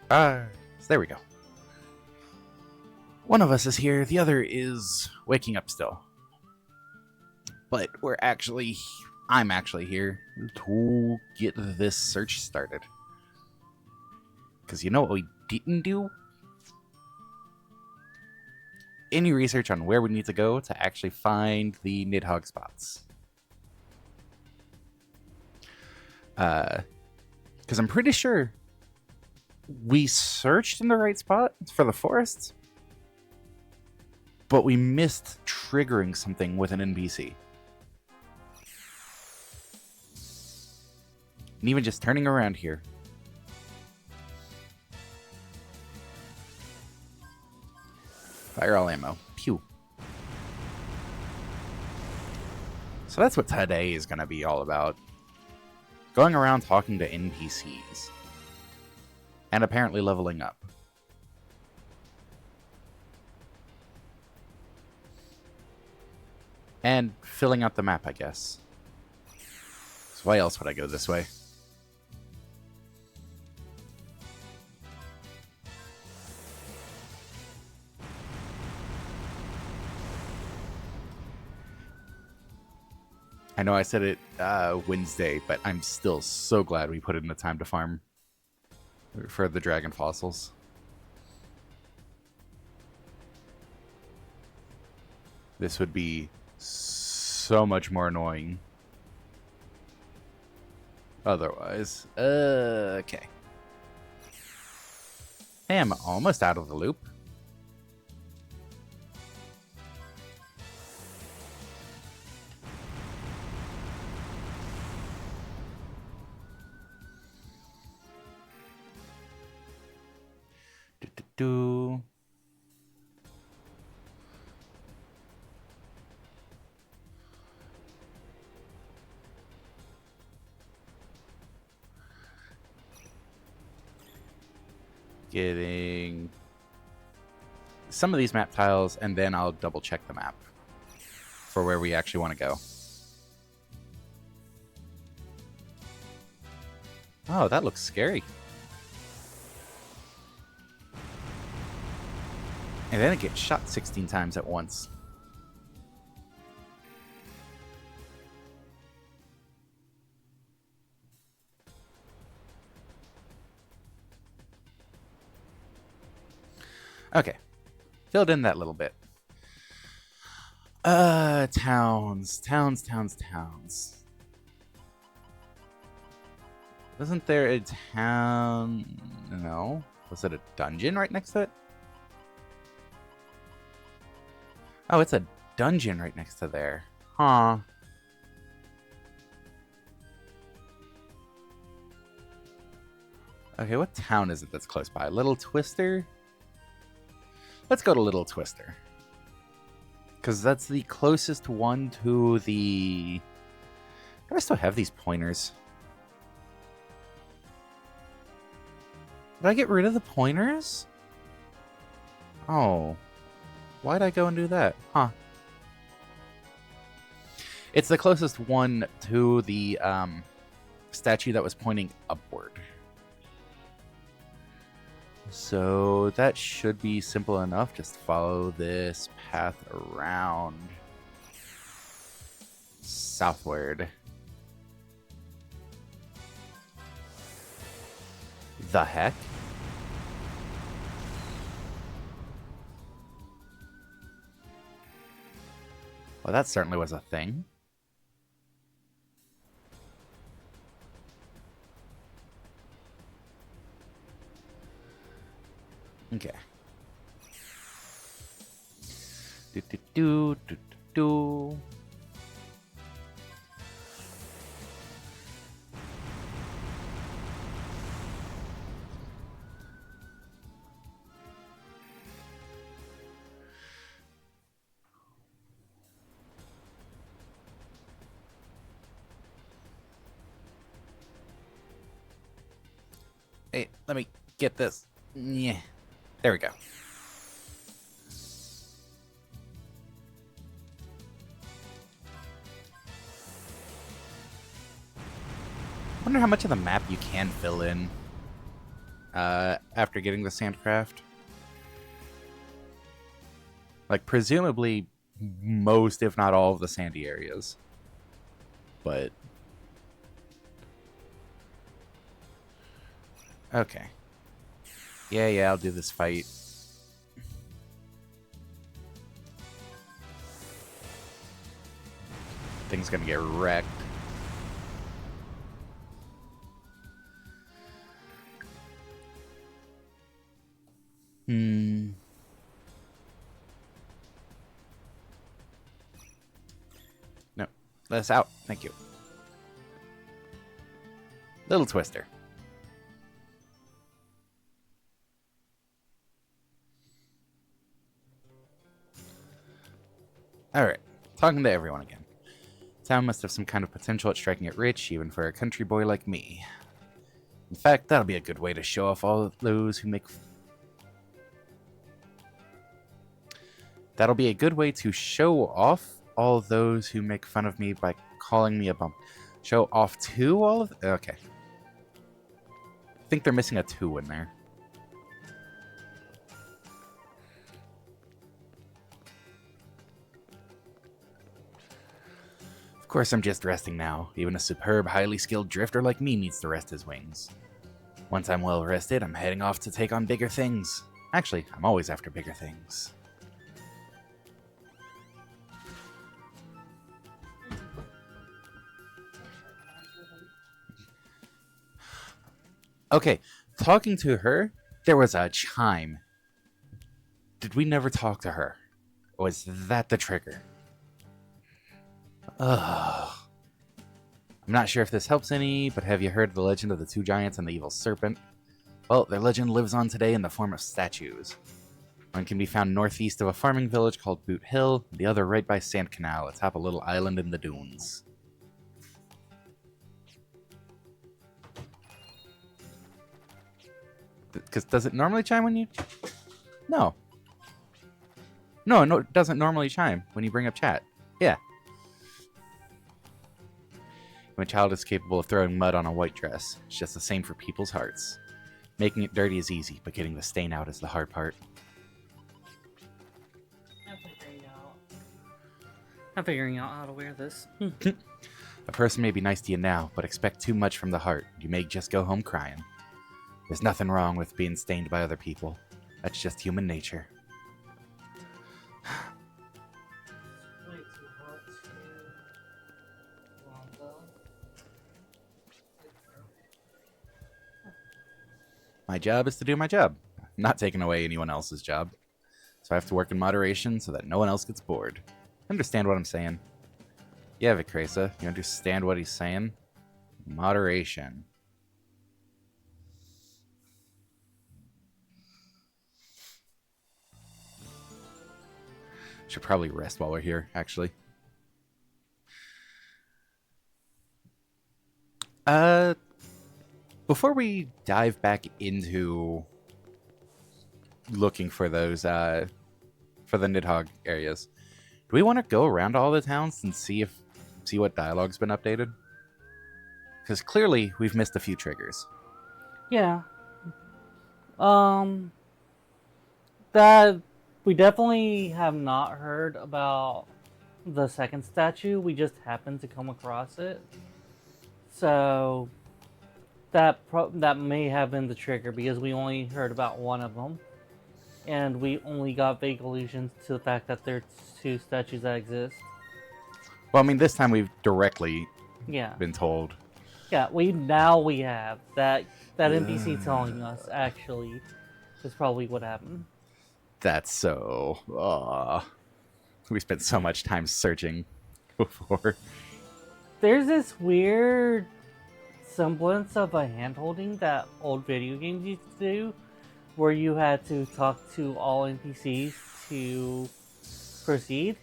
So there we go. One of us is here, the other is waking up still. But I'm actually here to get this search started. Because you know what we didn't do? Any research on where we need to go to actually find the Nidhogg spots. Because I'm pretty sure we searched in the right spot for the forests, but we missed triggering something with an NPC. And even just turning around here. Fire all ammo. Pew. So that's what today is going to be all about. Going around talking to NPCs. And apparently leveling up. And filling out the map, I guess. So why else would I go this way? I know I said it Wednesday, but I'm still so glad we put in the time to farm for the dragon fossils. This would be so much more annoying otherwise. Okay. I am almost out of the loop. Do. Getting some of these map tiles, and then I'll double check the map for where we actually want to go. Oh, that looks scary. And then it gets shot 16 times at once. Okay. Filled in that little bit. Towns. Wasn't there a town? No. Was it a dungeon right next to it? Oh, it's a dungeon right next to there. Huh. Okay, what town is it that's close by? Little Twister? Let's go to Little Twister. Because that's the closest one to the... Do I still have these pointers? Did I get rid of the pointers? Oh. Why'd I go and do that? Huh. It's the closest one to the statue that was pointing upward. So that should be simple enough. Just follow this path around southward. The heck? Well, that certainly was a thing. Okay. Do. Hey, let me get this. Yeah. There we go. I wonder how much of the map you can fill in. after getting the sandcraft. Like, presumably most, if not all, of the sandy areas. But... okay. Yeah, I'll do this fight. Thing's gonna get wrecked. No, let us out. Thank you. Little twister. Alright, talking to everyone again. Town must have some kind of potential at striking it rich, even for a country boy like me. In fact, that'll be a good way to show off all those who make... That'll be a good way to show off all those who make fun of me by calling me a bum. Show off to all of... okay. I think they're missing a 2 in there. Of course, I'm just resting now. Even a superb, highly skilled drifter like me needs to rest his wings. Once I'm well rested, I'm heading off to take on bigger things. Actually, I'm always after bigger things. Okay, talking to her, there was a chime. Did we never talk to her? Or was that the trigger? Ugh. I'm not sure if this helps any, but have you heard the legend of the 2 giants and the evil serpent? Well, their legend lives on today in the form of statues. One can be found northeast of a farming village called Boot Hill, the other right by Sand Canal, atop a little island in the dunes. Because does it normally chime when you... No. No, it doesn't normally chime when you bring up chat. Yeah. When a child is capable of throwing mud on a white dress, it's just the same for people's hearts. Making it dirty is easy, but getting the stain out is the hard part. I'm figuring out how to wear this. A person may be nice to you now, but expect too much from the heart. You may just go home crying. There's nothing wrong with being stained by other people. That's just human nature. My job is to do my job. I'm not taking away anyone else's job. So I have to work in moderation so that no one else gets bored. Understand what I'm saying? Yeah, Vicresa, you understand what he's saying? Moderation. Should probably rest while we're here, actually. Before we dive back into looking for those, for the Nidhogg areas, do we want to go around all the towns and see what dialogue's been updated? Because clearly we've missed a few triggers. Yeah. That we definitely have not heard about the second statue. We just happened to come across it. So that may have been the trigger because we only heard about one of them. And we only got vague allusions to the fact that there are 2 statues that exist. Well, I mean, this time we've directly Yeah. been told. Yeah, we have that NPC telling us actually is probably what happened. That's so... we spent so much time searching before. There's this weird semblance of a hand-holding that old video games used to do, where you had to talk to all NPCs to proceed.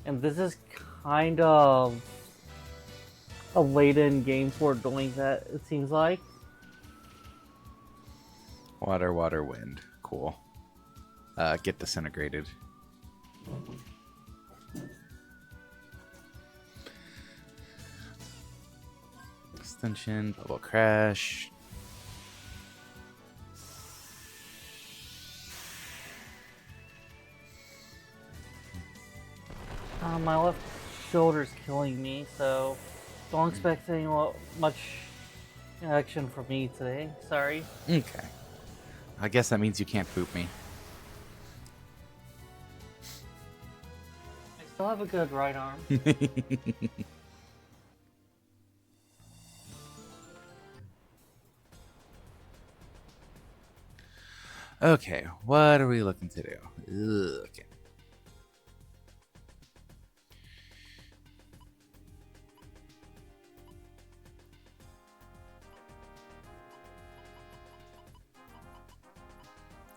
And this is kind of a late-in game for doing that, it seems like. Water, wind. Cool. Get disintegrated. Extension, bubble crash. My left shoulder's killing me, so don't expect any much action from me today. Sorry. Okay. I guess that means you can't boop me. I still have a good right arm. Okay, what are we looking to do? Ugh, okay.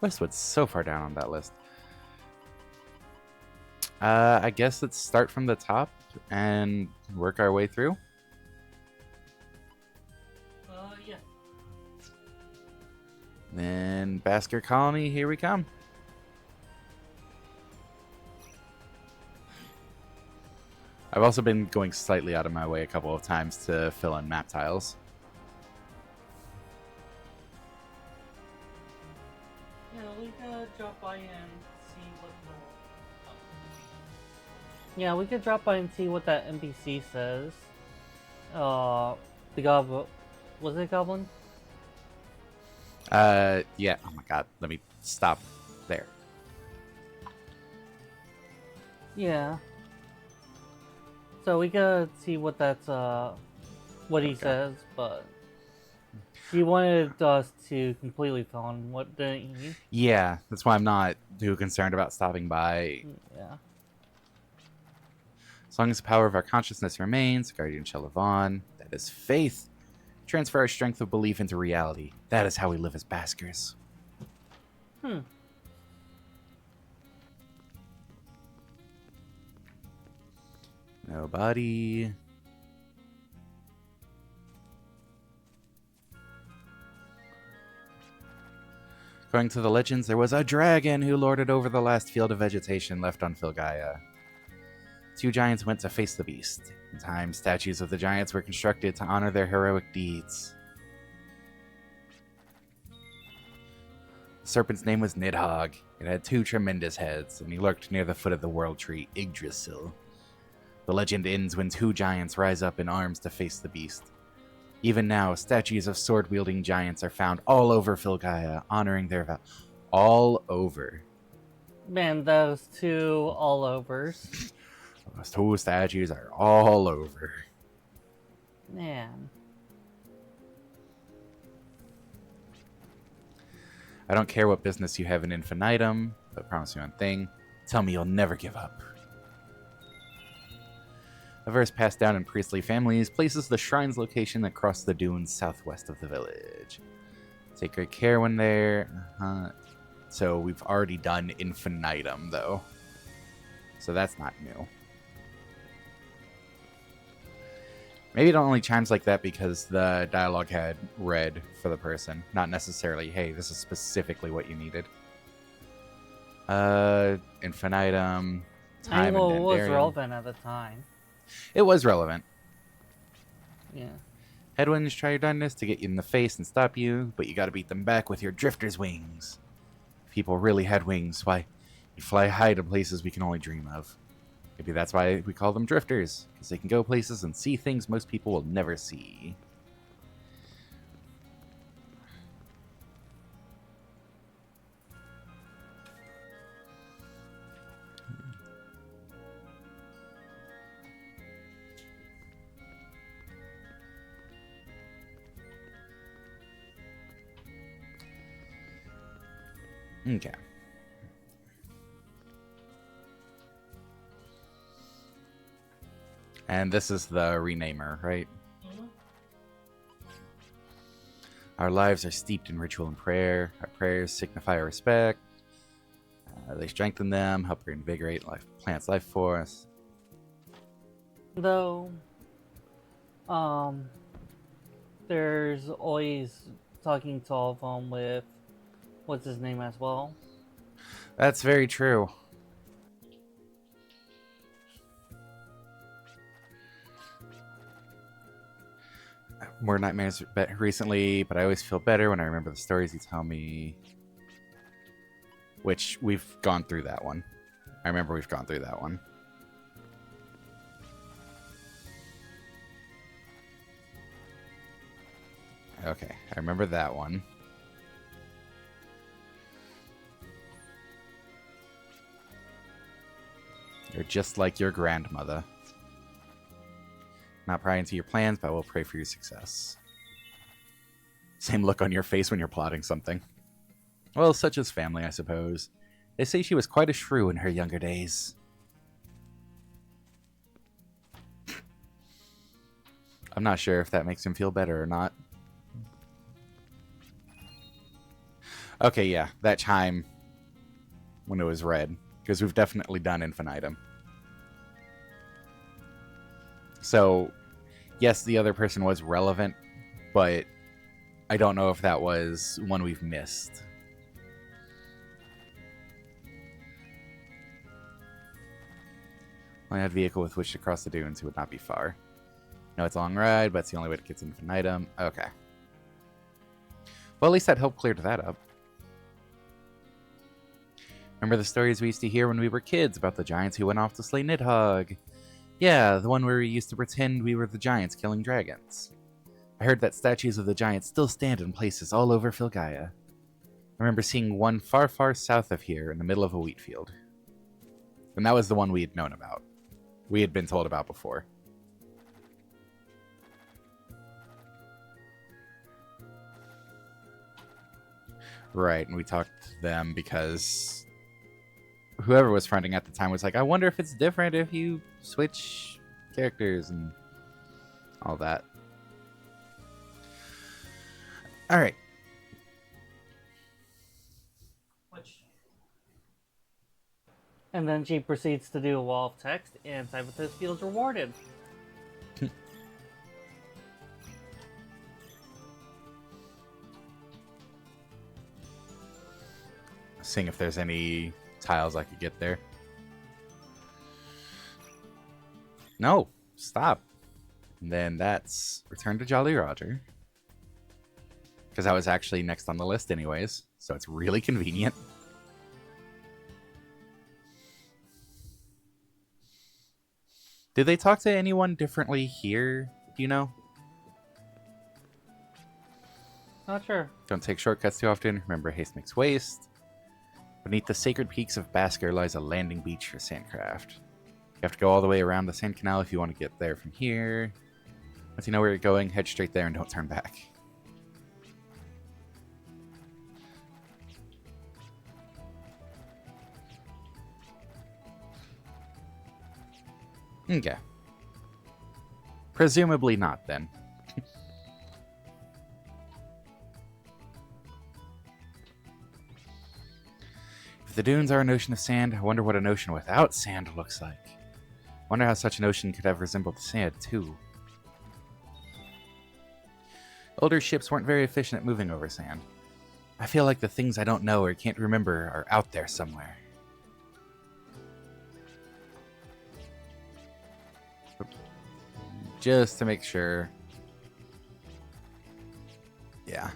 Westwood's so far down on that list. I guess let's start from the top and work our way through. Yeah. Then Basker Colony, here we come. I've also been going slightly out of my way a couple of times to fill in map tiles. Yeah, we could drop by and see what the... Yeah, we could drop by and see what that NPC says. The goblin... Was it goblin? Yeah. Oh my god. Let me stop there. Yeah. So we could see what that's, what he says, but... He wanted us to completely fill in what didn't he? Yeah, that's why I'm not too concerned about stopping by. Yeah. As long as the power of our consciousness remains, Guardian shall live on. That is faith. Transfer our strength of belief into reality. That is how we live as Baskers. Nobody. According to the legends, there was a dragon who lorded over the last field of vegetation left on Filgaia. Two giants went to face the beast. In time, statues of the giants were constructed to honor their heroic deeds. The serpent's name was Nidhogg. It had two tremendous heads, and he lurked near the foot of the world tree, Yggdrasil. The legend ends when two giants rise up in arms to face the beast. Even now, statues of sword-wielding giants are found all over Filgaia, honoring their all over. Man, those two all-overs. Those two statues are all over. Man. I don't care what business you have in infinitum, but I promise you one thing. Tell me you'll never give up. A verse passed down in priestly families places the shrine's location across the dunes southwest of the village. Take great care when there. So we've already done infinitum, though. So that's not new. Maybe it only chimes like that because the dialogue had read for the person, not necessarily, hey, this is specifically what you needed. Infinitum, time, Well, and it was Dandarium. relevant at the time. It was relevant. Yeah. Headwinds try your darndest to get you in the face and stop you, but you gotta beat them back with your drifter's wings. If people really had wings, why, you'd fly high to places we can only dream of. Maybe that's why we call them drifters, because they can go places and see things most people will never see. Okay. And this is the renamer, right? Mm-hmm. Our lives are steeped in ritual and prayer. Our prayers signify our respect. They strengthen them, help reinvigorate plants' life force. Though, there's always talking to all of them with what's his name as well. That's very true. More nightmares recently, but I always feel better when I remember the stories you tell me. Which, we've gone through that one. I remember we've gone through that one. Okay, I remember that one. You're just like your grandmother. Not prying into your plans, but I will pray for your success. Same look on your face when you're plotting something. Well, such is family, I suppose. They say she was quite a shrew in her younger days. I'm not sure if that makes him feel better or not. Okay, yeah, that chime when it was red, because we've definitely done infinitum. So, yes, the other person was relevant, but I don't know if that was one we've missed. I had a vehicle with which to cross the dunes. It would not be far. No, it's a long ride, but it's the only way to get to infinitum. Okay. Well, at least that helped clear that up. Remember the stories we used to hear when we were kids about the giants who went off to slay Nidhogg? Yeah, the one where we used to pretend we were the giants killing dragons. I heard that statues of the giants still stand in places all over Filgaia. I remember seeing one far, far south of here in the middle of a wheat field. And that was the one we had known about. We had been told about before. Right, and we talked to them because whoever was fronting at the time was like, I wonder if it's different if you switch characters and all that. Alright. And then she proceeds to do a wall of text, and Cyberthus feels rewarded. Seeing if there's any tiles I could get there. No, stop. And then that's return to Jolly Roger. Because that was actually next on the list anyways, so it's really convenient. Did they talk to anyone differently here? Do you know? Not sure. Don't take shortcuts too often. Remember, haste makes waste. Beneath the sacred peaks of Basker lies a landing beach for sandcraft. You have to go all the way around the sand canal if you want to get there from here. Once you know where you're going, head straight there and don't turn back. Okay. Presumably not, then. If the dunes are an ocean of sand, I wonder what an ocean without sand looks like. Wonder how such an ocean could have resembled the sand, too. Older ships weren't very efficient at moving over sand. I feel like the things I don't know or can't remember are out there somewhere. Just to make sure. Yeah.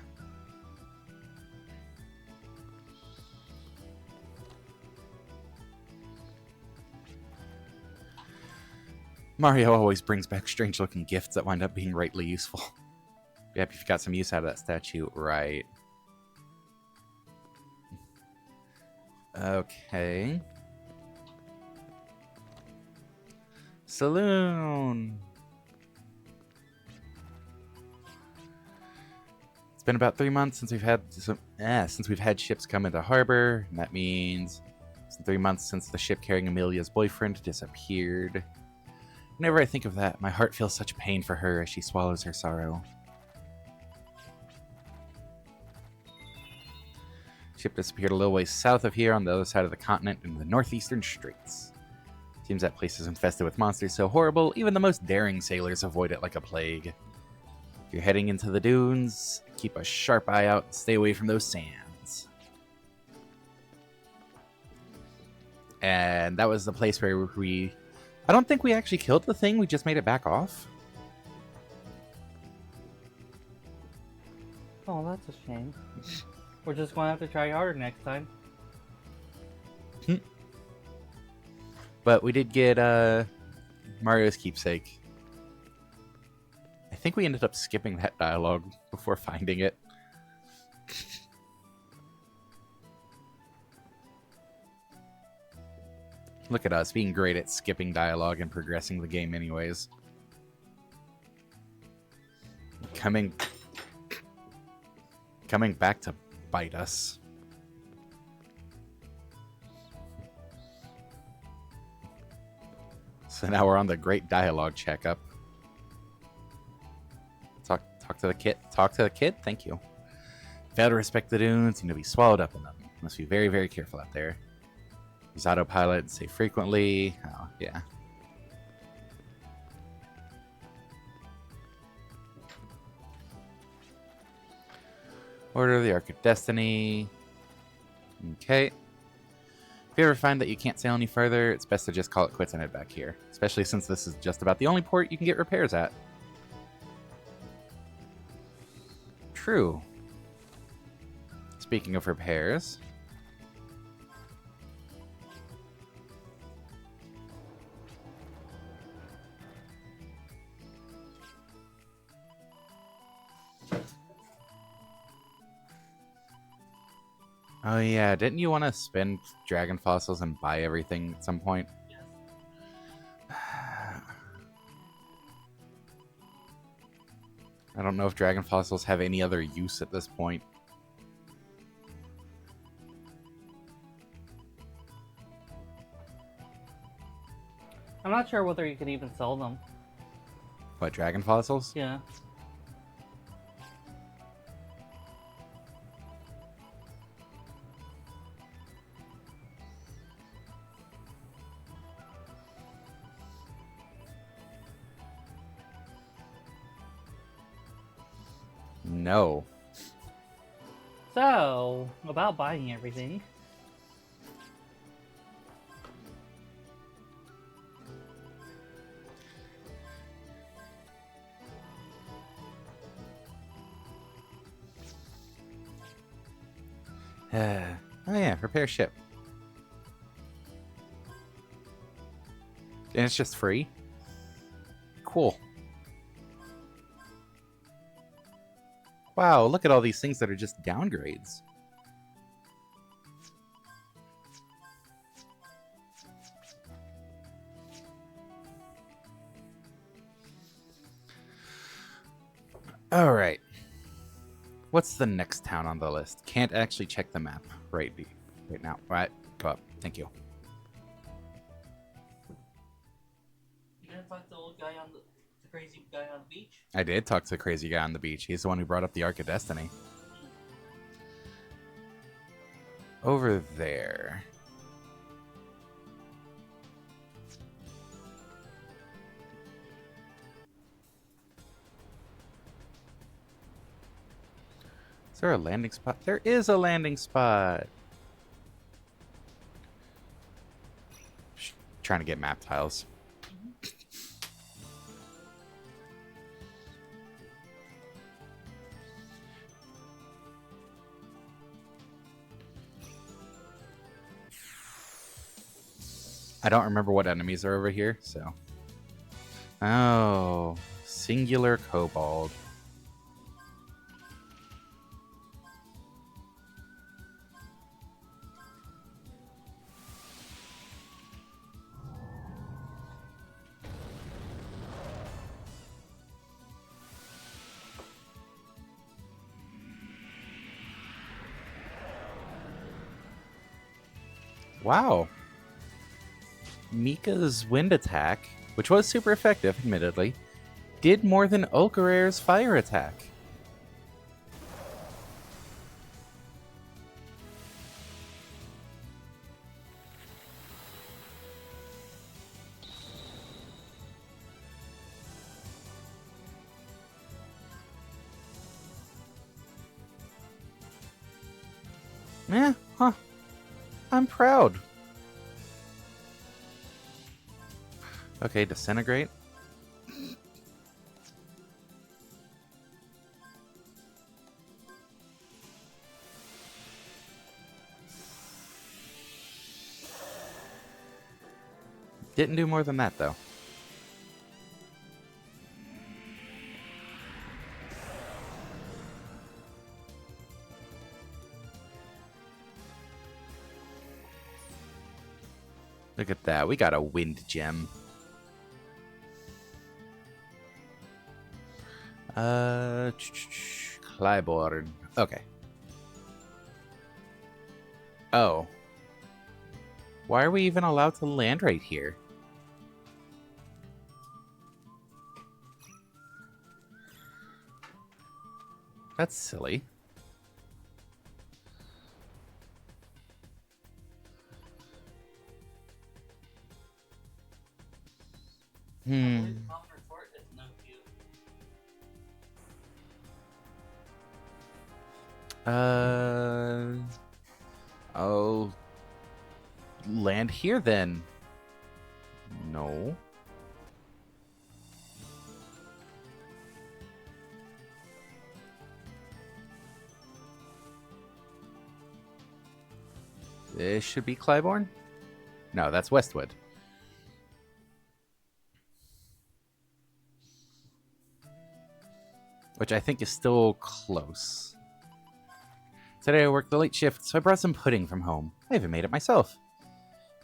Mario always brings back strange-looking gifts that wind up being rightly useful. Yep, you've got some use out of that statue, right. Okay. Saloon! It's been about 3 months since we've had ships come into harbor, and that means it's 3 months since the ship carrying Amelia's boyfriend disappeared. Whenever I think of that, my heart feels such pain for her as she swallows her sorrow. Ship disappeared a little ways south of here on the other side of the continent in the northeastern straits. Seems that place is infested with monsters so horrible, even the most daring sailors avoid it like a plague. If you're heading into the dunes, keep a sharp eye out and stay away from those sands. And that was the place where I don't think we actually killed the thing, we just made it back off. Oh, that's a shame. We're just going to have to try harder next time. But we did get Mario's keepsake. I think we ended up skipping that dialogue before finding it. Look at us, being great at skipping dialogue and progressing the game anyways. Coming back to bite us. So now we're on the great dialogue checkup. Talk to the kid. Talk to the kid? Thank you. Fail to respect the dunes, seem to be swallowed up in them. Must be very, very careful out there. Use autopilot and save frequently. Oh, yeah. Order of the Ark of Destiny. Okay. If you ever find that you can't sail any further, it's best to just call it quits and head back here. Especially since this is just about the only port you can get repairs at. True. Speaking of repairs... Oh yeah, didn't you want to spend dragon fossils and buy everything at some point? Yes. I don't know if dragon fossils have any other use at this point. I'm not sure whether you could even sell them. What, dragon fossils? Yeah. No. So, about buying everything. Oh yeah, repair ship. And it's just free? Cool. Wow, look at all these things that are just downgrades. Alright. What's the next town on the list? Can't actually check the map right now. Right, go up. Thank you. You gonna talk to the old guy on the crazy guy on the beach? I did talk to the crazy guy on the beach. He's the one who brought up the Ark of Destiny. Over there. Is there a landing spot? There is a landing spot. Trying to get map tiles. I don't remember what enemies are over here, so. Oh, singular kobold. Wow. Mika's wind attack, which was super effective, admittedly, did more than Ulcarare's fire attack. Yeah, huh. I'm proud. Okay, disintegrate. Didn't do more than that, though. Look at that. We got a wind gem. Clybourne. Okay. Oh. Why are we even allowed to land right here? That's silly. I'll land here then. No. This should be Clybourne? No, that's Westwood. Which I think is still close. Today I worked the late shift, so I brought some pudding from home. I even made it myself.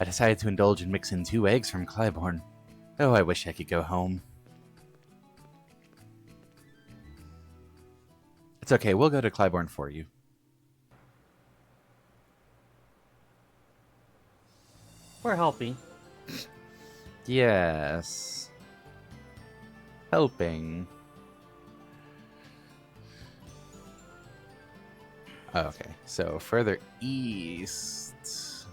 I decided to indulge and mix in 2 eggs from Clybourne. Oh, I wish I could go home. It's okay, we'll go to Clybourne for you. We're helping. Yes. Helping. Okay, so further east.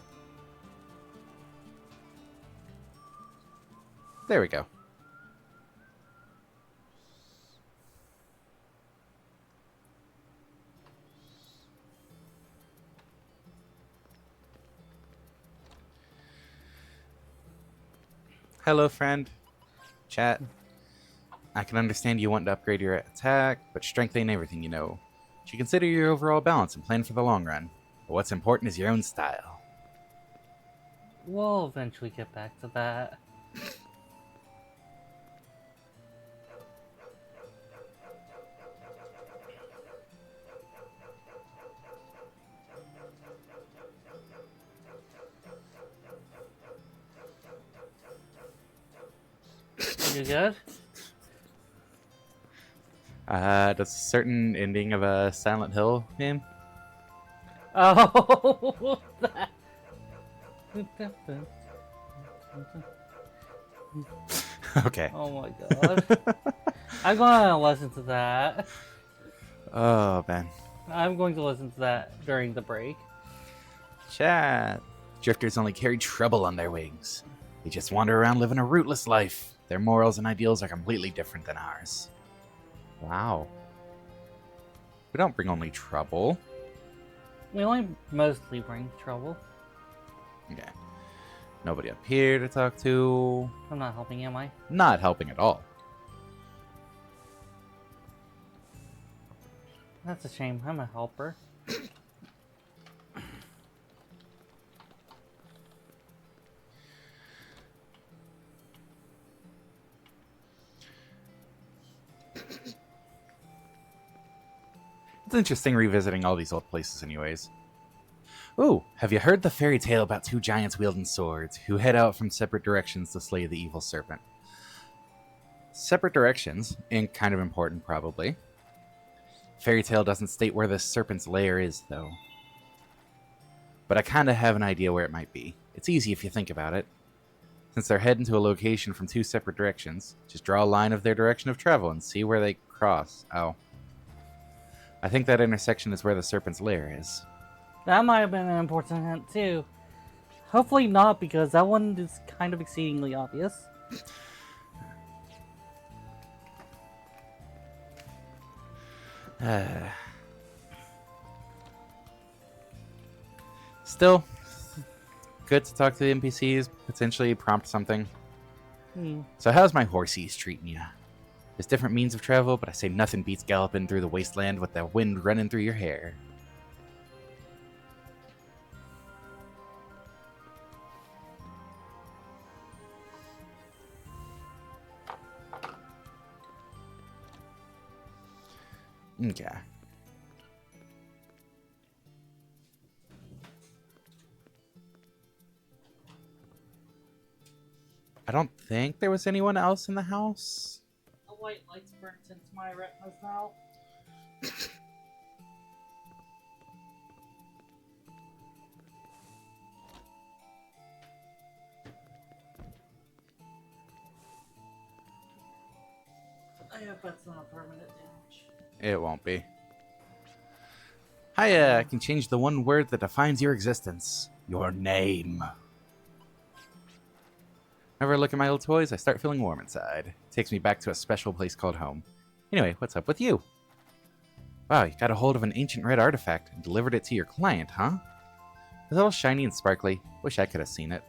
There we go. Hello, friend. Chat. I can understand you want to upgrade your attack, but strength ain't everything, you know. You should consider your overall balance and plan for the long run. But what's important is your own style. We'll eventually get back to that. You good? Does a certain ending of a Silent Hill game? Oh, that. Okay. Oh my god. I'm gonna listen to that. Oh, man. I'm going to listen to that during the break. Chat. Drifters only carry trouble on their wings. They just wander around living a rootless life. Their morals and ideals are completely different than ours. Wow. We don't bring only trouble. We only mostly bring trouble. Okay. Nobody up here to talk to. I'm not helping, am I? Not helping at all. That's a shame. I'm a helper. It's interesting revisiting all these old places anyways. Ooh, have you heard the fairy tale about 2 giants wielding swords who head out from separate directions to slay the evil serpent? Separate directions, and kind of important probably. Fairy tale doesn't state where the serpent's lair is, though. But I kind of have an idea where it might be. It's easy if you think about it. Since they're heading to a location from 2 separate directions, just draw a line of their direction of travel and see where they cross. Oh. I think that intersection is where the serpent's lair is. That might have been an important hint, too. Hopefully not, because that one is kind of exceedingly obvious. Still, good to talk to the NPCs, potentially prompt something. So how's my horsies treating you? There's different means of travel, but I say nothing beats galloping through the wasteland with the wind running through your hair. Okay. don't think there was anyone else in the house. A white light's burnt into my retinas now. I hope that's not permanent damage. It won't be. I can change the one word that defines your existence. Your name. Whenever I look at my old toys, I start feeling warm inside. It takes me back to a special place called home. Anyway, what's up with you? Wow, you got a hold of an ancient red artifact and delivered it to your client, huh? It's all shiny and sparkly. Wish I could have seen it.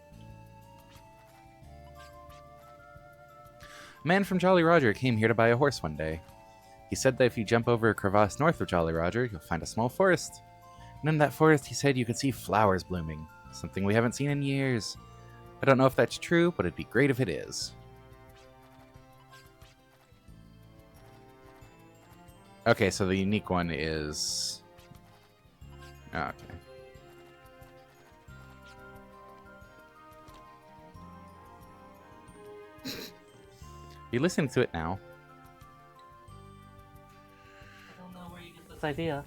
A man from Jolly Roger came here to buy a horse one day. He said that if you jump over a crevasse north of Jolly Roger, you'll find a small forest. And in that forest, he said you could see flowers blooming. Something we haven't seen in years. I don't know if that's true, but it'd be great if it is. Okay, so the unique one is... Okay. You're listening to it now. I don't know where you get this idea.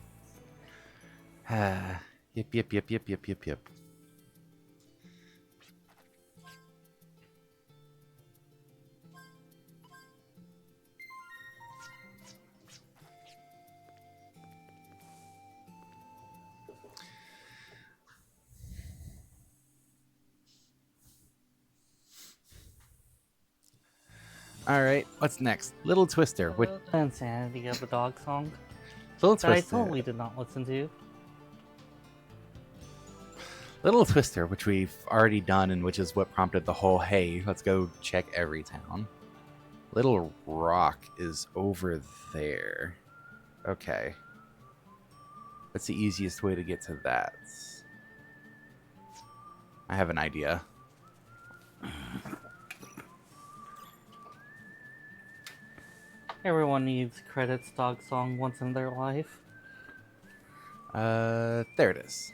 Yep. Alright, what's next? Little Twister. Which... The insanity of the dog song Little that I Twister. totally did not listen to. Little Twister, which we've already done and which is what prompted the whole, hey, let's go check every town. Little Rock is over there. Okay. What's the easiest way to get to that? I have an idea. Everyone needs credits dog song once in their life. There it is.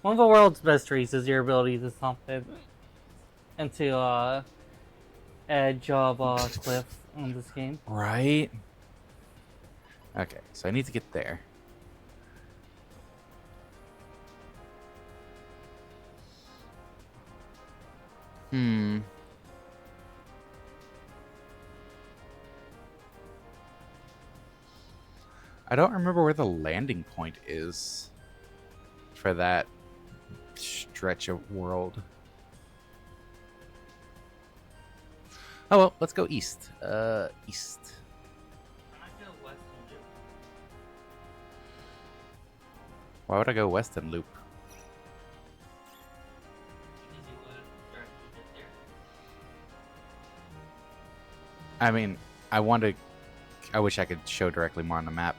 One of the world's mysteries is your ability to stomp it into edge of cliff on this game. Right? Okay, so I need to get there. I don't remember where the landing point is for that stretch of world. Oh well, let's go east. East. Why would I go west and loop? I mean, I wish I could show directly more on the map.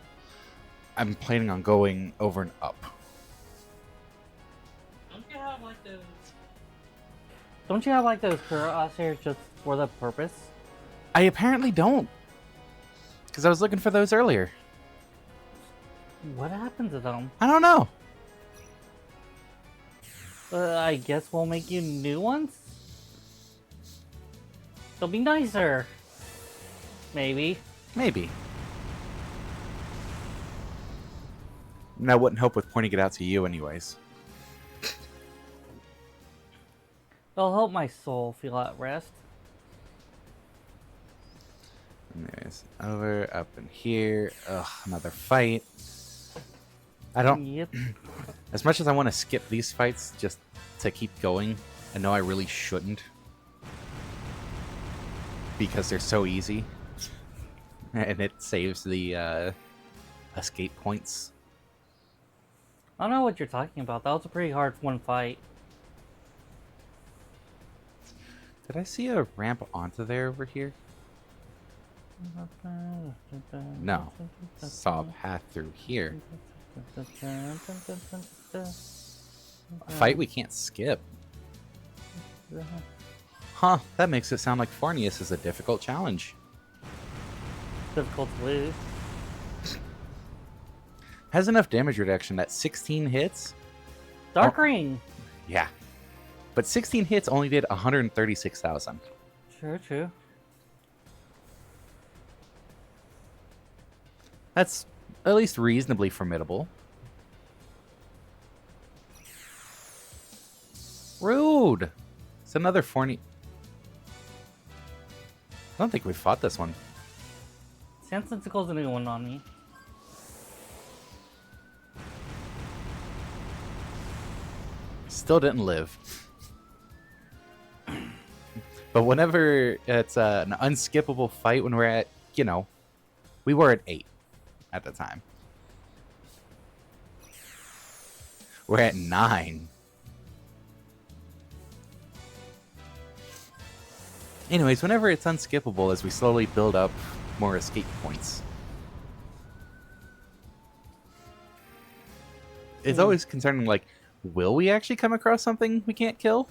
I'm planning on going over and up. Don't you have like those crosshairs just for the purpose? I apparently don't. Because I was looking for those earlier. What happened to them? I don't know. I guess we'll make you new ones? They'll be nicer. Maybe. Maybe. And that wouldn't help with pointing it out to you anyways. They'll help my soul feel at rest. Anyways, over, up, and here. Ugh, another fight. I don't... Yep. As much as I want to skip these fights just to keep going, I know I really shouldn't. Because they're so easy. And it saves the escape points. I don't know what you're talking about. That was a pretty hard one fight. Did I see a ramp onto there over here? No. Saw a path through here. A fight we can't skip. Huh, that makes it sound like Farnius is a difficult challenge. Difficult to lose. Has enough damage reduction that 16 hits. Dark Ring. Yeah. But 16 hits only did 136,000. True. That's at least reasonably formidable. Rude. It's another Forny. I don't think we fought this one. Sand Tentacle's a new one on me. Still didn't live. But whenever it's an unskippable fight, when we're at, we were at 8 at the time. We're at 9. Anyways, whenever it's unskippable, as we slowly build up more escape points, it's always concerning, like, will we actually come across something we can't kill?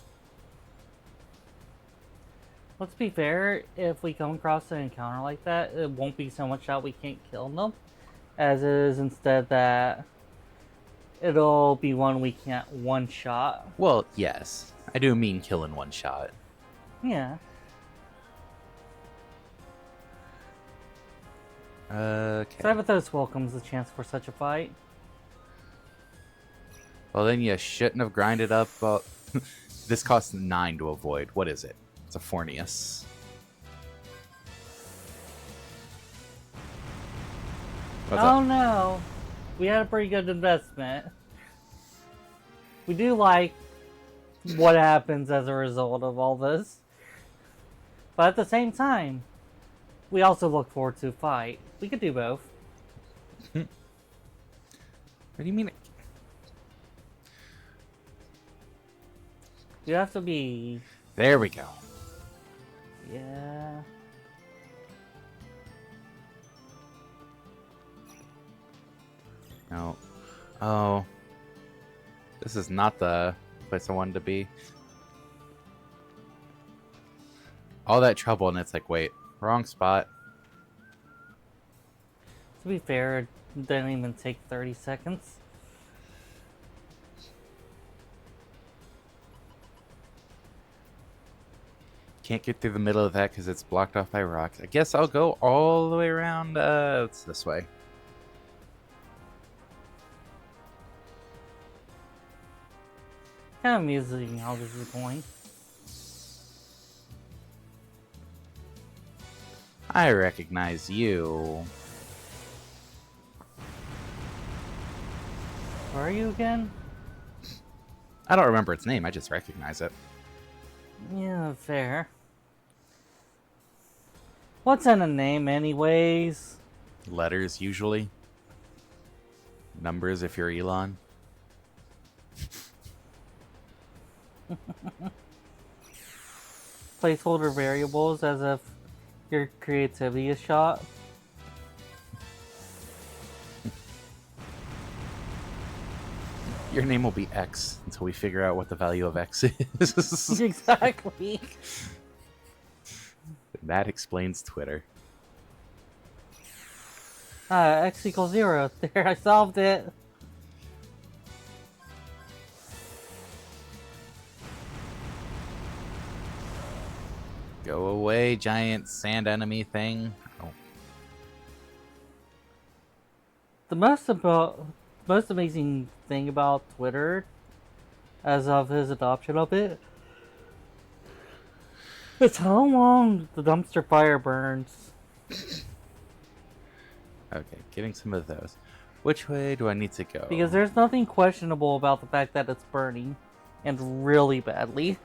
Let's be fair, if we come across an encounter like that, it won't be so much that we can't kill them, as it is instead that it'll be one we can't one-shot. Well, yes. I do mean kill in one shot. Yeah. Okay. Sabathos welcomes the chance for such a fight. Well, then you shouldn't have grinded up. This costs 9 to avoid. What is it? It's a Fornius. What's Oh up? no! We had a pretty good investment. We do like what happens as a result of all this. But at the same time, we also look forward to a fight. We could do both. What do you mean? You have to be... There we go. Yeah... No. Oh. This is not the place I wanted to be. All that trouble, and it's like, wait, wrong spot. To be fair, it didn't even take 30 seconds. Can't get through the middle of that because it's blocked off by rocks. I guess I'll go all the way around. It's this way. Kind of amusing how this is going. I recognize you. Where are you again? I don't remember its name. I just recognize it. Yeah, fair. What's in a name anyways? Letters, usually. Numbers, if you're Elon. Placeholder variables as if your creativity is shot. Your name will be X until we figure out what the value of X is. Exactly. That explains Twitter. X equals 0. There, I solved it. Go away, giant sand enemy thing. Oh. The most amazing thing about Twitter, as of his adoption of it, is how long the dumpster fire burns. Okay, getting some of those. Which way do I need to go? Because there's nothing questionable about the fact that it's burning, and really badly.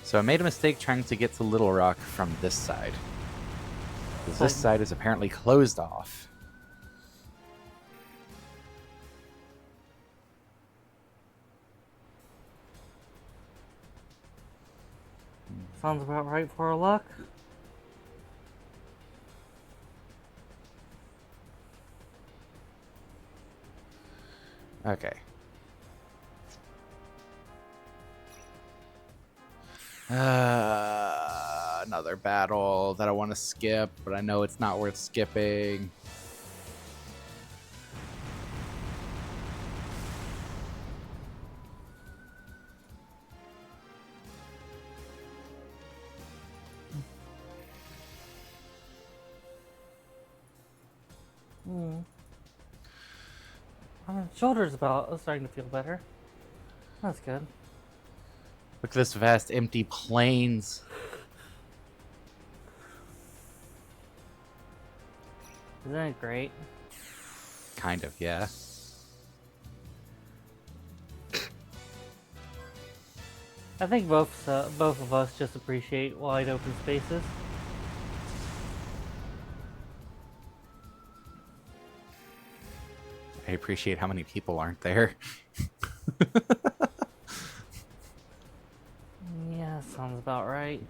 So I made a mistake trying to get to Little Rock from this side. Because this side is apparently closed off. Sounds about right for our luck. Okay. another battle that I want to skip, but I know it's not worth skipping. My shoulder's about starting to feel better. That's good. Look at this vast empty plains. Isn't it great? Kind of, yeah. I think both of us just appreciate wide open spaces. I appreciate how many people aren't there. Yeah, sounds about right.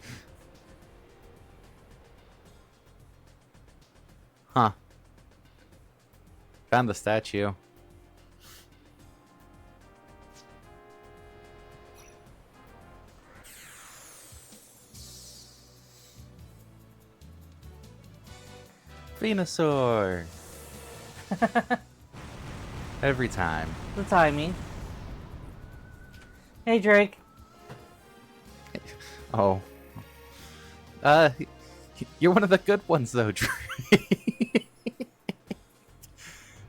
Huh. Found the statue. Venusaur! Every time. The timing. Hey, Drake. Oh. You're one of the good ones, though, Drake.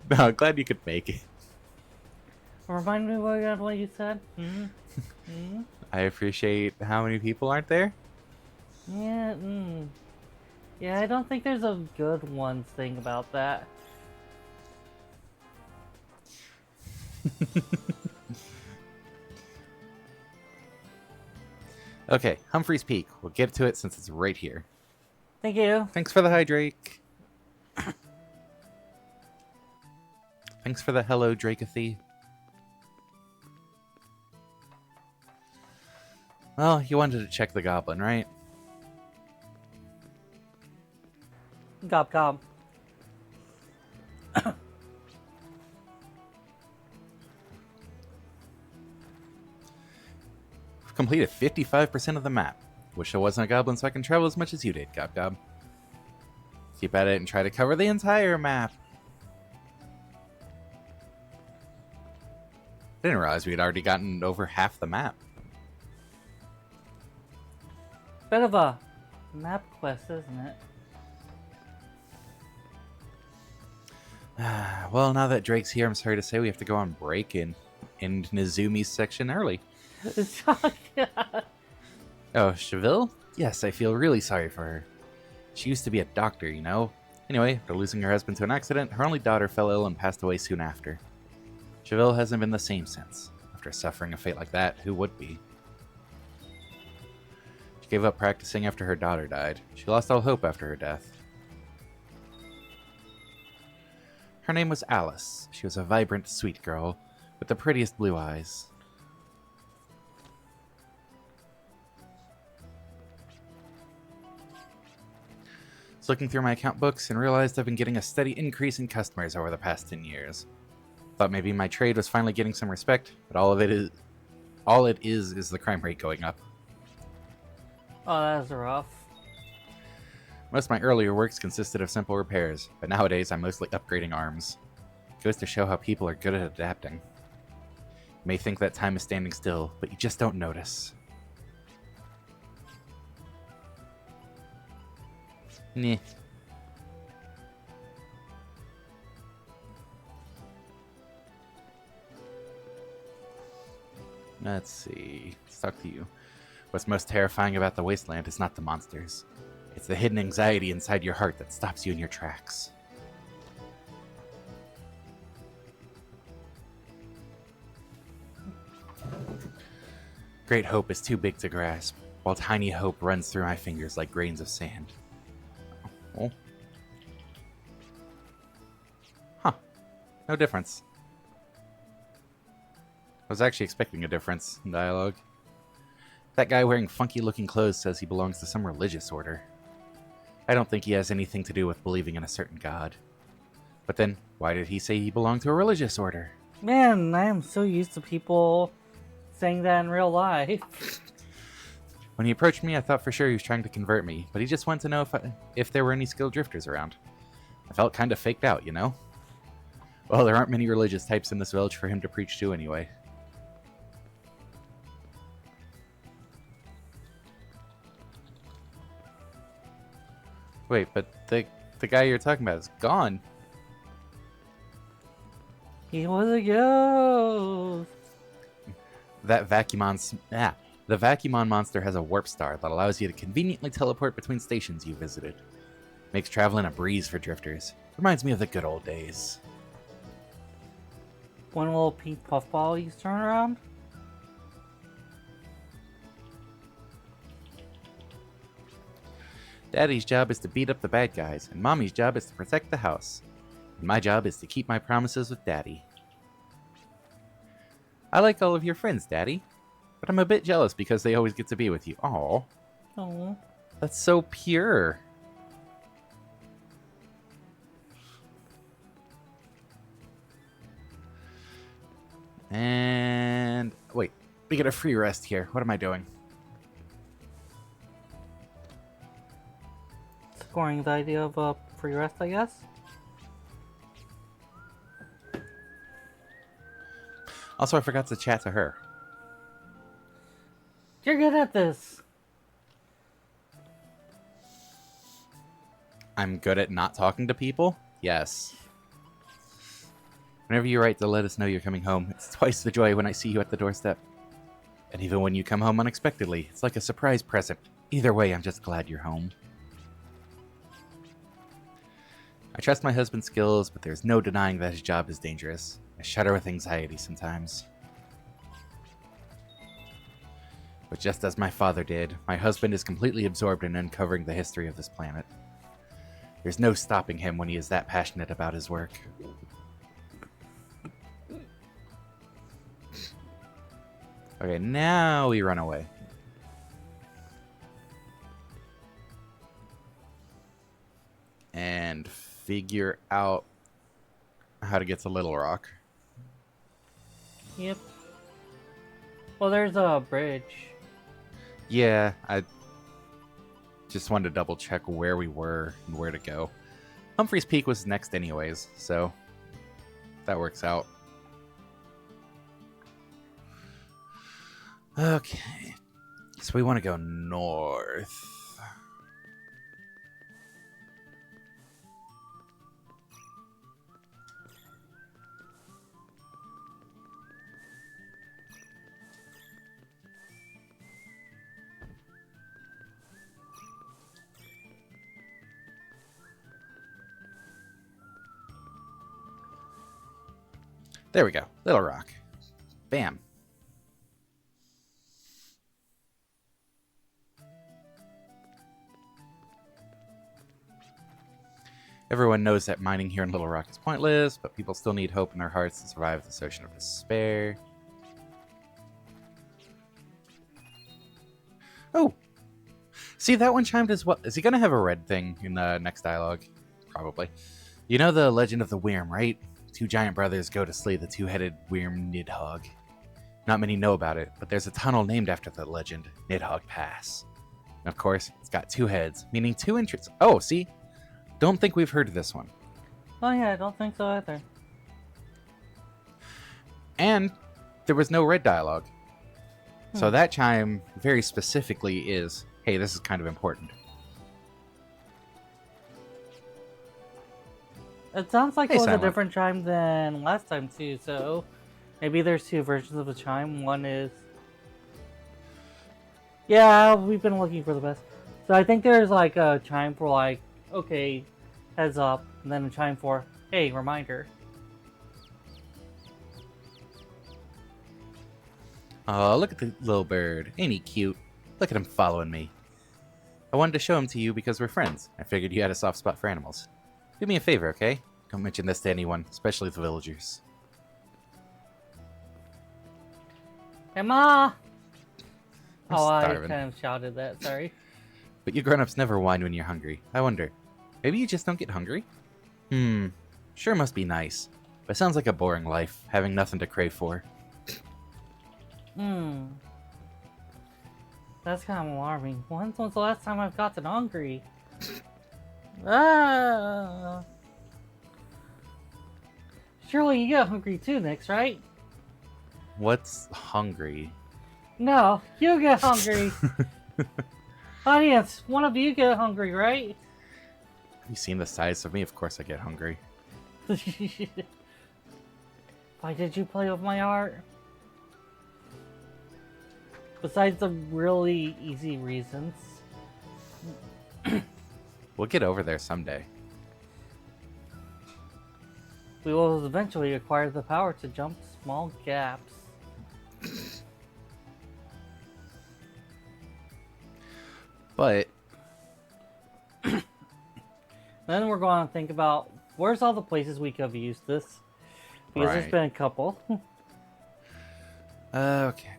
No, glad you could make it. Remind me what you said. I appreciate how many people aren't there. Yeah. Yeah, I don't think there's a good ones thing about that. Okay, Humphrey's Peak. We'll get to it since it's right here. Thank you. Thanks for the hi, Drake. Thanks for the hello, Drakathy. Well, you wanted to check the goblin, right? Gob gob. We've completed 55% of the map. Wish I wasn't a goblin so I can travel as much as you did, Gob Gob. Keep at it and try to cover the entire map. Didn't realize we'd already gotten over half the map. Bit of a map quest, isn't it? Well, now that Drake's here, I'm sorry to say we have to go on break and end Nezumi's section early. Oh, Cheville? Yes, I feel really sorry for her. She used to be a doctor, you know? Anyway, after losing her husband to an accident, her only daughter fell ill and passed away soon after. Cheville hasn't been the same since. After suffering a fate like that, who would be? She gave up practicing after her daughter died. She lost all hope after her death. Her name was Alice. She was a vibrant, sweet girl with the prettiest blue eyes. I was looking through my account books and realized I've been getting a steady increase in customers over the past 10 years. Thought maybe my trade was finally getting some respect, but all it is the crime rate going up. Oh, that's rough. Most of my earlier works consisted of simple repairs, but nowadays I'm mostly upgrading arms. It goes to show how people are good at adapting. You may think that time is standing still, but you just don't notice. Nyeh. Let's see. Let's talk to you. What's most terrifying about the wasteland is not the monsters. It's the hidden anxiety inside your heart that stops you in your tracks. Great hope is too big to grasp, while tiny hope runs through my fingers like grains of sand. Oh. Huh. No difference. I was actually expecting a difference in dialogue. That guy wearing funky-looking clothes says he belongs to some religious order. I don't think he has anything to do with believing in a certain god. But then, why did he say he belonged to a religious order? Man, I am so used to people saying that in real life. When he approached me, I thought for sure he was trying to convert me, but he just wanted to know if there were any skilled drifters around. I felt kind of faked out, you know? Well, there aren't many religious types in this village for him to preach to anyway. Wait, but the guy you're talking about is gone. He was a ghost. The Vacuumon monster has a warp star that allows you to conveniently teleport between stations you visited. Makes traveling a breeze for drifters. Reminds me of the good old days. One little pink puffball you turn around. Daddy's job is to beat up the bad guys, and Mommy's job is to protect the house. And my job is to keep my promises with Daddy. I like all of your friends, Daddy, but I'm a bit jealous because they always get to be with you. Aww. Oh. That's so pure. And wait, we get a free rest here. What am I doing? Scoring the idea of a free rest, I guess. Also, I forgot to chat to her. You're good at this. I'm good at not talking to people? Yes. Whenever you write to let us know you're coming home, it's twice the joy when I see you at the doorstep. And even when you come home unexpectedly, it's like a surprise present. Either way, I'm just glad you're home. I trust my husband's skills, but there's no denying that his job is dangerous. I shudder with anxiety sometimes. But just as my father did, my husband is completely absorbed in uncovering the history of this planet. There's no stopping him when he is that passionate about his work. Okay, now we run away. And figure out how to get to Little Rock. Yep. Well, there's a bridge. Yeah, I just wanted to double check where we were and where to go. Humphreys Peak was next anyways, so that works out. Okay, so we want to go north. There we go. Little Rock. Bam. Everyone knows that mining here in Little Rock is pointless, but people still need hope in their hearts to survive this ocean of despair. Oh! See, that one chimed as well. Is he going to have a red thing in the next dialogue? Probably. You know the legend of the Wyrm, right? Two giant brothers go to slay the two-headed Wyrm Nidhogg. Not many know about it, but there's a tunnel named after the legend, Nidhogg Pass. And of course, it's got two heads, meaning two entrances. Oh, see? Don't think we've heard of this one. Oh yeah, I don't think so either. And there was no red dialogue. So that chime very specifically is, hey, this is kind of important. It sounds like Hey, it was Silent. a different chime than last time too, so maybe there's two versions of a chime. One is... Yeah, we've been looking for the best. So I think there's like a chime for like, okay, heads up, and then a chime for, hey, reminder. Oh, look at the little bird. Ain't he cute? Look at him following me. I wanted to show him to you because we're friends. I figured you had a soft spot for animals. Do me a favor, okay? Don't mention this to anyone, especially the villagers. Emma! I'm Oh, I starving. kind of shouted that, sorry. But you grown-ups never whine when you're hungry. I wonder, maybe you just don't get hungry? Sure must be nice. But sounds like a boring life, having nothing to crave for. That's kind of alarming. When's the last time I've gotten hungry? Ah! Surely you get hungry too, Nix, right? What's hungry? No, you get hungry. Audience, one of you get hungry, right? Have you seen the size of me? Of course I get hungry. Why did you play with my art? Besides the really easy reasons. We'll get over there someday. We will eventually acquire the power to jump small gaps. But Then we're going to think about where's all the places we could have used this. Because there's Right. been a couple. okay.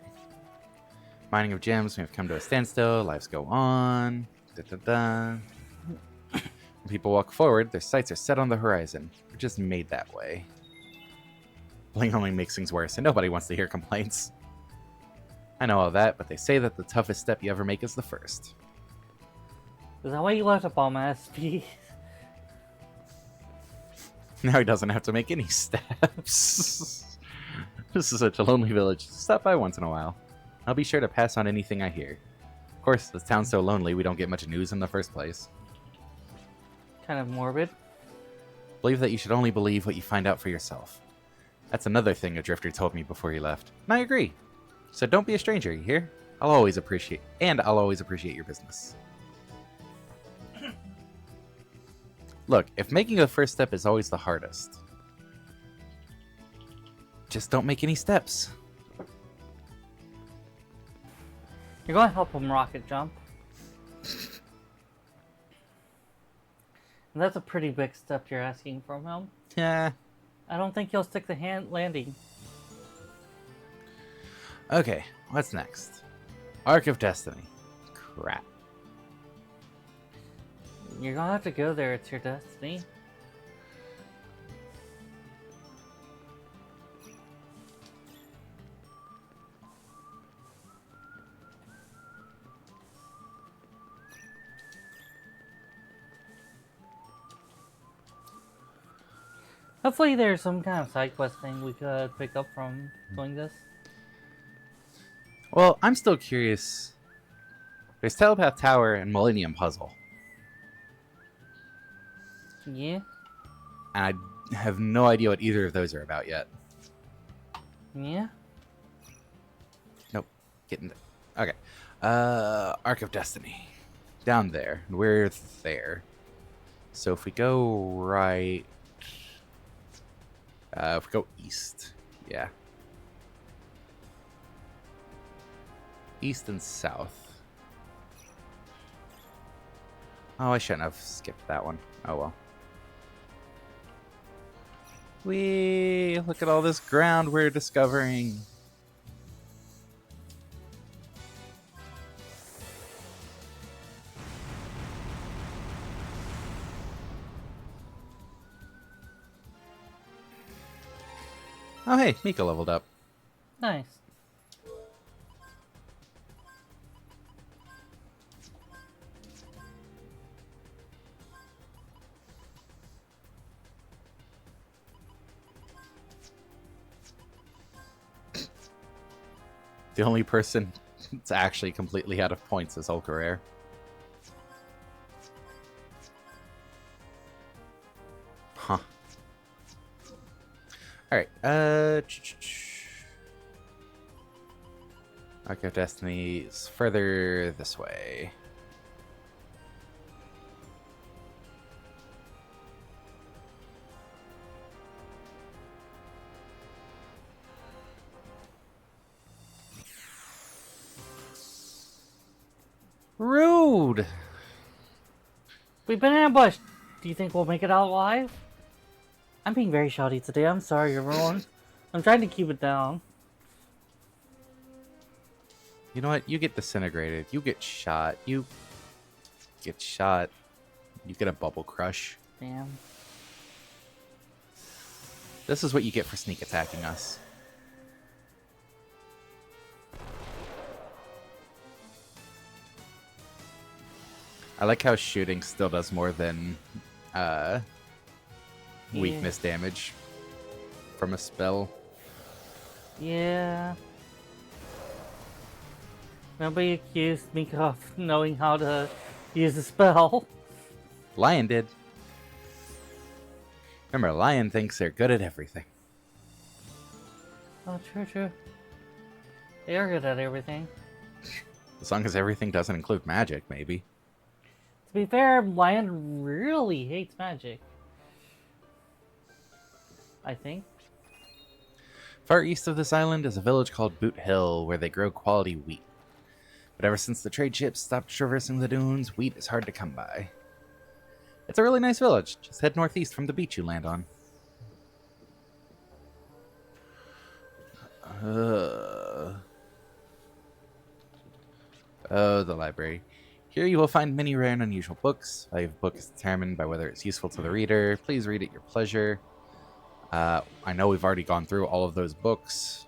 Mining of gems, we have come to a standstill. Lives go on. Da-da-da. When people walk forward, their sights are set on the horizon. We're just made that way. Bling only makes things worse, and nobody wants to hear complaints. I know all that, but they say that the toughest step you ever make is the first. Is that why you left a bomb SP? Now he doesn't have to make any steps. This is such a lonely village. Stop by once in a while. I'll be sure to pass on anything I hear. Of course, this town's so lonely we don't get much news in the first place. Kind of morbid. Believe that you should only believe what you find out for yourself. That's another thing a drifter told me before he left. And I agree. So don't be a stranger, you hear? I'll always appreciate your business. Look, if making the first step is always the hardest, just don't make any steps. You're going to help him rocket jump. And that's a pretty big step you're asking from him. Yeah. I don't think he'll stick the landing. Okay, what's next? Arc of Destiny. Crap. You're gonna have to go there, it's your destiny. Hopefully there's some kind of side quest thing we could pick up from doing this. Well, I'm still curious. There's Telepath Tower and Millennium Puzzle. Yeah? And I have no idea what either of those are about yet. Yeah? Nope. Getting there. Okay. Arc of Destiny. Down there. We're there. So if we go right... if we go east. Yeah. East and south. Oh, I shouldn't have skipped that one. Oh well. Whee! Look at all this ground we're discovering. Oh hey, Mika leveled up. Nice. The only person that's actually completely out of points is Ultra Rare. Huh. Alright, Arc of Destiny is further this way. Rude! We've been ambushed! Do you think we'll make it out alive? I'm being very shouty today, I'm sorry everyone. I'm trying to keep it down. You know what? You get disintegrated. You get shot. You get shot. You get a bubble crush. Damn. This is what you get for sneak attacking us. I like how shooting still does more than Yeah. weakness damage from a spell. Yeah. Nobody accused me of knowing how to use a spell. Lion did. Remember, Lion thinks they're good at everything. Oh, true. They are good at everything. As long as everything doesn't include magic, maybe. To be fair, Lion really hates magic. I think. Far east of this island is a village called Boot Hill, where they grow quality wheat. But ever since the trade ships stopped traversing the dunes, wheat is hard to come by. It's a really nice village. Just head northeast from the beach you land on. Oh, the library. Here you will find many rare and unusual books. Value of a book is determined by whether it's useful to the reader. Please read at your pleasure. I know we've already gone through all of those books.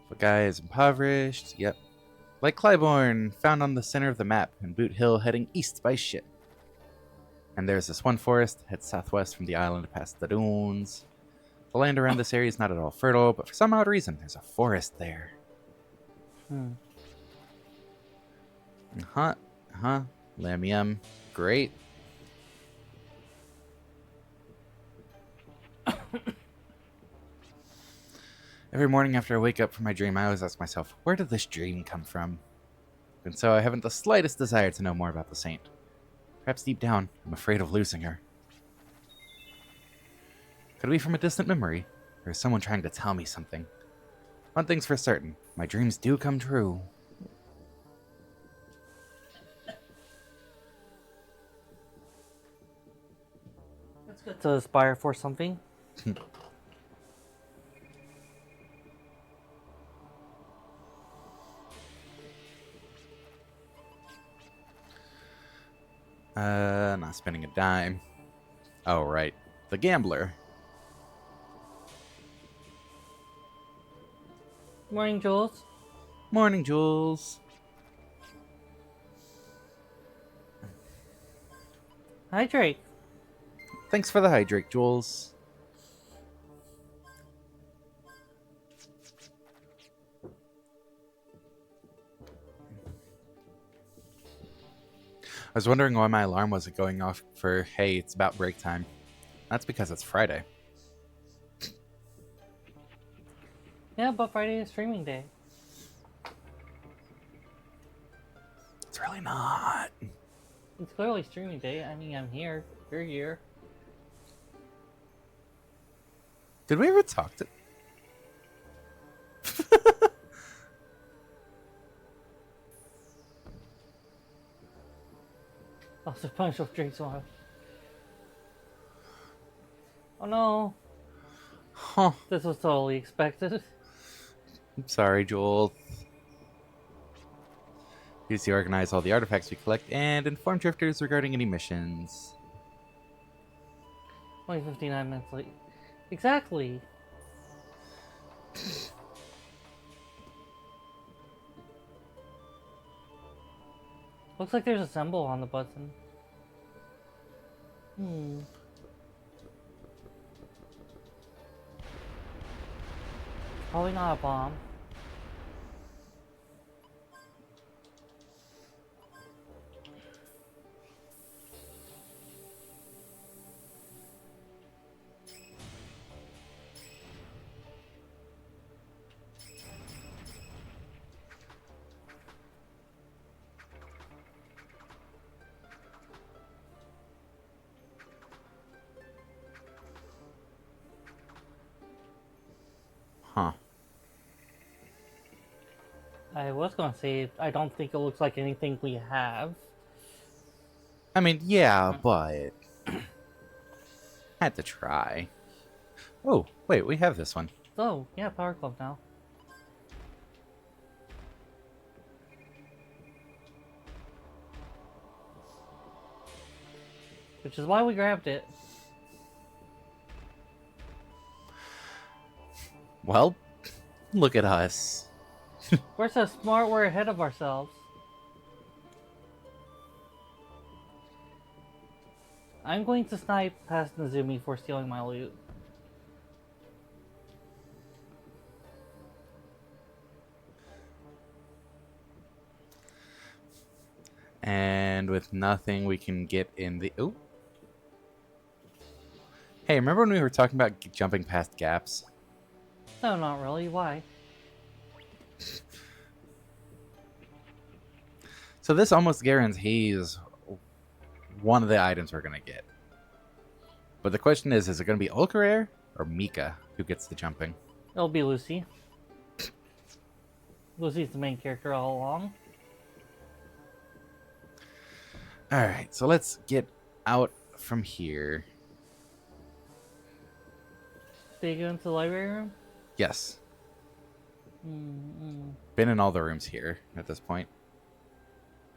The guy is impoverished. Yep. Like Clybourne, found on the center of the map, and Boot Hill heading east by ship. And there's this one forest, heads southwest from the island past the dunes. The land around this area is not at all fertile, but for some odd reason, there's a forest there. Lamb yum. Great. Every morning after I wake up from my dream, I always ask myself, where did this dream come from? And so I haven't the slightest desire to know more about the saint. Perhaps deep down, I'm afraid of losing her. Could it be from a distant memory? Or is someone trying to tell me something? One thing's for certain, my dreams do come true. It's good to aspire for something. Not spending a dime. Oh, right. The gambler. Morning, Jules. Morning, Jules. Hi, Drake. Thanks for the hydrate, Jules. I was wondering why my alarm wasn't going off for, hey, it's about break time. That's because it's Friday. Yeah, but Friday is streaming day. It's really not. It's clearly streaming day. I mean, I'm here. You're here. Did we ever talk to... Also, punch off Drake's one. Oh no. Huh. This was totally expected. I'm sorry, Joel. Use to organize all the artifacts we collect and inform drifters regarding any missions. Only 59 minutes late. Exactly. Looks like there's a symbol on the button. Probably not a bomb. Huh. I was gonna say, I don't think it looks like anything we have. I mean, yeah, but... had to try. Oh, wait, we have this one. Oh, yeah, Power Glove now. Which is why we grabbed it. Well, look at us. We're so smart, we're ahead of ourselves. I'm going to snipe past Nezumi for stealing my loot. And with nothing, we can get in the... Oh. Hey, remember when we were talking about jumping past gaps? No, not really. Why? So this almost guarantees one of the items we're going to get. But the question is it going to be Ulkarare or Mika who gets the jumping? It'll be Lucy. Lucy's the main character all along. Alright, so let's get out from here. Did you go into the library room? Yes. Mm-mm. Been in all the rooms here at this point.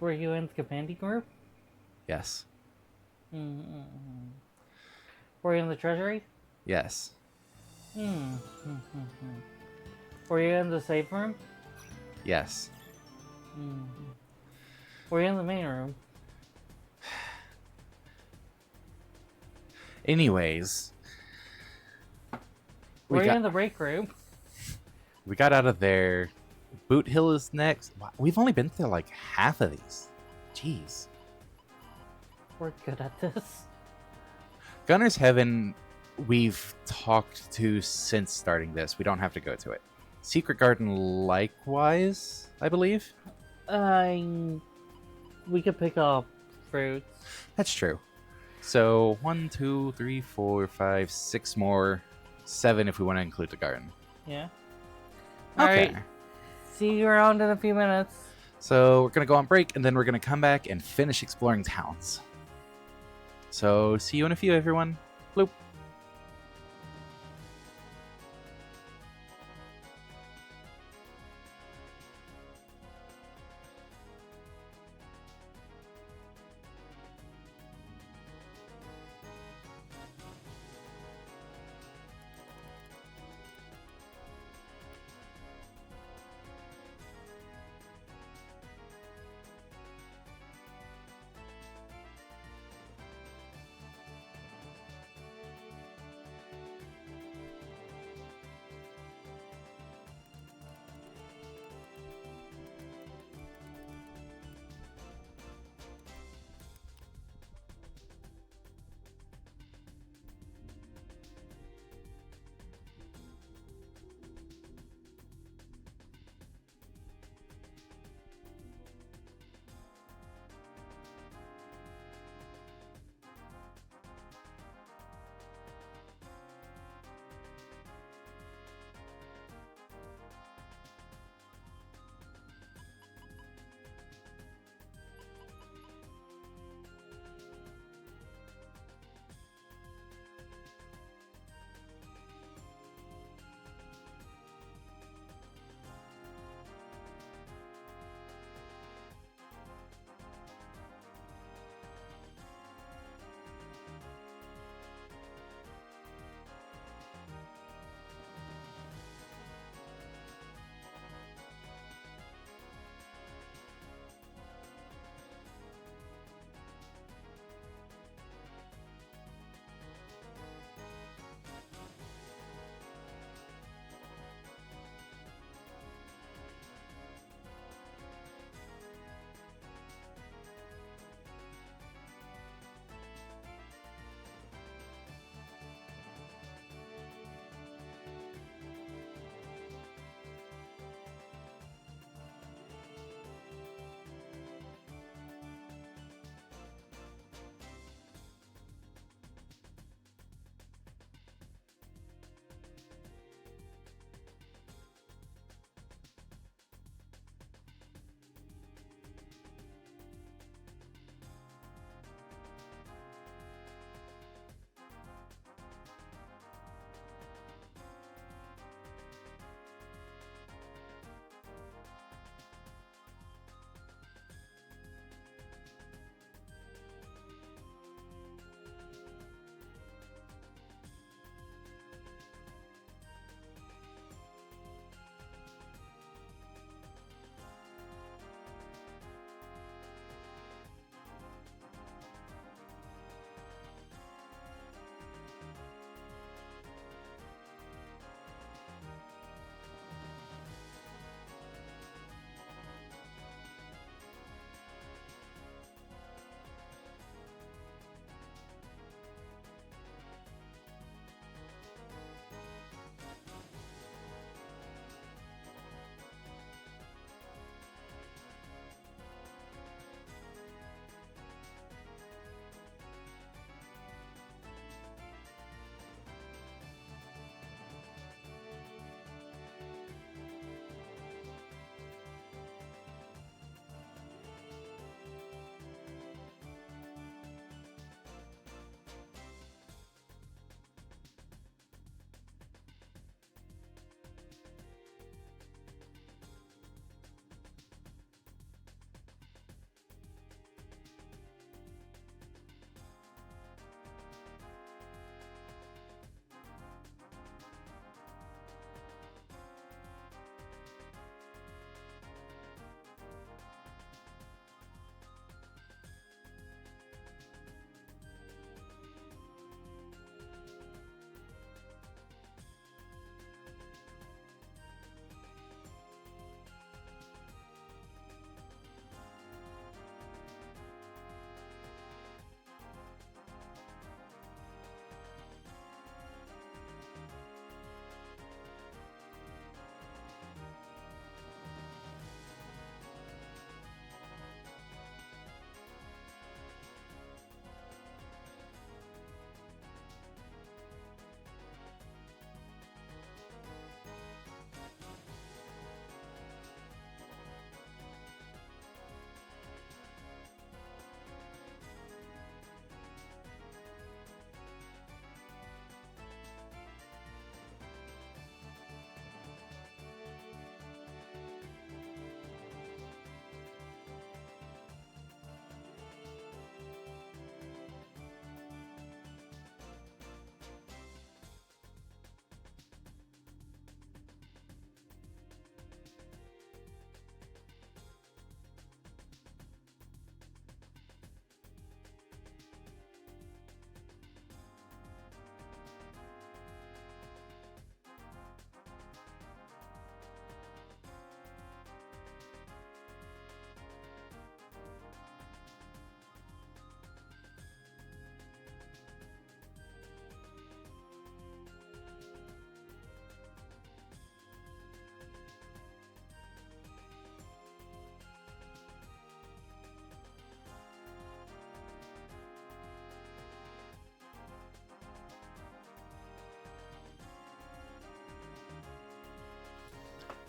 Were you in the companion group? Yes. Mm-mm. Were you in the treasury? Yes. Mm-hmm. Were you in the safe room? Yes. Mm-hmm. Were you in the main room? Anyways. Were you in the break room? We got out of there. Boot Hill is next. Wow, we've only been through like half of these. Jeez. We're good at this. Gunner's Heaven, we've talked to since starting this. We don't have to go to it. Secret Garden likewise, I believe. We could pick up fruits. That's true. So 1, 2, 3, 4, 5, 6 more. 7 if we want to include the garden. Yeah. Okay. Alright. See you around in a few minutes. So we're going to go on break, and then we're going to come back and finish exploring towns. So see you in a few, everyone. Bloop.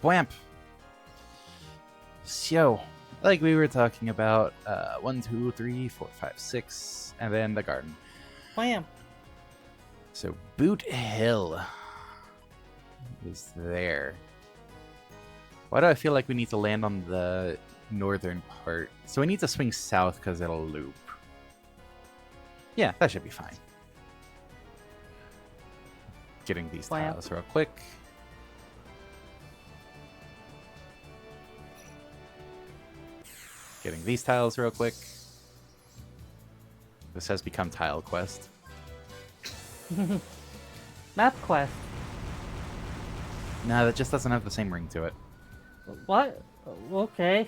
Bwamp. So, like we were talking about, 1, 2, 3, 4, 5, 6, and then the garden. Wham! So Boot Hill is there. Why do I feel like we need to land on the northern part? So we need to swing south because it'll loop. Yeah, that should be fine. Getting these Wham. tiles real quick. Getting these tiles real quick. This has become Tile Quest. Map quest. No, that just doesn't have the same ring to it. What? Okay.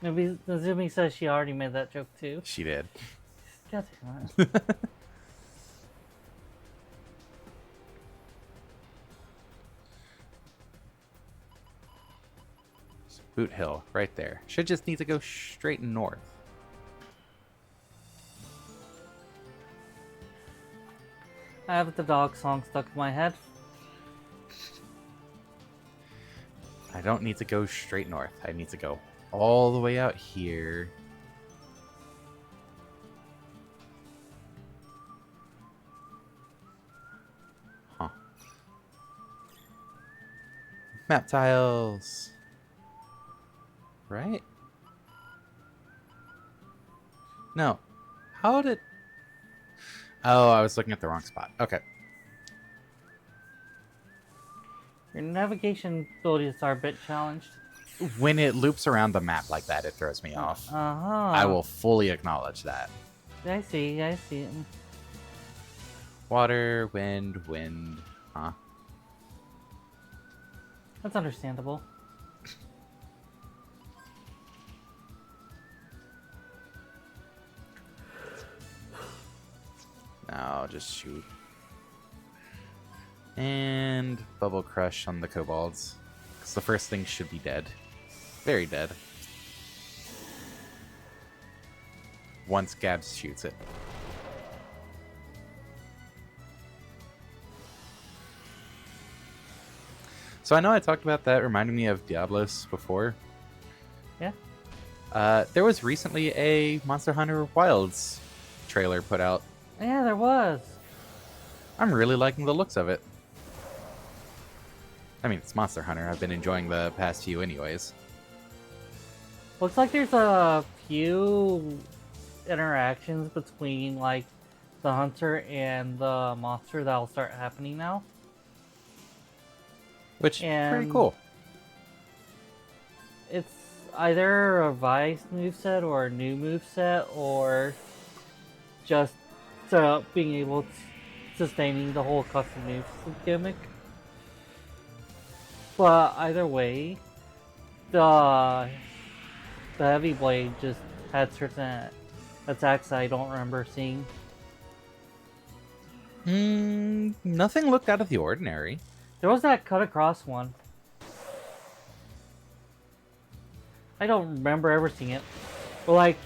Maybe Nezumi says she already made that joke too. She did. God damn it. Boot Hill, right there. Should just need to go straight north. I have the dog song stuck in my head. I don't need to go straight north. I need to go all the way out here. Huh. Map tiles. Right? No. How did... Oh, I was looking at the wrong spot. Okay. Your navigation abilities are a bit challenged. When it loops around the map like that, it throws me off. I will fully acknowledge that. I see. Water, wind. Huh? That's understandable. Now just shoot. And Bubble Crush on the kobolds. Because the first thing should be dead. Very dead. Once Gabs shoots it. So I know I talked about that reminding me of Diablos before. Yeah. There was recently a Monster Hunter Wilds trailer put out. Yeah, there was. I'm really liking the looks of it. I mean, it's Monster Hunter. I've been enjoying the past few anyways. Looks like there's a few interactions between, like, the hunter and the monster that'll start happening now. Which is pretty cool. It's either a revised moveset or a new moveset, or just being able to sustaining the whole custom moves gimmick. But either way, the heavy blade just had certain attacks I don't remember seeing. Nothing looked out of the ordinary. There was that cut across one. I don't remember ever seeing it. But like,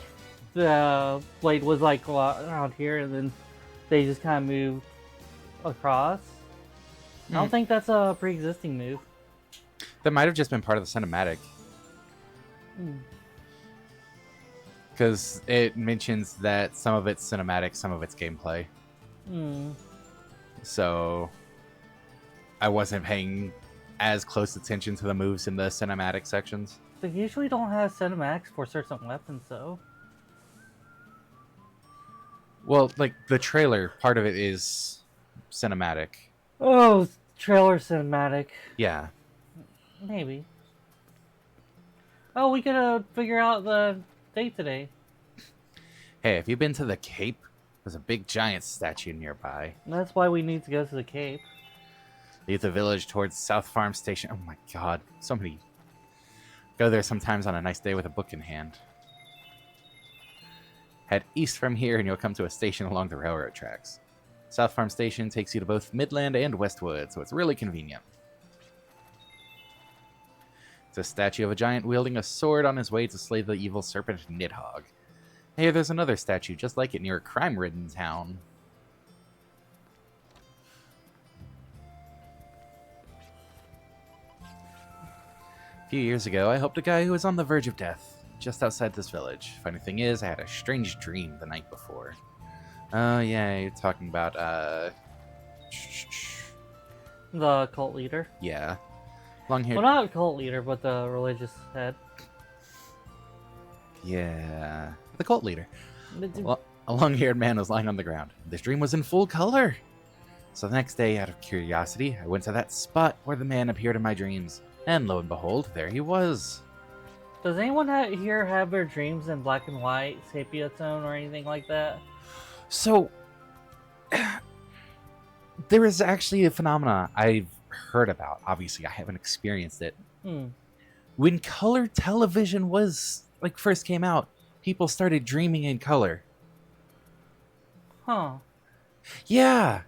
the blade was like around here, and then they just kind of moved across. I don't think that's a pre-existing move. That might have just been part of the cinematic. Because it mentions that some of it's cinematic, some of it's gameplay. So I wasn't paying as close attention to the moves in the cinematic sections. They usually don't have cinematics for certain weapons, though. Well, like, the trailer, part of it is cinematic. Oh, trailer cinematic. Yeah. Maybe. Oh, we gotta figure out the date today. Hey, have you been to the Cape? There's a big giant statue nearby. That's why we need to go to the Cape. Leave the village towards South Farm Station. Oh my god, so many. Go there sometimes on a nice day with a book in hand. Head east from here and you'll come to a station along the railroad tracks. South Farm Station takes you to both Midland and Westwood, so it's really convenient. It's a statue of a giant wielding a sword on his way to slay the evil serpent Nidhogg. Hey, there's another statue just like it near a crime-ridden town. few years ago, I helped a guy who was on the verge of death, just outside this village. Funny thing is, I had a strange dream the night before. Oh, yeah, you're talking about, The cult leader. yeah. Long-haired... Well, not cult leader, but the religious head. Yeah. The cult leader. But d- Well, a long-haired man was lying on the ground. This dream was in full color. So the next day, out of curiosity, I went to that spot where the man appeared in my dreams. And lo and behold, there he was. Does anyone here have their dreams in black and white, sepia tone, or anything like that? So, there is actually a phenomena I've heard about. Obviously, I haven't experienced it. When color television first came out, people started dreaming in color. Huh. Yeah.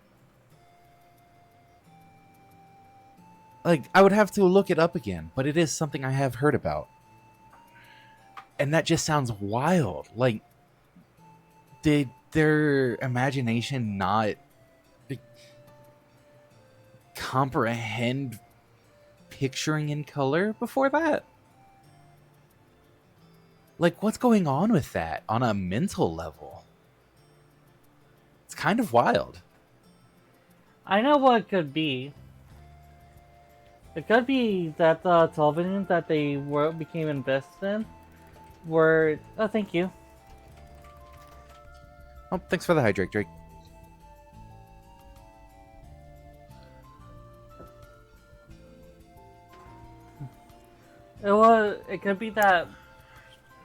I would have to look it up again, but it is something I have heard about. And that just sounds wild. Did their imagination not comprehend picturing in color before that? What's going on with that on a mental level? It's kind of wild. I know what it could be. It could be that the television that they became invested in were... Oh, thank you. Oh, thanks for the hydrate, Drake. It could be that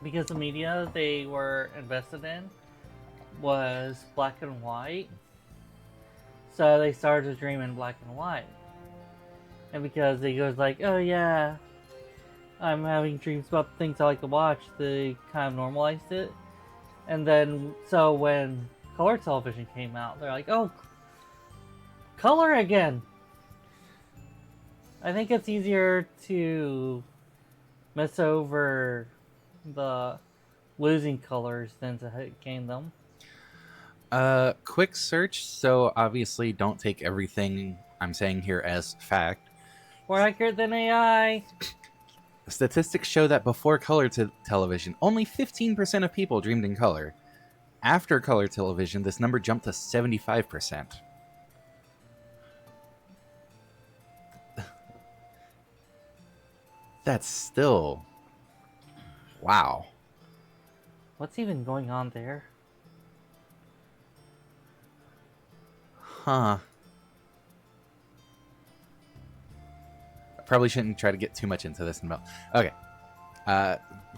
because the media they were invested in was black and white, so they started to dream in black and white. And because they goes like, oh yeah, I'm having dreams about the things I like to watch, they kind of normalized it. And then, so when color television came out, they're like, oh, color again. I think it's easier to mess over the losing colors than to gain them. Quick search, so obviously don't take everything I'm saying here as fact. More accurate than AI. Statistics show that before color television, only 15% of people dreamed in color. After color television, this number jumped to 75%. That's still... Wow. What's even going on there? Huh. Probably shouldn't try to get too much into this. Okay.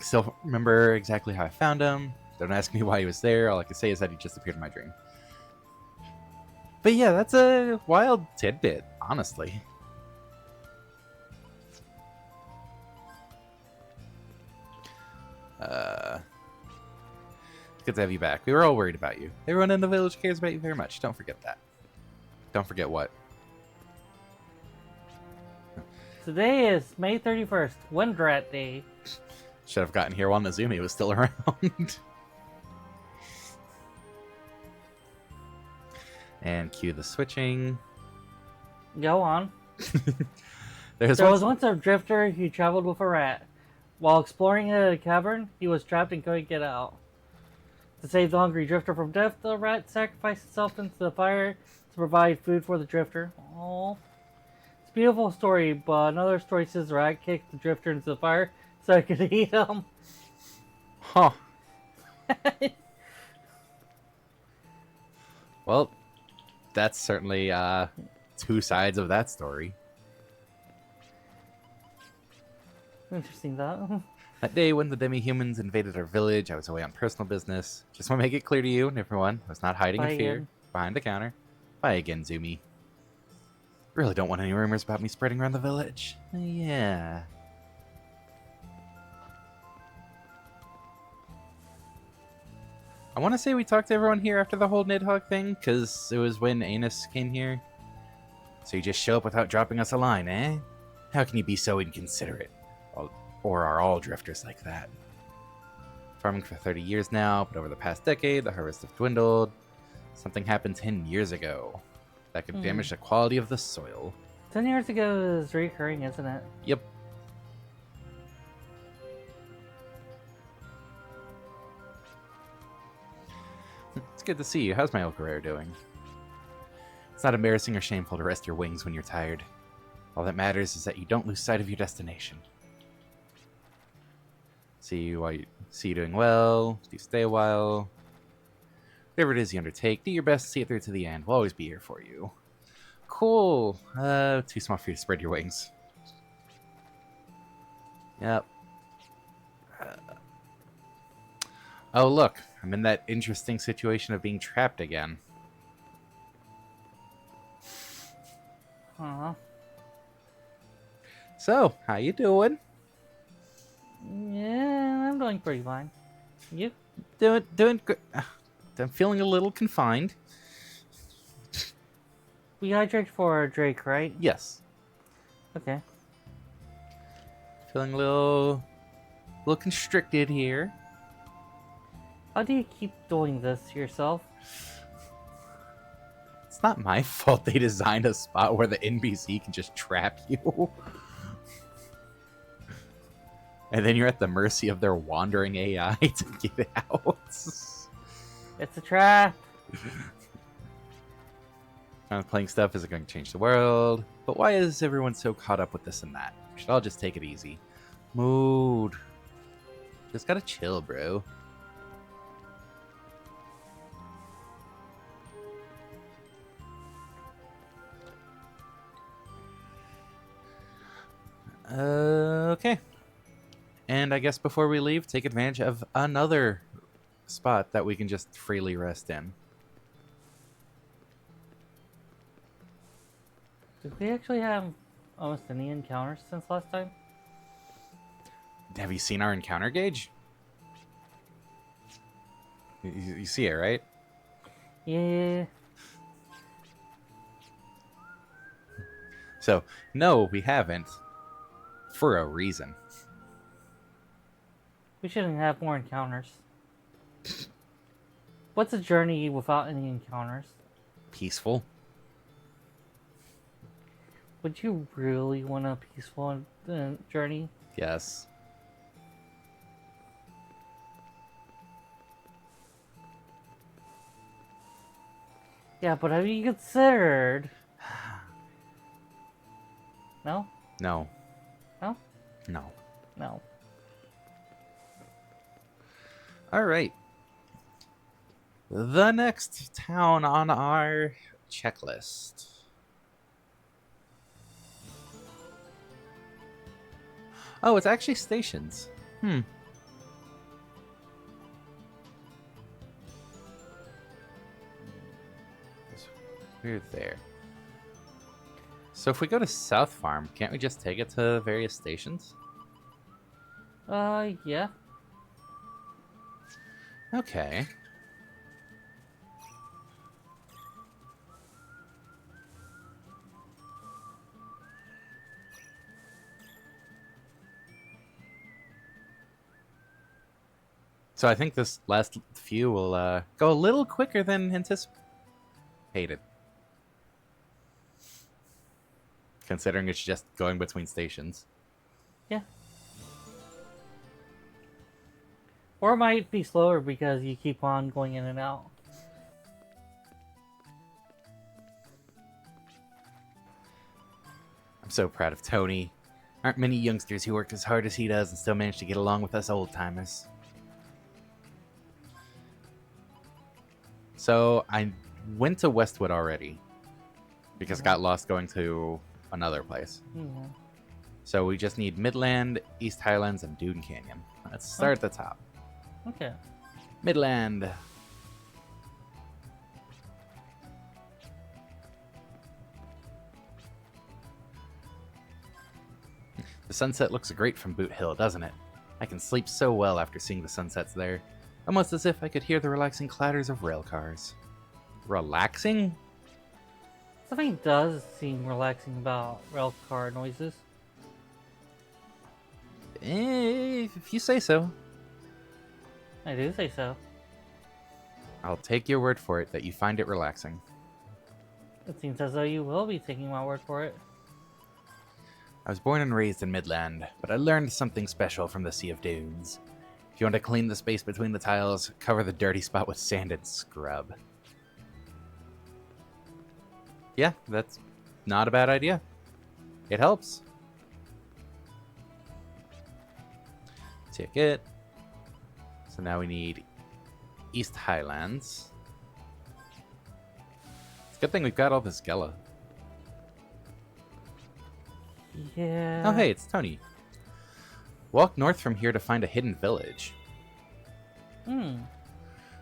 Still remember exactly how I found him. Don't ask me why he was there. All I can say is that he just appeared in my dream. But yeah, that's a wild tidbit, honestly. It's good to have you back. We were all worried about you. Everyone in the village cares about you very much. Don't forget that. Don't forget what? Today is May 31st, Windrat Day. Should have gotten here while Nezumi was still around. And cue the switching. Go on. There was once a drifter who traveled with a rat. While exploring a cavern, he was trapped and couldn't get out. To save the hungry drifter from death, the rat sacrificed itself into the fire to provide food for the drifter. Aww. It's a beautiful story, but another story says the rat kicked the drifter into the fire so it could eat him. Huh. Well, that's certainly two sides of that story. Interesting, that. That day when the demi-humans invaded our village, I was away on personal business. Just want to make it clear to you and everyone, I was not hiding in fear Again. behind the counter. Bye again, Zumi. Really don't want any rumors about me spreading around the village. Yeah. I want to say we talked to everyone here after the whole Nidhogg thing, because it was when Anus came here. So you just show up without dropping us a line, eh? How can you be so inconsiderate? Or are all drifters like that? Farming for 30 years now, but over the past decade, the harvests have dwindled. Something happened 10 years ago that could damage the quality of the soil. 10 years ago is recurring, isn't it? Yep. good to see you. How's my old career doing? It's not embarrassing or shameful to rest your wings when you're tired. All that matters is that you don't lose sight of your destination. See you doing well. Do you stay a while? Whatever it is you undertake, do your best to see it through to the end. We'll always be here for you. Cool. Too small for you to spread your wings. Yep. Oh, look. I'm in that interesting situation of being trapped again. Huh. So, how you doing? Yeah, I'm doing pretty fine. You? Doing good. I'm feeling a little confined. We hydrate for Drake, right? Yes. Okay. Feeling a little constricted here. How do you keep doing this yourself? It's not my fault they designed a spot where the NPC can just trap you. And then you're at the mercy of their wandering AI to get out. It's a trap. Playing stuff isn't going to change the world. But why is everyone so caught up with this and that? We should all just take it easy. Mood. Just gotta chill, bro. Okay. And I guess before we leave, take advantage of another spot that we can just freely rest in. Did we actually have almost any encounters since last time? Have you seen our encounter gauge? You see it, right? Yeah. So, no, we haven't. For a reason. We shouldn't have more encounters. What's a journey without any encounters? Peaceful. Would you really want a peaceful journey? Yes. Yeah, but have you considered... No? No. No? No. No. Alright. The next town on our checklist. Oh, it's actually stations. We're there. So if we go to South Farm, can't we just take it to various stations? Yeah. Okay. So I think this last few will go a little quicker than anticipated. Considering it's just going between stations. Yeah. Or it might be slower because you keep on going in and out. I'm so proud of Tony. Aren't many youngsters who work as hard as he does and still manage to get along with us old-timers. So, I went to Westwood already. Because I got lost going to another place. Yeah. So we just need Midland, East Highlands, and Dune Canyon. Let's start at the top. Okay. Midland. The sunset looks great from Boot Hill, doesn't it? I can sleep so well after seeing the sunsets there. Almost as if I could hear the relaxing clatters of rail cars. Relaxing? Something does seem relaxing about rail car noises. If you say so. I do say so. I'll take your word for it that you find it relaxing. It seems as though you will be taking my word for it. I was born and raised in Midland, but I learned something special from the Sea of Dunes. If you want to clean the space between the tiles, cover the dirty spot with sand and scrub. Yeah, that's not a bad idea. It helps. Ticket. So now we need East Highlands. It's a good thing we've got all this Gela. Yeah. Oh, hey, it's Tony. Walk north from here to find a hidden village.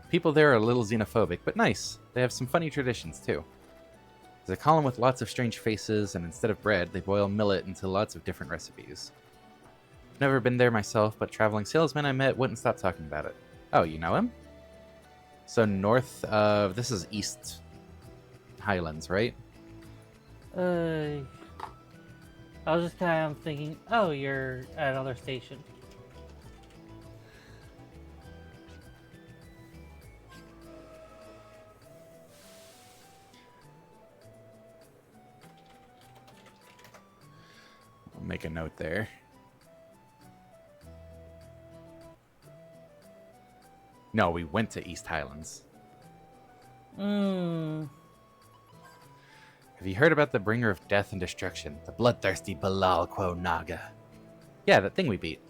People there are a little xenophobic, but nice. They have some funny traditions, too. There's a column with lots of strange faces, and instead of bread, they boil millet into lots of different recipes. I've never been there myself, but a traveling salesman I met wouldn't stop talking about it. Oh, you know him? So north of... This is East Highlands, right? I was just kind of thinking, oh, you're at another station. I'll make a note there. No, we went to East Highlands. Hmm. Have you heard about the bringer of death and destruction, the bloodthirsty Balal Quo Naga? Yeah, that thing we beat.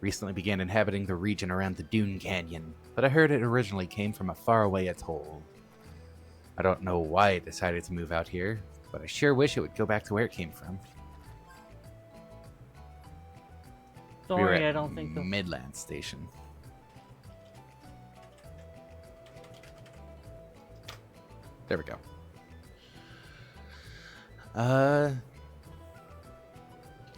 Recently began inhabiting the region around the Dune Canyon, but I heard it originally came from a faraway atoll. I don't know why it decided to move out here, but I sure wish it would go back to where it came from. Don't We were worry, at I don't think so. Midland Station. There we go.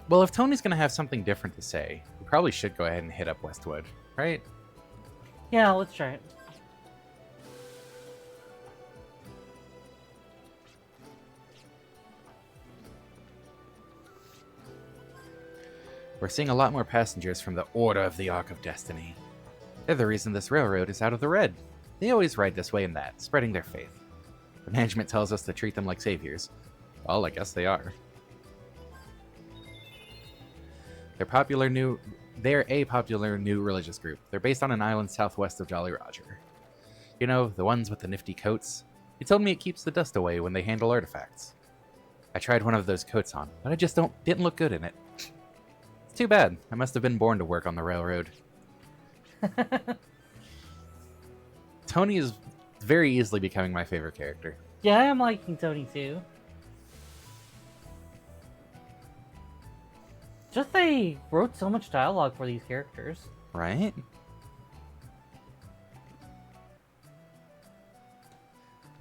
Well, if Tony's gonna have something different to say, we probably should go ahead and hit up Westwood, right? Yeah, let's try it. We're seeing a lot more passengers from the Order of the Ark of Destiny. They're the reason this railroad is out of the red. They always ride this way and that, spreading their faith. The management tells us to treat them like saviors. Well, I guess they are. They're a popular new religious group. They're based on an island southwest of Jolly Roger. You know, the ones with the nifty coats? He told me it keeps the dust away when they handle artifacts. I tried one of those coats on, but I just didn't look good in it. It's too bad. I must have been born to work on the railroad. Tony is very easily becoming my favorite character. Yeah, I am liking Tony too. Just they wrote so much dialogue for these characters. Right?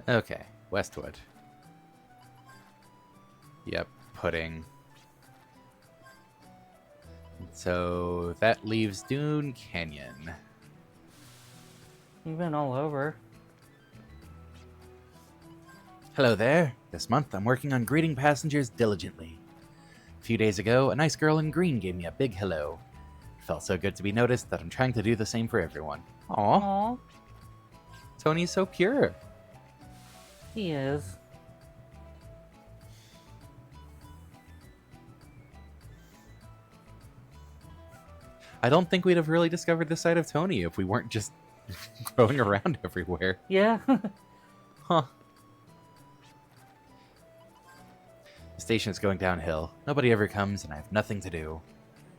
Okay, Westwood. Yep, pudding. So that leaves Dune Canyon. We've been all over. Hello there. This month I'm working on greeting passengers diligently. A few days ago, a nice girl in green gave me a big hello. It felt so good to be noticed that I'm trying to do the same for everyone. Aw, Aw, Tony's so pure. he is. I don't think we'd have really discovered this side of Tony if we weren't just growing around everywhere. Yeah. Huh. The station is going downhill. Nobody ever comes, and I have nothing to do.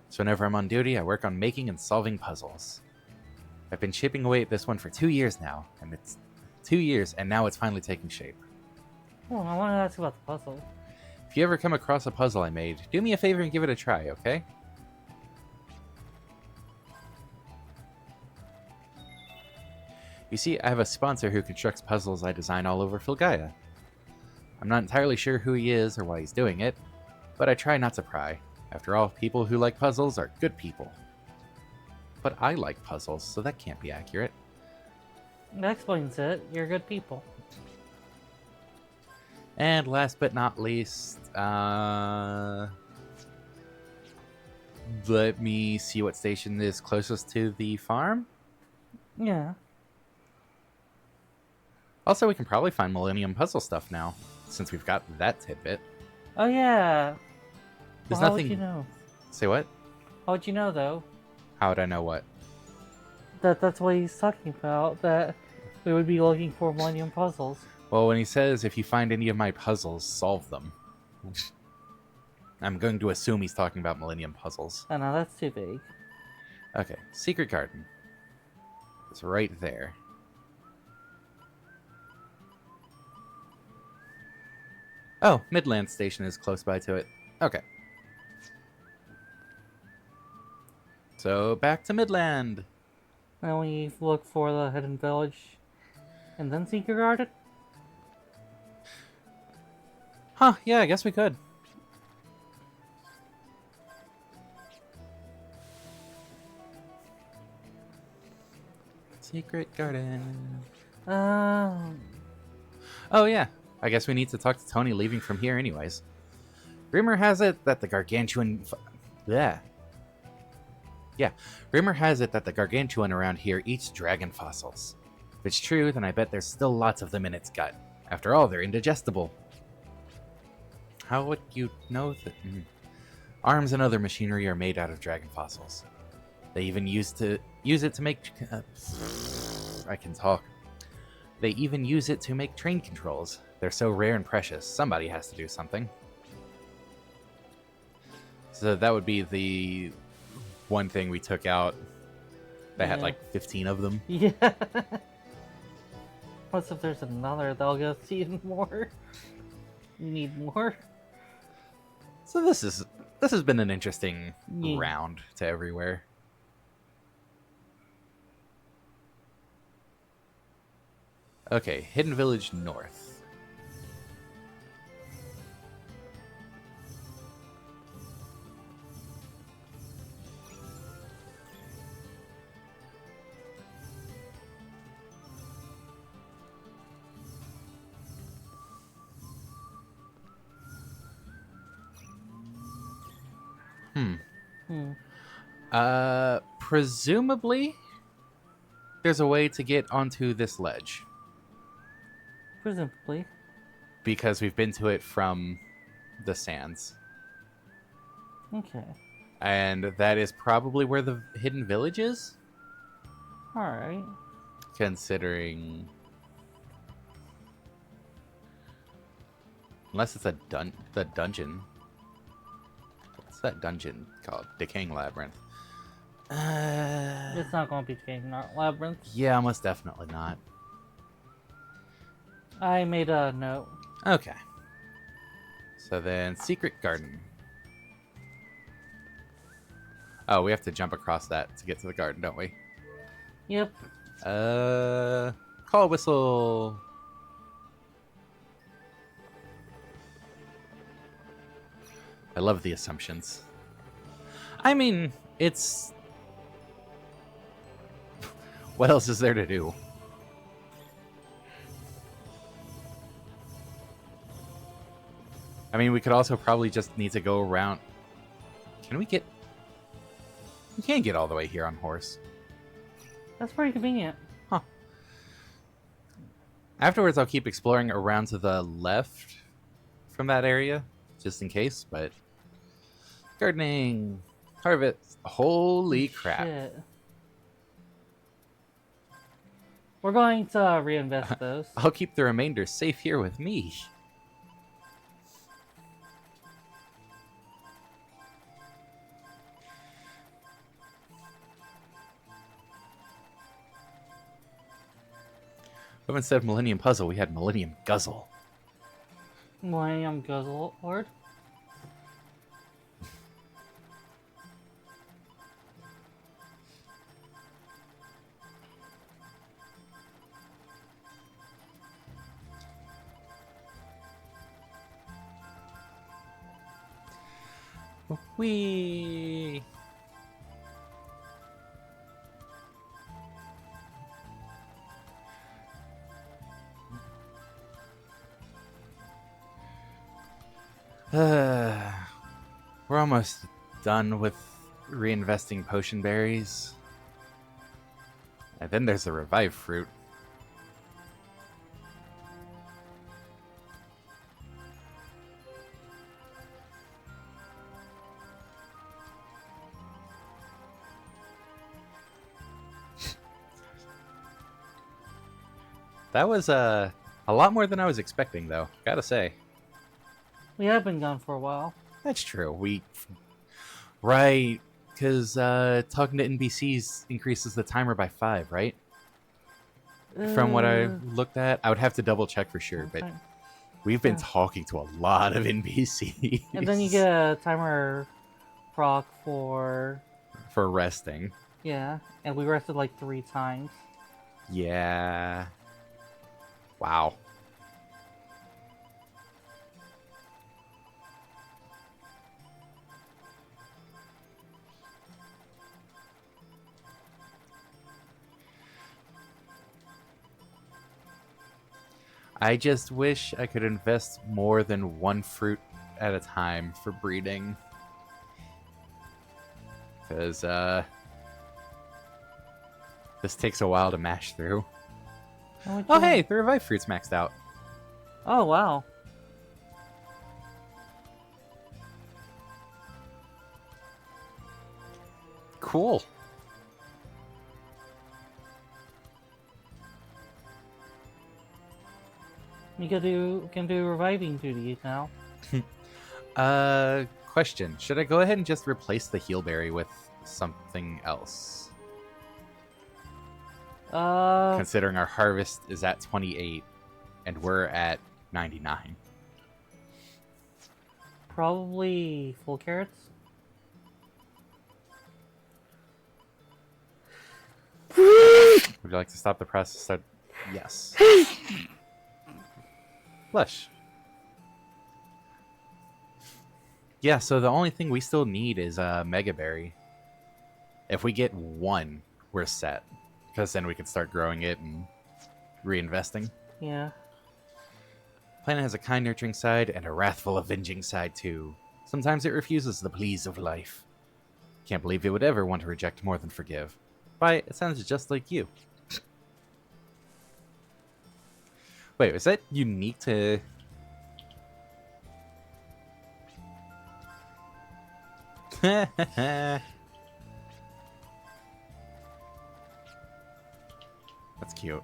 So whenever I'm on duty, I work on making and solving puzzles. I've been chipping away at this one for 2 years now, and it's 2 years, and now it's finally taking shape. Oh, I want to ask about the puzzle. If you ever come across a puzzle I made, do me a favor and give it a try, okay? You see, I have a sponsor who constructs puzzles I design all over Filgaia. I'm not entirely sure who he is or why he's doing it, but I try not to pry. After all, people who like puzzles are good people. But I like puzzles, so that can't be accurate. That explains it. You're good people. And last but not least, let me see what station is closest to the farm. Yeah. Also, we can probably find Millennium Puzzle stuff now, since we've got that tidbit. Oh, yeah. There's Well, how nothing... would you know? Say what? How would you know, though? How would I know what? That's what he's talking about. That we would be looking for Millennium puzzles. Well, when he says, if you find any of my puzzles, solve them. I'm going to assume he's talking about Millennium puzzles. Oh no, that's too big. Okay, Secret Garden. It's right there. Oh, Midland Station is close by to it. Okay. So, back to Midland. Then we look for the hidden village, and then Secret Garden. Huh, yeah, I guess we could. Secret Garden. Oh, yeah. I guess we need to talk to Tony leaving from here anyways. Rumor has it that the gargantuan... Yeah. Rumor has it that the gargantuan around here eats dragon fossils. If it's true, then I bet there's still lots of them in its gut. After all, they're indigestible. How would you know that... Arms and other machinery are made out of dragon fossils. They even use it to make... I can talk. They even use it to make train controls. They're so rare and precious. Somebody has to do something. So that would be the one thing we took out. They had like 15 of them. Yeah. Plus, if there's another, they'll go see more. You need more. So this has been an interesting round to everywhere. Okay, Hidden Village North. Presumably, there's a way to get onto this ledge. Presumably. Because we've been to it from the sands. Okay. And that is probably where the hidden village is? Alright. Considering... Unless it's the dungeon. What's that dungeon called? Decaying Labyrinth. It's not going to be Decaying Labyrinth. Yeah, almost definitely not. I made a note. Okay. So then, Secret Garden. Oh, we have to jump across that to get to the garden, don't we? Yep. Call whistle. I love the assumptions. I mean, it's... What else is there to do? I mean, we could also probably just need to go around... Can we get... We can't get all the way here on horse. That's pretty convenient. Huh. Afterwards, I'll keep exploring around to the left from that area, just in case, but... Gardening! Harvest! Holy crap. Shit. We're going to reinvest those. I'll keep the remainder safe here with me. But instead of Millennium Puzzle, we had Millennium Guzzle. Millennium Guzzle Lord. Whee! We're almost done with reinvesting potion berries. And then there's the revive fruit. That was a lot more than I was expecting, though. Gotta say. We have been gone for a while. That's true. Right, because talking to NPCs increases the timer by 5, right? From what I looked at, I would have to double check for sure, but Okay. we've been Yeah. talking to a lot of NPCs. And then you get a timer proc for for resting. yeah, and we rested like 3 times. Yeah. Wow. I just wish I could invest more than one fruit at a time for breeding. Because, this takes a while to mash through. Oh, hey, the revive fruit's maxed out. Oh, wow. Cool. You can do reviving duty now. Question. Should I go ahead and just replace the heal berry with something else? Considering our harvest is at 28 and we're at 99. Probably full carrots. Would you like to stop the process? Start? Yes. Lush. Yeah, so the only thing we still need is a Mega Berry. If we get one, we're set. Because then we can start growing it and reinvesting. Yeah. Planet has a kind, nurturing side and a wrathful, avenging side, too. Sometimes it refuses the pleas of life. Can't believe it would ever want to reject more than forgive. Why, it sounds just like you. Wait, is that unique to... That's cute.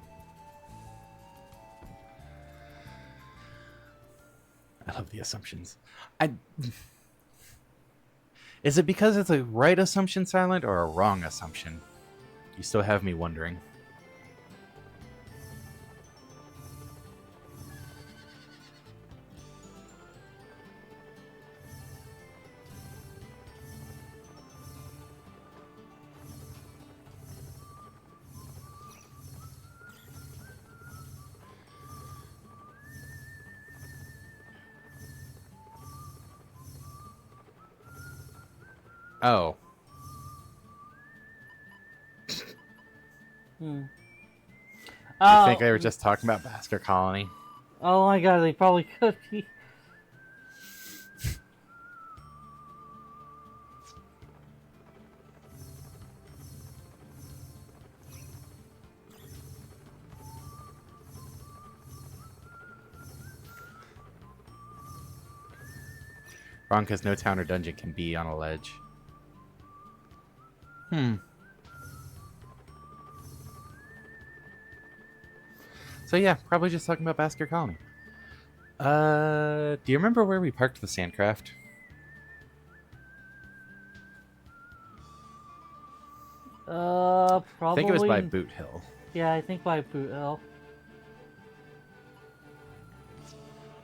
I love the assumptions. Is it because it's a right assumption, Silent, or a wrong assumption? You still have me wondering. Oh. I think they were just talking about Basker Colony. Oh my god, they probably could be. Wrong, because no town or dungeon can be on a ledge. So yeah, probably just talking about Basker Colony. Do you remember where we parked the Sandcraft? Probably. I think it was by Boot Hill. Yeah, I think by Boot Hill.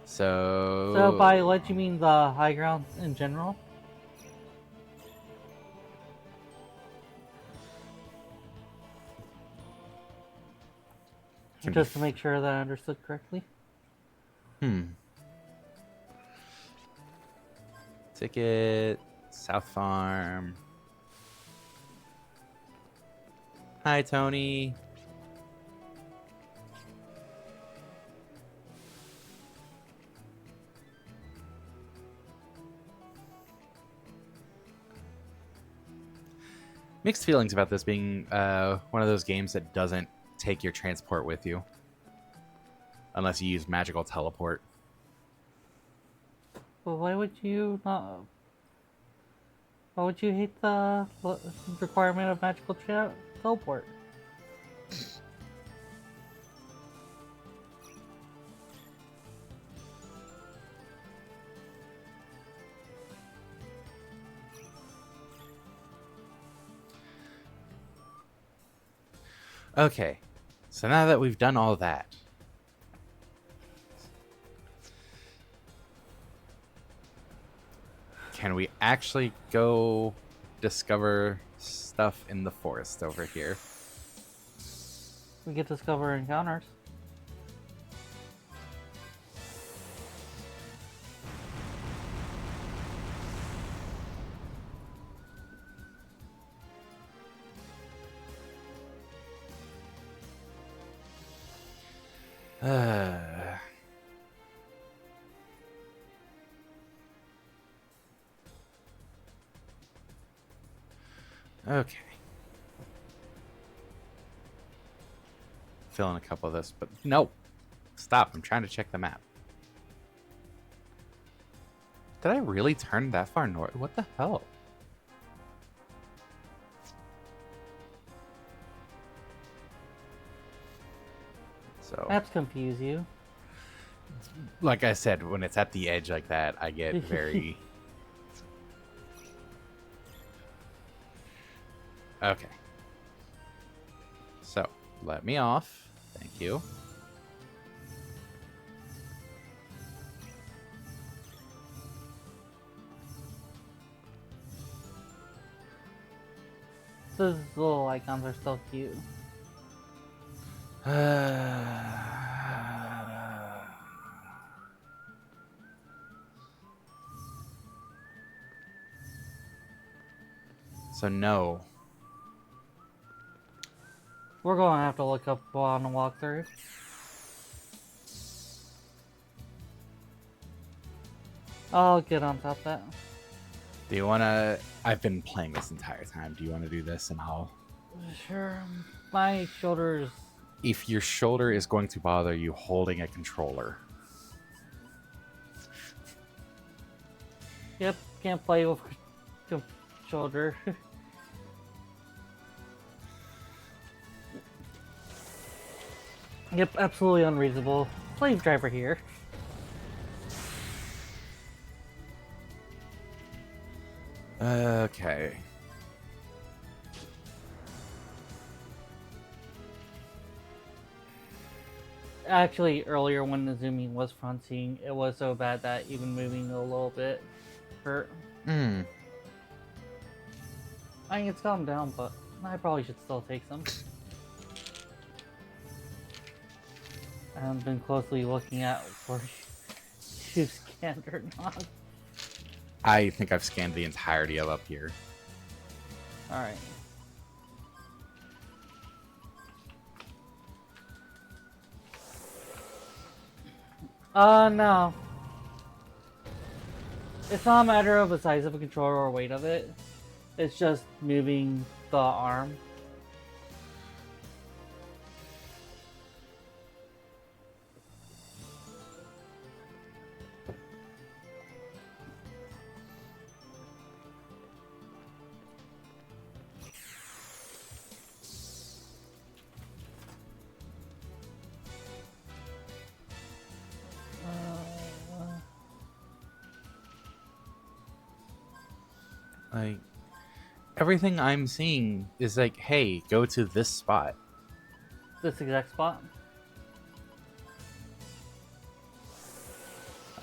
So by ledge, you mean the high ground in general? Just to make sure that I understood correctly. Ticket, South Farm. Hi, Tony. Mixed feelings about this being one of those games that doesn't take your transport with you. Unless you use magical teleport. But why would you not? Why would you hate the requirement of magical teleport? Okay, so now that we've done all that, can we actually go discover stuff in the forest over here? We get to discover encounters. Okay. Fill in a couple of this, but no. Stop. I'm trying to check the map. Did I really turn that far north? What the hell? So, Maps confuse you. like I said, when it's at the edge like that, I get very... Okay. So, let me off. Thank you. Those little icons are still cute. So, no. We're going to have to look up on the walkthrough. I'll get on top of that. Do you want to... I've been playing this entire time. Do you want to do this and I'll... Sure. My shoulders... If your shoulder is going to bother you holding a controller. Yep, can't play with shoulder. Yep, absolutely unreasonable. Slave driver here. Okay. Actually, earlier when Nezumi was fronting, it was so bad that even moving a little bit hurt. Hmm. I mean, it's calmed down, but I probably should still take some. I haven't been closely looking at for you scanned or not. I think I've scanned the entirety of up here. Alright. No. It's not a matter of the size of a controller or weight of it. It's just moving the arm. Like, everything I'm seeing is like, hey, go to this spot. This exact spot.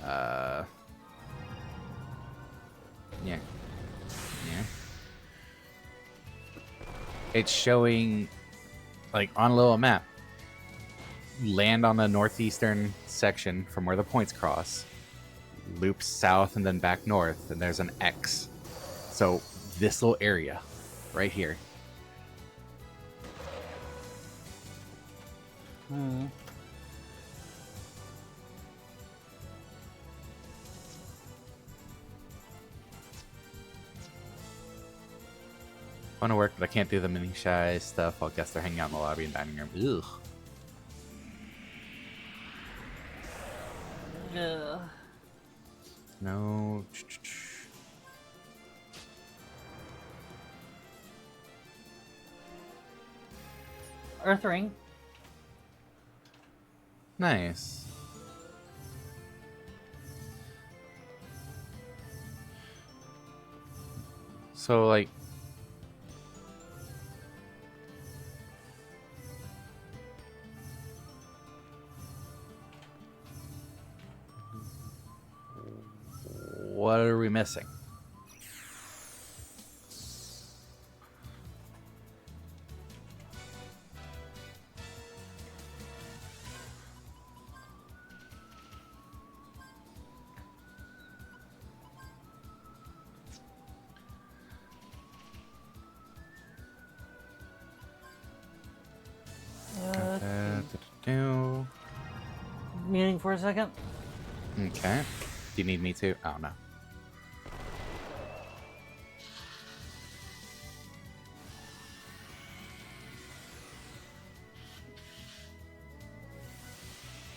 Yeah. Yeah. It's showing, like, on a little map. Land on the northeastern section from where the points cross. Loop south and then back north, and there's an X. So, this little area, right here. Hmm. Want to work, but I can't do the mini shy stuff. I'll guess they're hanging out in the lobby and dining room. Ugh. Yeah. No. Earth ring. Nice. So, like, What are we missing? Muting for a second. Okay. Do you need me to? Oh, no.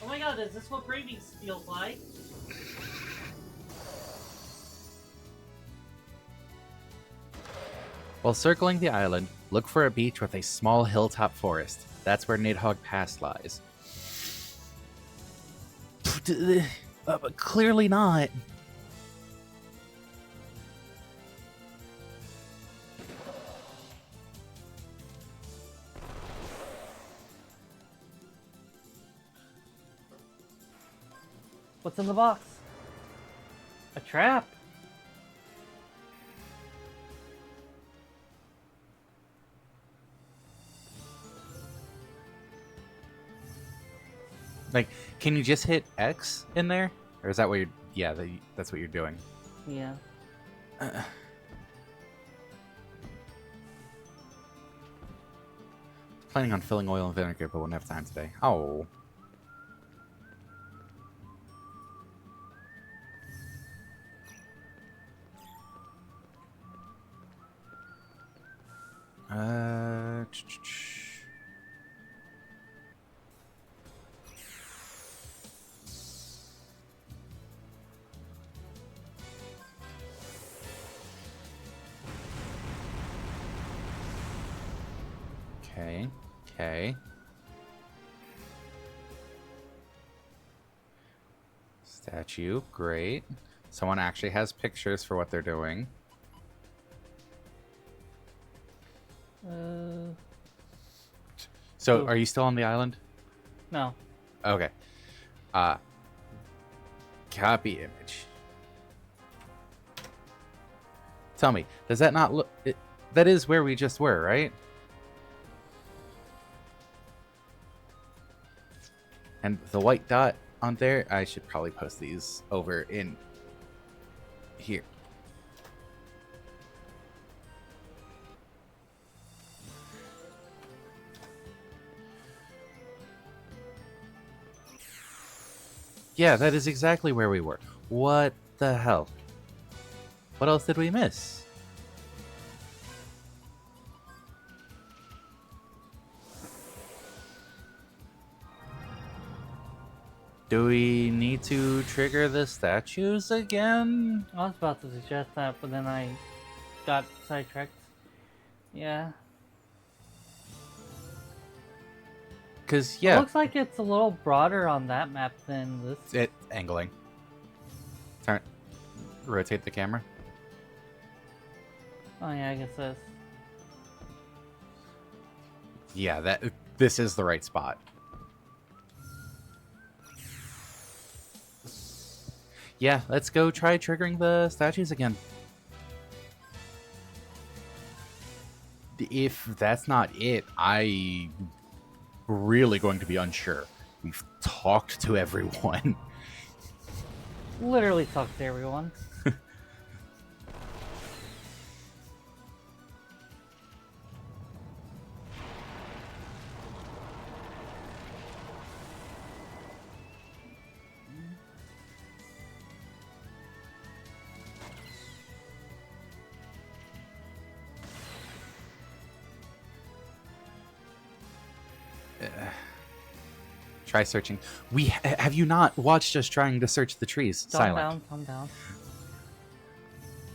Oh my god, is this what Bravings feels like? While circling the island, look for a beach with a small hilltop forest. That's where Nidhogg Pass lies. But clearly not. What's in the box? A trap. Like, can you just hit X in there? Or is that what you're... Yeah, that's what you're doing. Yeah. Planning on filling oil and vinegar, but won't have time today. Oh. Uh... Okay. Okay. Statue. Great. Someone actually has pictures for what they're doing. So, Ooh. are you still on the island? No. Okay. Copy image. Tell me, does that not look... that is where we just were, right? And the white dot on there, I should probably post these over in here. Yeah, that is exactly where we were. What the hell? What else did we miss? Do we need to trigger the statues again? I was about to suggest that, but then I got sidetracked. Yeah. Because, It yeah. looks like it's a little broader on that map than this. Angling. Turn. Rotate the camera. Oh yeah, I guess this. Yeah, this is the right spot. Yeah, let's go try triggering the statues again. If that's not it, I'm really going to be unsure. We've talked to everyone. Literally talk to everyone. Try searching. Have you not watched us trying to search the trees? Calm down.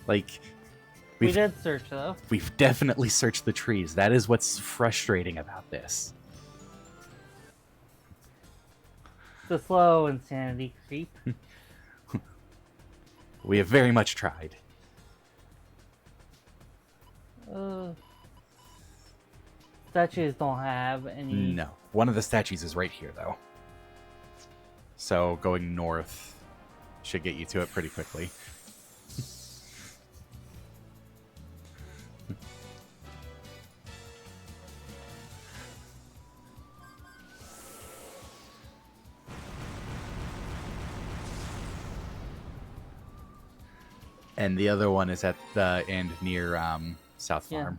Like, We did search though. we've definitely searched the trees. That is what's frustrating about this. The slow insanity creep. We have very much tried. Statues don't have any. No. One of the statues is right here, though. So going north should get you to it pretty quickly. And the other one is at the end near South Yeah. Farm.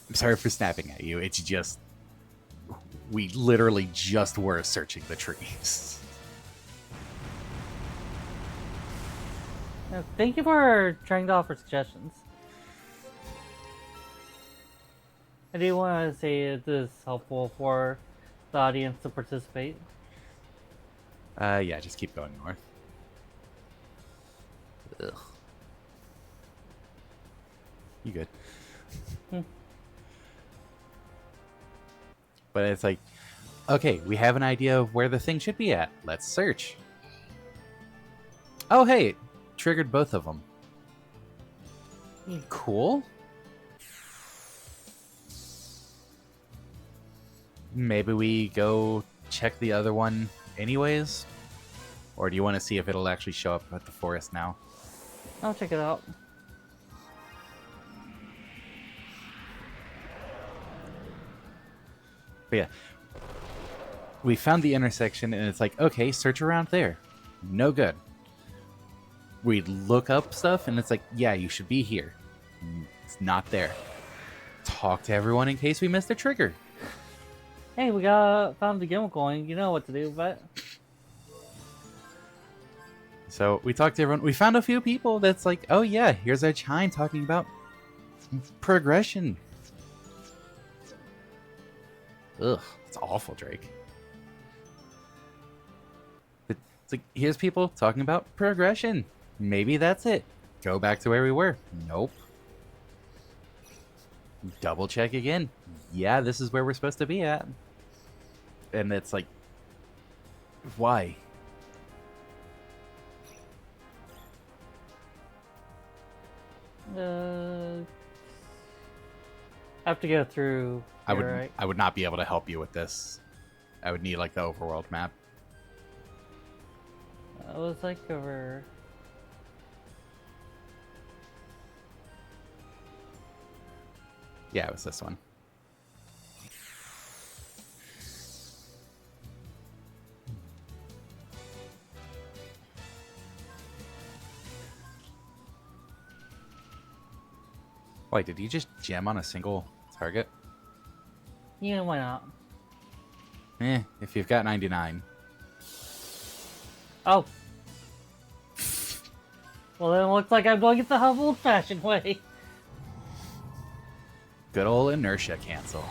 I'm sorry for snapping at you. It's just we literally just were searching the trees. Thank you for trying to offer suggestions. I do want to say it is helpful for the audience to participate. Yeah, just keep going north. Ugh. You good? But it's like, okay, we have an idea of where the thing should be at. Let's search. Oh, hey, it triggered both of them. Cool. Maybe we go check the other one anyways? Or do you want to see if it'll actually show up at the forest now? I'll check it out. But yeah, we found the intersection and it's like, okay, search around there. No good. We look up stuff and it's like, yeah, you should be here. It's not there. Talk to everyone in case we missed a trigger. Hey, we found the gimmick going. You know what to do, but So we talked to everyone. We found a few people that's like, oh yeah, here's our chime talking about progression. Ugh, it's awful, Drake. It's like, here's people talking about progression. Maybe that's it. Go back to where we were. Nope. Double check again. Yeah, this is where we're supposed to be at. And it's like, why? I have to go through. Right? I would not be able to help you with this. I would need like the overworld map. It was like over. Yeah, it was this one. Wait, did you just gem on a single target? Yeah, why not? If you've got 99. Oh. Well, then it looks like I'm going it the old-fashioned way. Good old inertia cancel.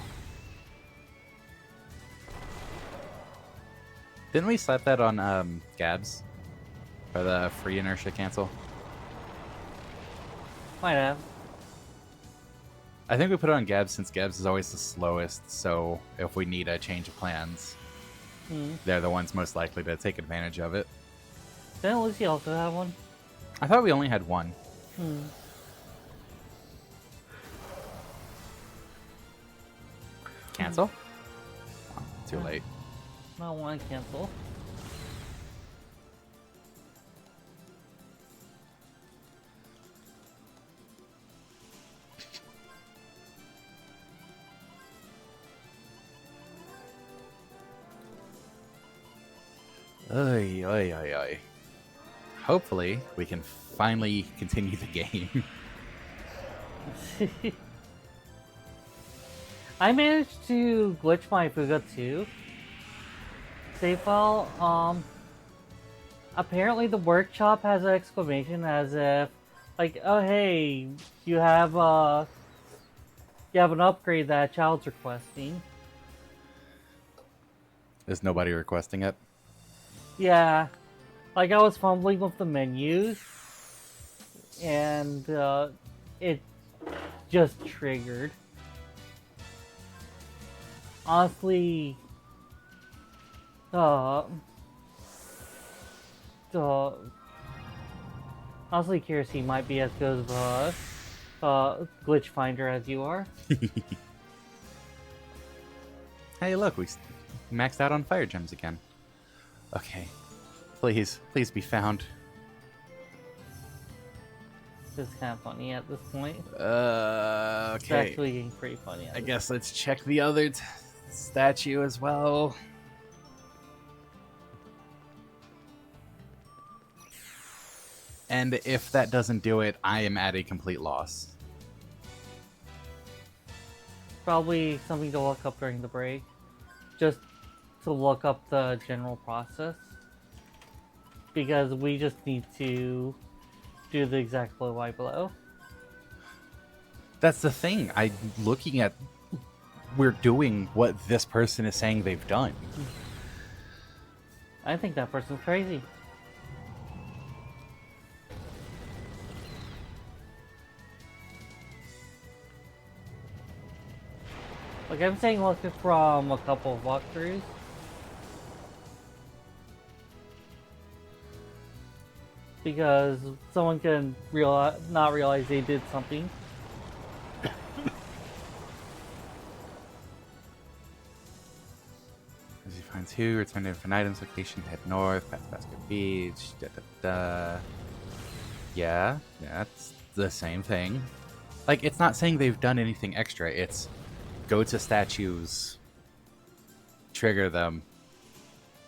Didn't we slap that on Gabs? For the free inertia cancel? Might have. I think we put it on Gabs since Gabs is always the slowest, so if we need a change of plans, they're the ones most likely to take advantage of it. Didn't Lucy also have one? I thought we only had one. Cancel? Oh, too late. Not one cancel. Oy, oy, oy, oy. Hopefully, we can finally continue the game. I managed to glitch my Fuga 2 save file. Apparently the workshop has an exclamation as if, like, oh hey, you have an upgrade that a child's requesting. Is nobody requesting it? Yeah, like I was fumbling with the menus, and it just triggered. Honestly, honestly, Kirsi might be as good of a glitch finder as you are. Hey, look, we maxed out on fire gems again. Okay. Please be found. It's kind of funny at this point. Okay. It's actually getting pretty funny. I guess let's check the other statue as well. And if that doesn't do it, I am at a complete loss. Probably something to look up during the break. Just to look up the general process. Because we just need to do the exact blow by blow. That's the thing. We're doing what this person is saying they've done. I think that person's crazy. Like I'm saying, look from a couple of walkthroughs. Because someone can not realize they did something. As you find 2, return to Infinitum's location, head north, past Basket Beach, Yeah, it's the same thing. Like, it's not saying they've done anything extra, it's go to statues, trigger them,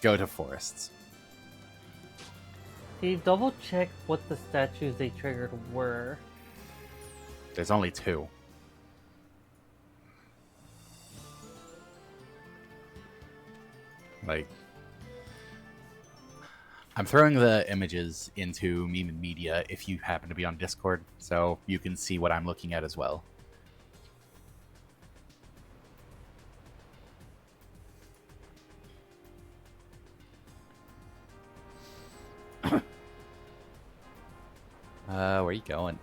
go to forests. Can you double check what the statues they triggered were? There's only 2. Like, I'm throwing the images into Meme and Media if you happen to be on Discord, so you can see what I'm looking at as well. Where are you going?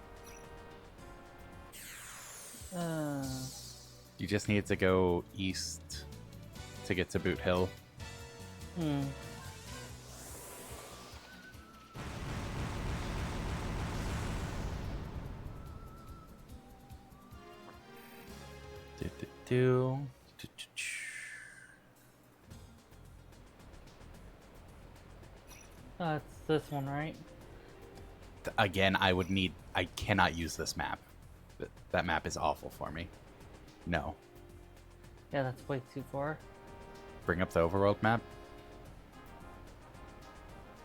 You just need to go east to get to Boot Hill. That's this one, right? Again, I cannot use this map. That map is awful for me. No. Yeah, that's way too far. Bring up the overworld map.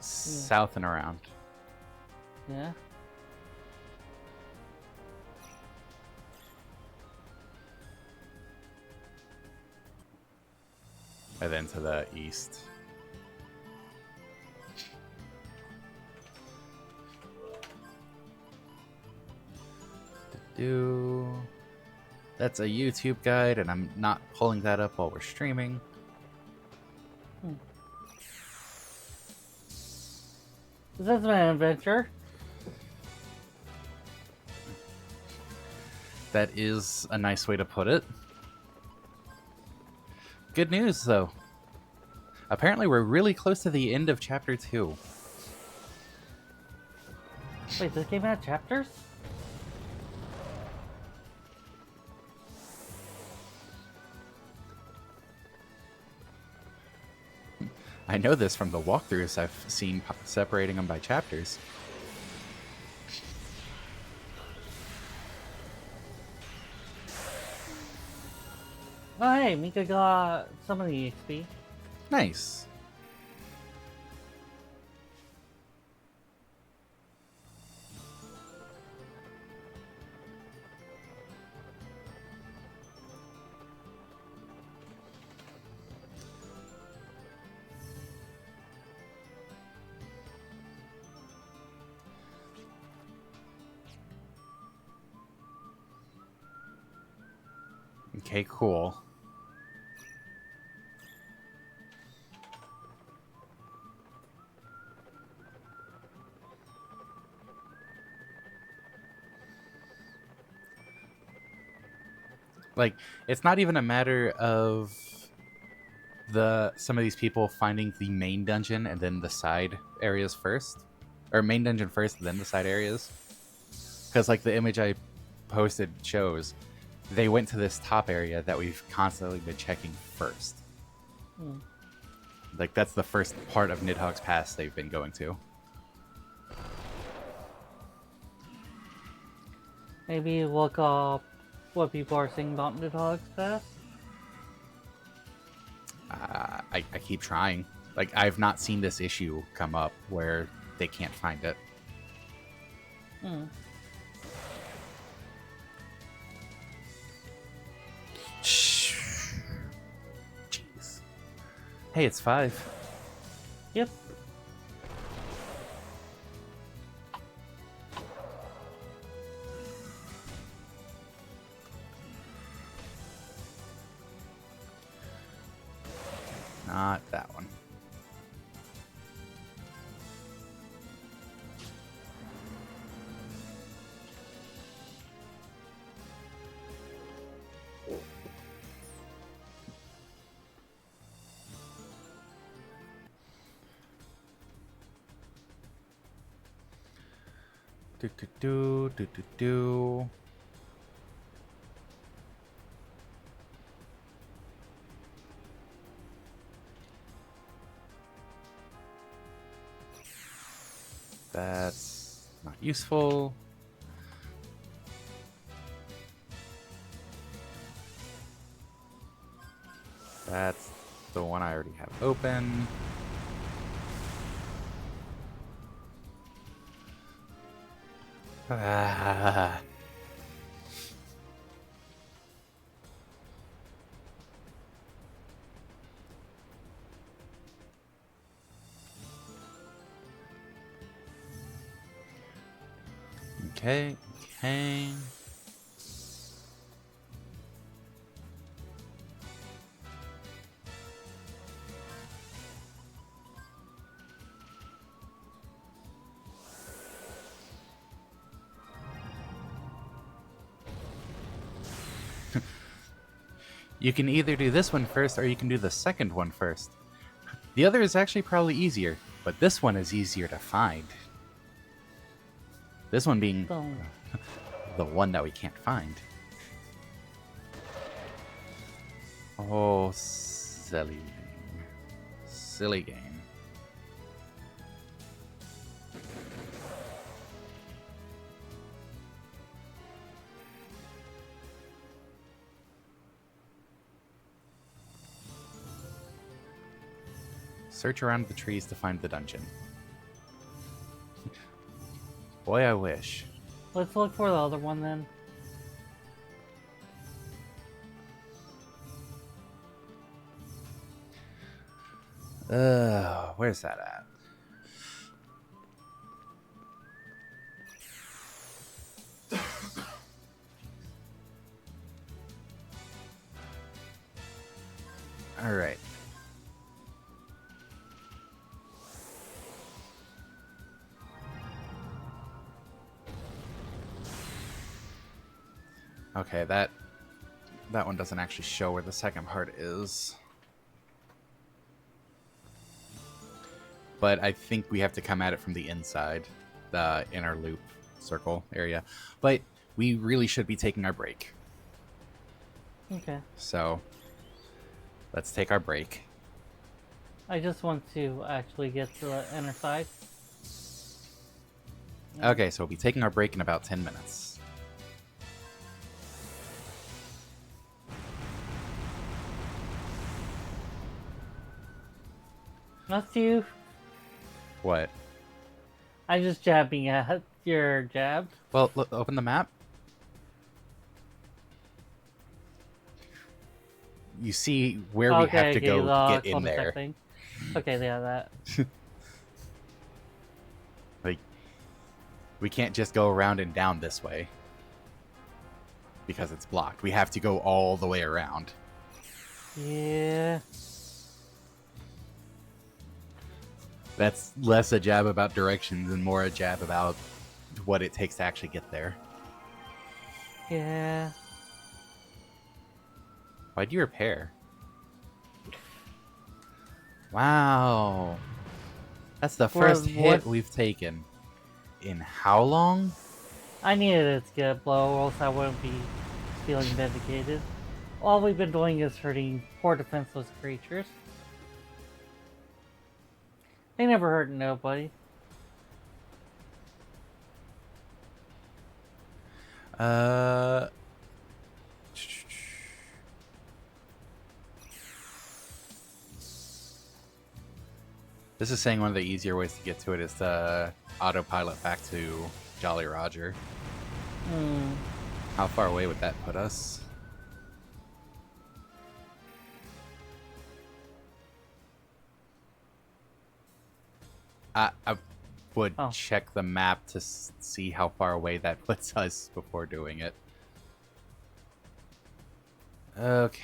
South and around. Yeah. And then to the east. That's a YouTube guide, and I'm not pulling that up while we're streaming. This has been an adventure. That is a nice way to put it. Good news, though. Apparently, we're really close to the end of Chapter 2. Wait, this game had chapters? I know this from the walkthroughs I've seen separating them by chapters. Oh hey, Mika got some of the XP. Nice. Okay, cool. Like, it's not even a matter of some of these people finding the main dungeon and then the side areas first. Or main dungeon first, then the side areas. Because, like, the image I posted shows, they went to this top area that we've constantly been checking first. Like, that's the first part of Nidhogg's Pass they've been going to. Maybe look up what people are saying about Nidhogg's Pass. I keep trying. Like, I've not seen this issue come up where they can't find it. Hmm. Jeez. Hey, it's 5. Yep. Not that one. Do. That's not useful. That's the one I already have open. Ah. Okay. You can either do this one first or you can do the second one first. The other is actually probably easier, but this one is easier to find. This one being the one that we can't find. Oh, silly game. Silly game. Search around the trees to find the dungeon. Boy, I wish. Let's look for the other one then. Where's that at? All right. Okay, that one doesn't actually show where the second part is. But I think we have to come at it from the inside, the inner loop circle area. But we really should be taking our break. Okay. So let's take our break. I just want to actually get to the inner side. Okay, so we'll be taking our break in about 10 minutes. That's you. What? I'm just jabbing at your jab. Well, look, open the map. You see where we have to go to get in there. Thing. Okay, yeah, that. Like, we can't just go around and down this way because it's blocked. We have to go all the way around. Yeah. That's less a jab about directions and more a jab about what it takes to actually get there. Yeah. Why'd you repair? Wow. That's the first hit we've taken. In how long? I needed it to get a blow, or else I wouldn't be feeling vindicated. All we've been doing is hurting poor defenseless creatures. They never hurt nobody. This is saying one of the easier ways to get to it is to autopilot back to Jolly Roger. Hmm. How far away would that put us? I would check the map to see how far away that puts us before doing it. Okay.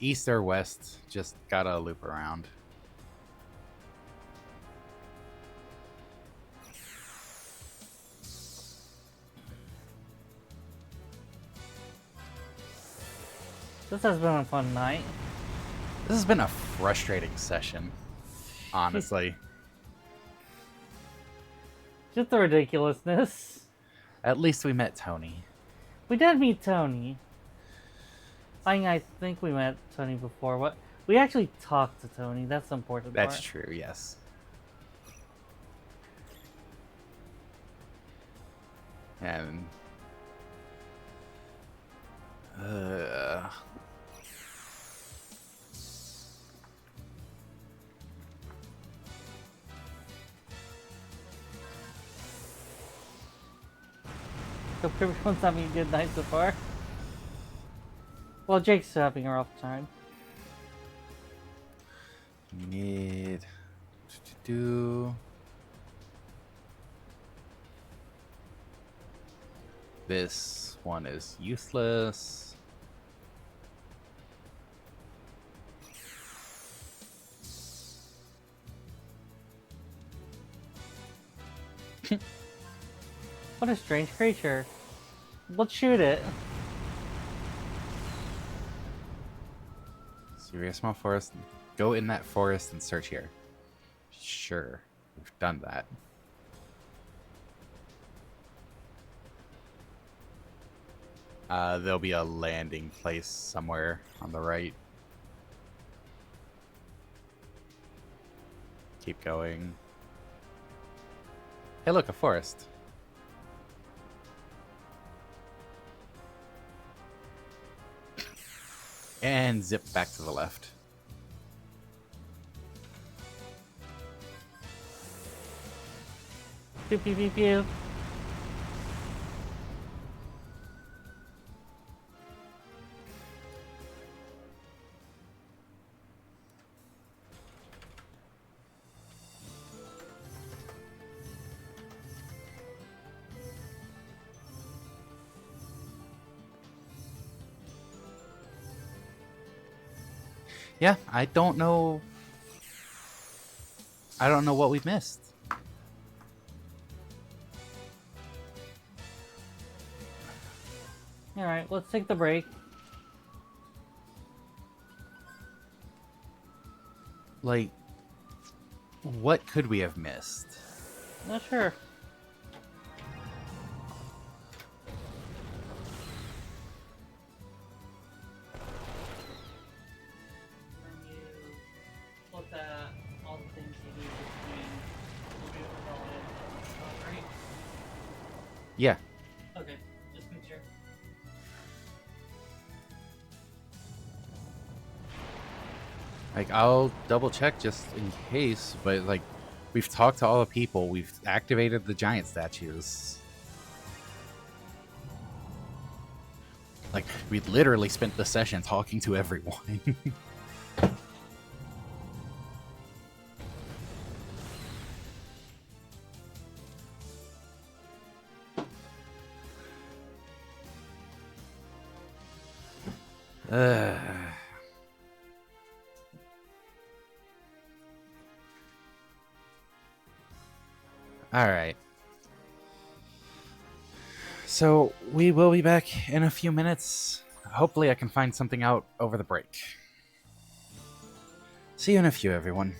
East or west, just gotta loop around. This has been a fun night. This has been a frustrating session, honestly. Just the ridiculousness. At least we met Tony. We did meet Tony. I think we met Tony before. What? We actually talked to Tony. That's the important part. That's true, yes. And... Hope everyone's having a good night so far. Well, Jake's having a rough time. Need to do... This one is useless. What a strange creature. Let's shoot it. Serious small forest. Go in that forest and search here. Sure, we've done that. There'll be a landing place somewhere on the right. Keep going. Hey, look, a forest. And zip back to the left. Pew pew pew pew. Yeah, I don't know. I don't know what we've missed. Alright, let's take the break. Like, what could we have missed? Not sure. Yeah. Okay, just make sure. Like, I'll double check just in case, but like, we've talked to all the people, we've activated the giant statues. Like, we literally spent the session talking to everyone. Alright. So, we will be back in a few minutes. Hopefully I can find something out over the break. See you in a few, everyone.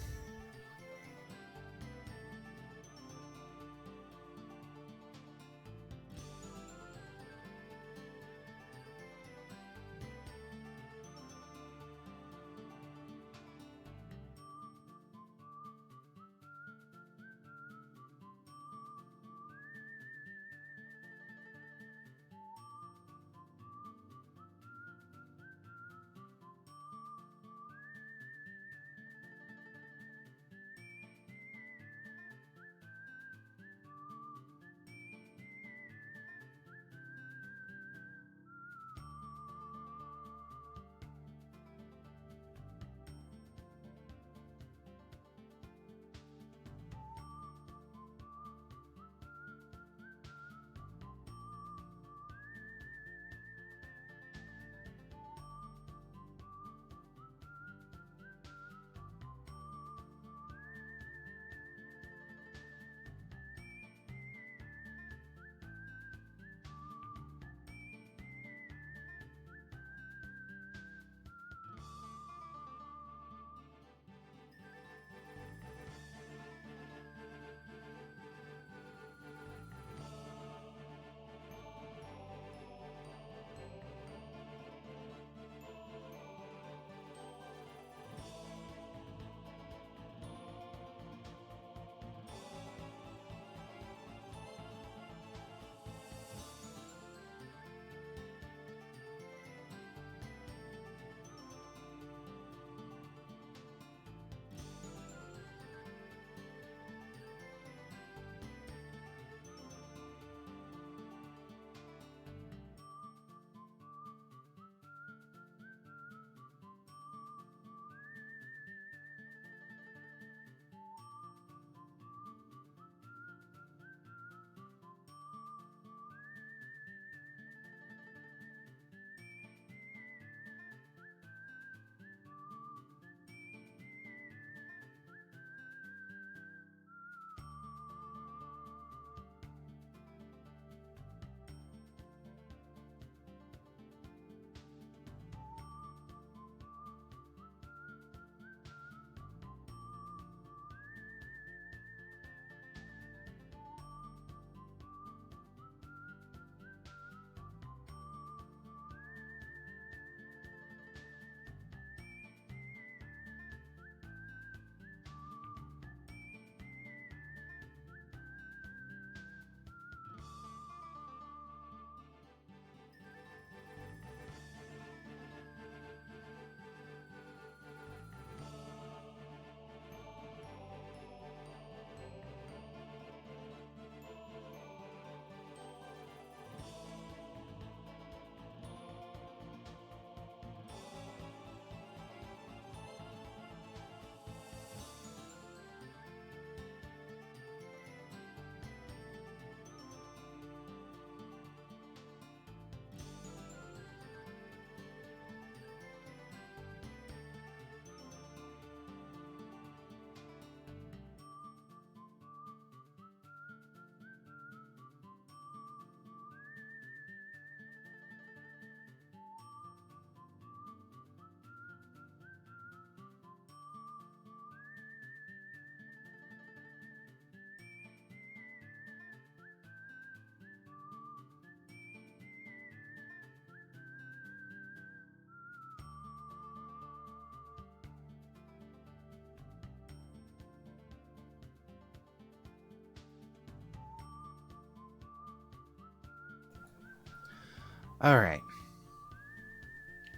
All right.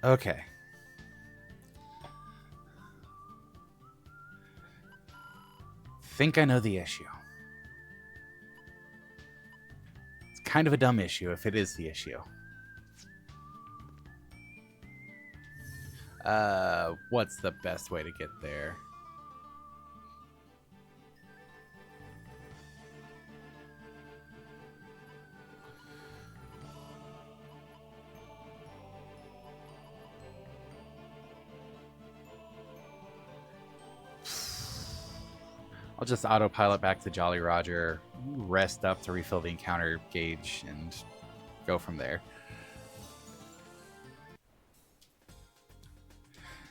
Okay. Think I know the issue. It's kind of a dumb issue if it is the issue. What's the best way to get there? I'll just autopilot back to Jolly Roger, rest up to refill the encounter gauge, and go from there.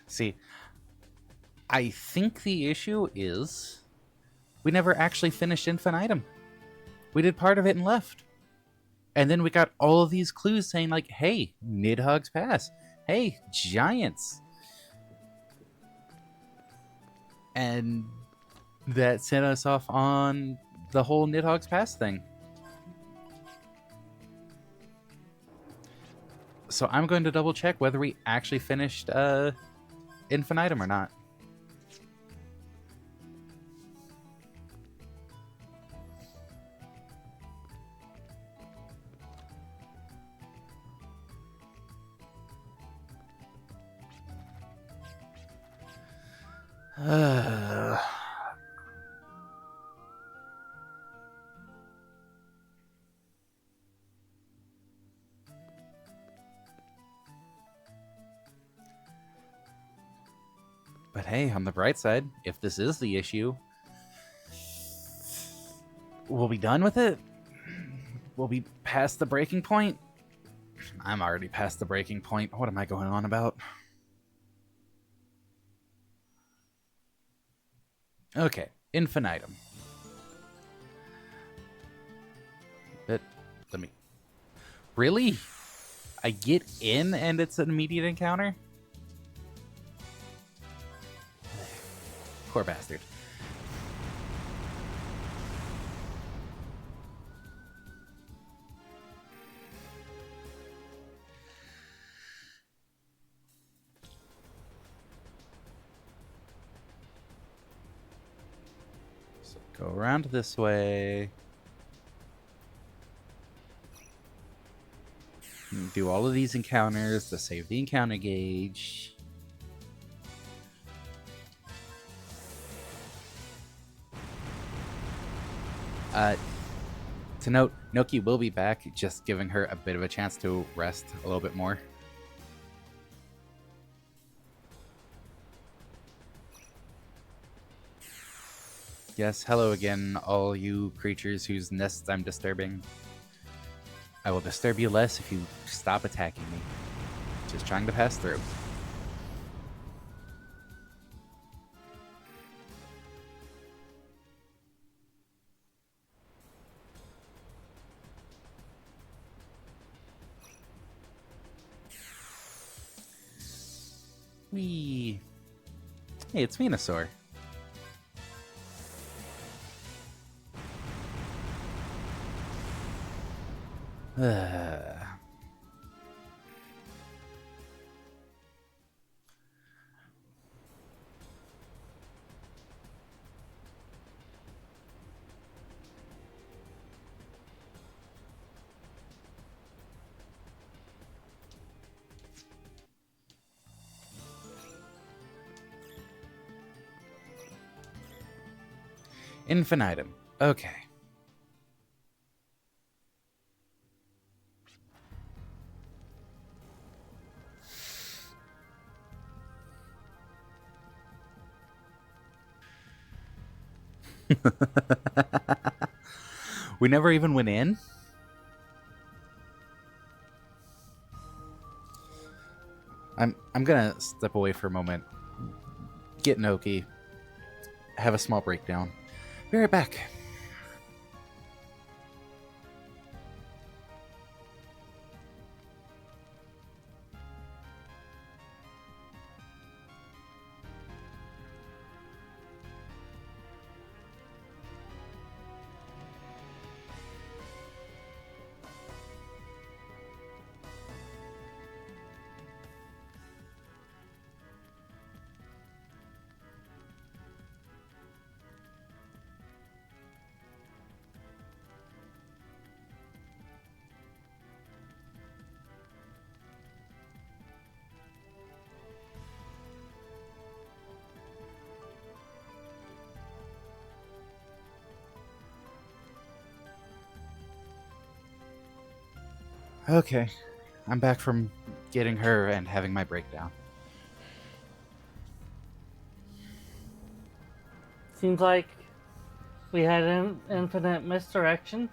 See, I think the issue is we never actually finished Infinitum. We did part of it and left. And then we got all of these clues saying, like, hey, Nidhogg's Pass. Hey, giants. And that sent us off on the whole Nidhogg's Pass thing. So I'm going to double check whether we actually finished Infinitum or not. But hey, on the bright side, if this is the issue, we'll be done with it. We'll be past the breaking point. I'm already past the breaking point. What am I going on about? Okay, Infinitum. But let me... Really? I get in and it's an immediate encounter? Poor bastard. So go around this way. Do all of these encounters to save the encounter gauge. To note, Noki will be back, just giving her a bit of a chance to rest a little bit more. Yes, hello again, all you creatures whose nests I'm disturbing. I will disturb you less if you stop attacking me. Just trying to pass through. Wee. Hey, it's Venusaur. Infinitum. Okay. We never even went in? I'm gonna step away for a moment. Get Noki. Have a small breakdown. Be right back. Okay. I'm back from getting her and having my breakdown. Seems like we had an infinite misdirection.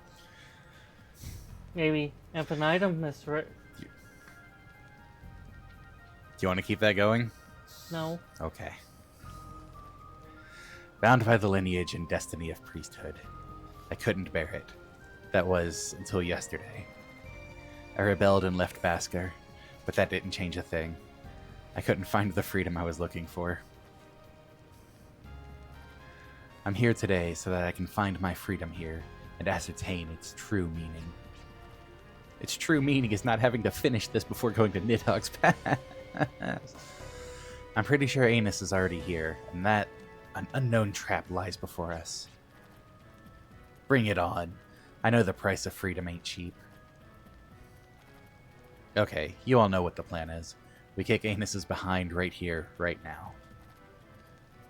Maybe infinitum misdirection. Do you want to keep that going? No. Okay. Bound by the lineage and destiny of priesthood, I couldn't bear it. That was until yesterday. I rebelled and left Basker, but that didn't change a thing. I couldn't find the freedom I was looking for. I'm here today so that I can find my freedom here and ascertain its true meaning. Its true meaning is not having to finish this before going to Nidhogg's pass. I'm pretty sure Anus is already here, and that an unknown trap lies before us. Bring it on. I know the price of freedom ain't cheap. Okay, you all know what the plan is. We kick Anus's behind right here, right now.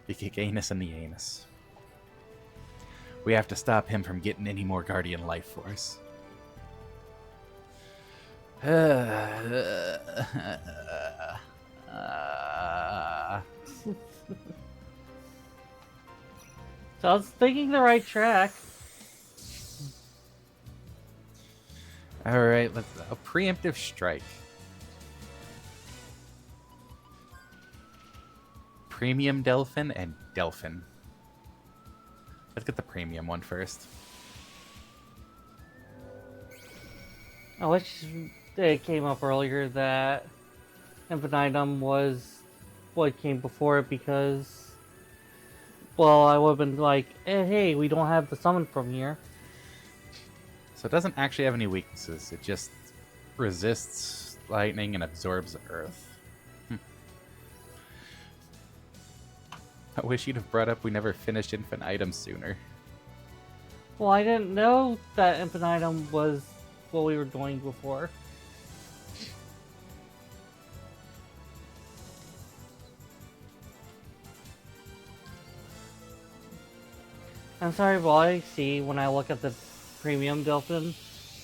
We kick Anus in the anus. We have to stop him from getting any more Guardian Life Force. So I was thinking the right track. Alright, let's a preemptive strike. Premium Delphin and Delphin. Let's get the premium one first. I wish it came up earlier that infinitum was what came before it because, well, I would have been like, hey, we don't have the summon from here. So it doesn't actually have any weaknesses. It just resists lightning and absorbs earth. I wish you'd have brought up we never finished infinitum sooner. Well, I didn't know that infinitum was what we were doing before. I'm sorry, but all I see when I look at the premium Delphin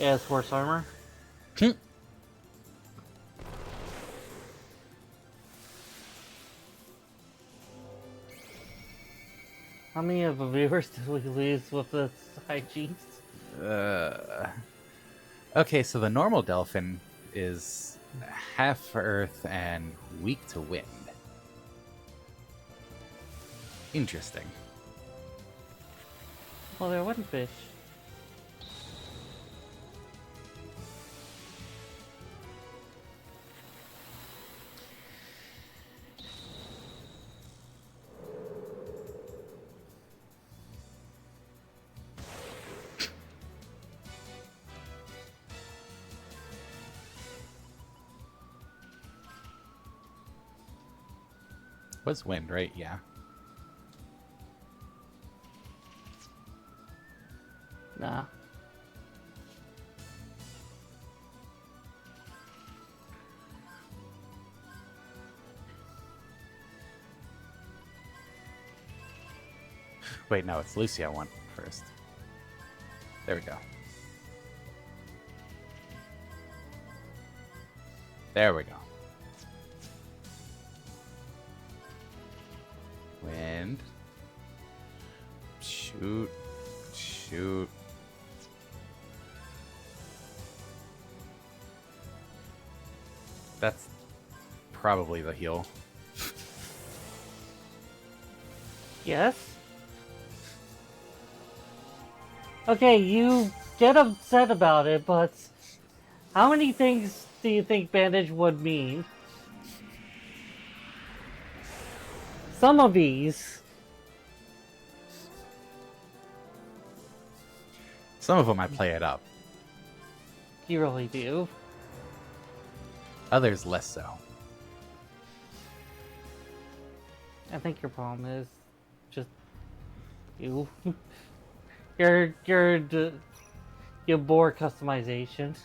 is horse armor. How many of the viewers did we lose with the hijinks? Okay, so the normal Delphin is half earth and weak to wind. Interesting. Well, they're wind fish. Was wind, right? Yeah. Nah. Wait, no, it's Lucy I want first. There we go. There we go. Wind. Shoot. Shoot. That's probably the heal. Yes? Okay, you get upset about it, but how many things do you think bandage would mean? Some of these. Some of them I play it up. You really do. Others less so. I think your problem is just you. Your bore customization.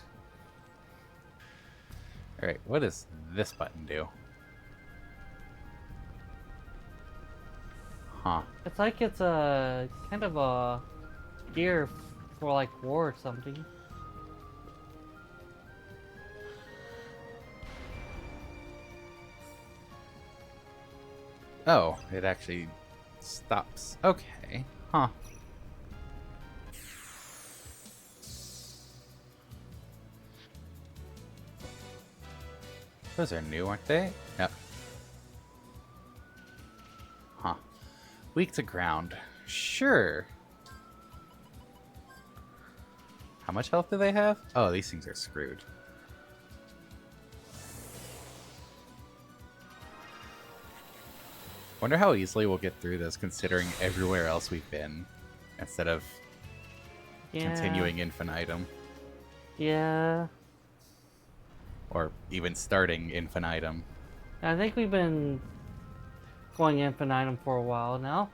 Alright, what does this button do? Huh. It's like it's a kind of a gear for like war or something. Oh, it actually stops. Okay. Huh. Those are new, aren't they? Yep. Huh. Weak to ground. Sure. How much health do they have? Oh, these things are screwed. Wonder how easily we'll get through this considering everywhere else we've been instead of continuing infinitum. Yeah. Or even starting infinitum. I think we've been going infinitum for a while now.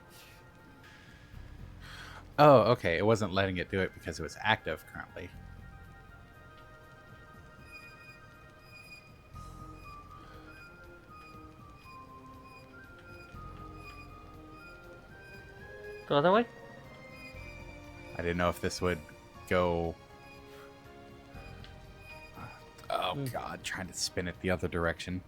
Oh, okay. It wasn't letting it do it because it was active currently. The other way? I didn't know if this would go... Oh, God. Trying to spin it the other direction.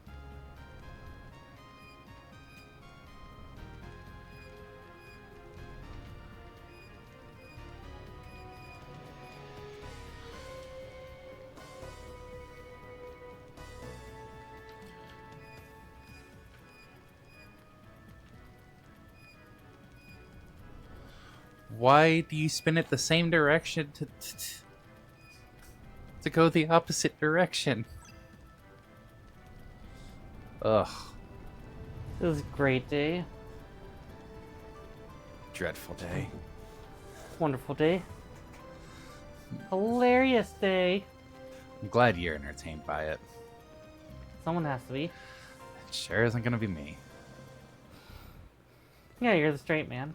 Why do you spin it the same direction to go the opposite direction? Ugh. It was a great day. Dreadful day. Wonderful day. Hilarious day. I'm glad you're entertained by it. Someone has to be. It sure isn't gonna be me. Yeah, you're the straight man.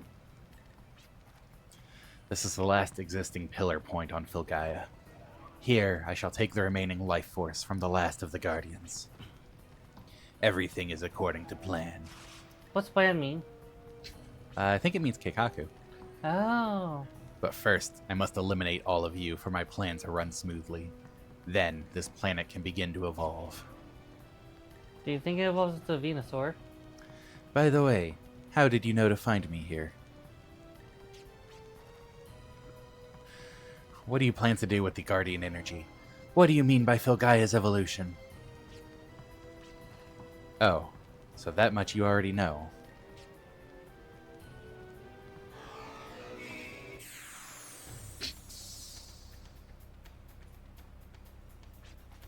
This is the last existing pillar point on Filgaia. Here, I shall take the remaining life force from the last of the Guardians. Everything is according to plan. What's plan mean? I think it means Keikaku. Oh. But first, I must eliminate all of you for my plan to run smoothly. Then, this planet can begin to evolve. Do you think it evolves into a Venusaur? By the way, how did you know to find me here? What do you plan to do with the Guardian energy? What do you mean by Filgaia's evolution? Oh, so that much you already know.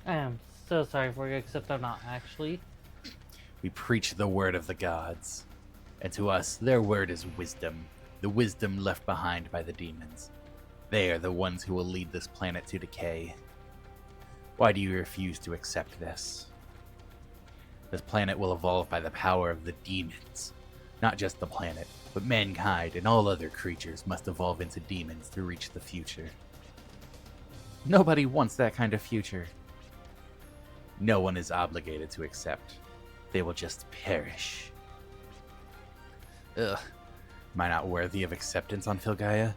I am so sorry for you, except I'm not actually. We preach the word of the gods. And to us, their word is wisdom. The wisdom left behind by the demons. They are the ones who will lead this planet to decay. Why do you refuse to accept this? This planet will evolve by the power of the demons. Not just the planet, but mankind and all other creatures must evolve into demons to reach the future. Nobody wants that kind of future. No one is obligated to accept. They will just perish. Ugh. Am I not worthy of acceptance on Filgaia?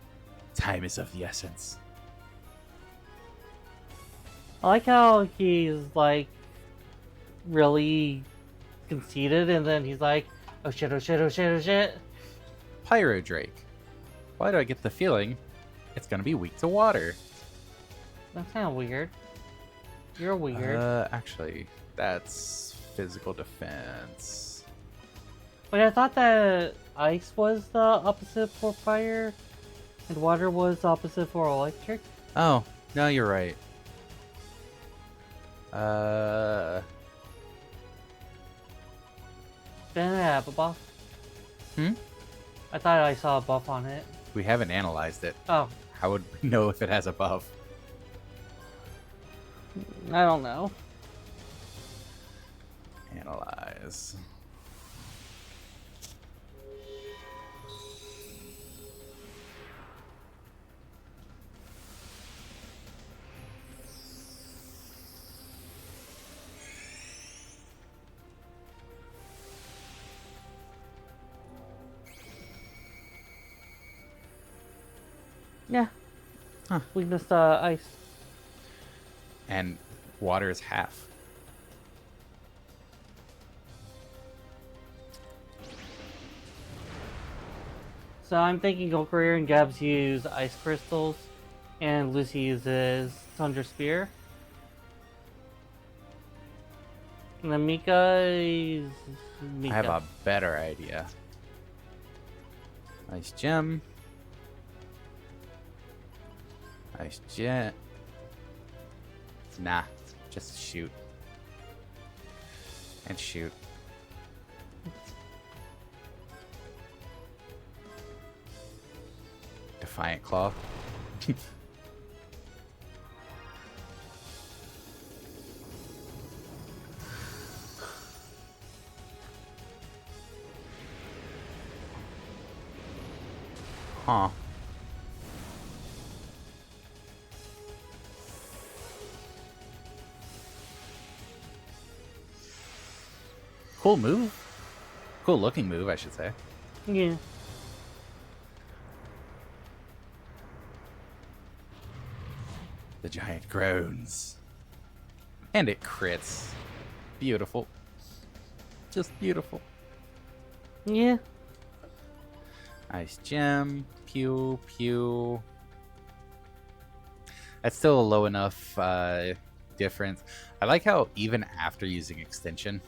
Time is of the essence. I like how he's like really conceited, and then he's like, oh shit, oh shit, oh shit, oh shit. Pyro Drake. Why do I get the feeling it's gonna be weak to water? That's kind of weird. You're weird. Actually, that's physical defense. Wait, I thought that ice was the opposite for fire, and water was the opposite for electric. Oh, no, you're right. Didn't it have a buff? Hmm? I thought I saw a buff on it. We haven't analyzed it. Oh, How would we know if it has a buff? I don't know. Analyze. Yeah. Huh. Weakness to ice. And water is half. So I'm thinking Golcareer and Gabs use Ice Crystals, and Lucy uses Thunder Spear. And then Mika is... Mika. I have a better idea. Ice Gem. Ice Jet. Nah, just shoot. And shoot. Defiant Claw. Huh. Cool move. Cool looking move, I should say. Yeah. The giant groans. And it crits. Beautiful. Just beautiful. Yeah. Ice Gem. Pew, pew. That's still a low enough difference. I like how even after using extension,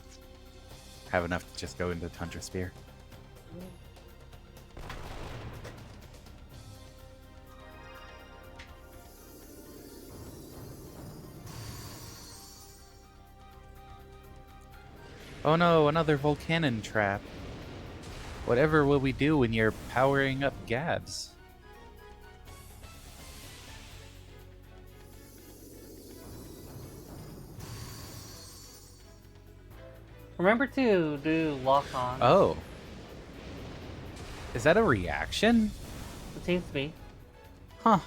have enough to just go into Tundra Spear. Oh no, another Volcanon trap. Whatever will we do when you're powering up Gabs? Remember to do lock on. Oh. Is that a reaction? It seems to be. Huh.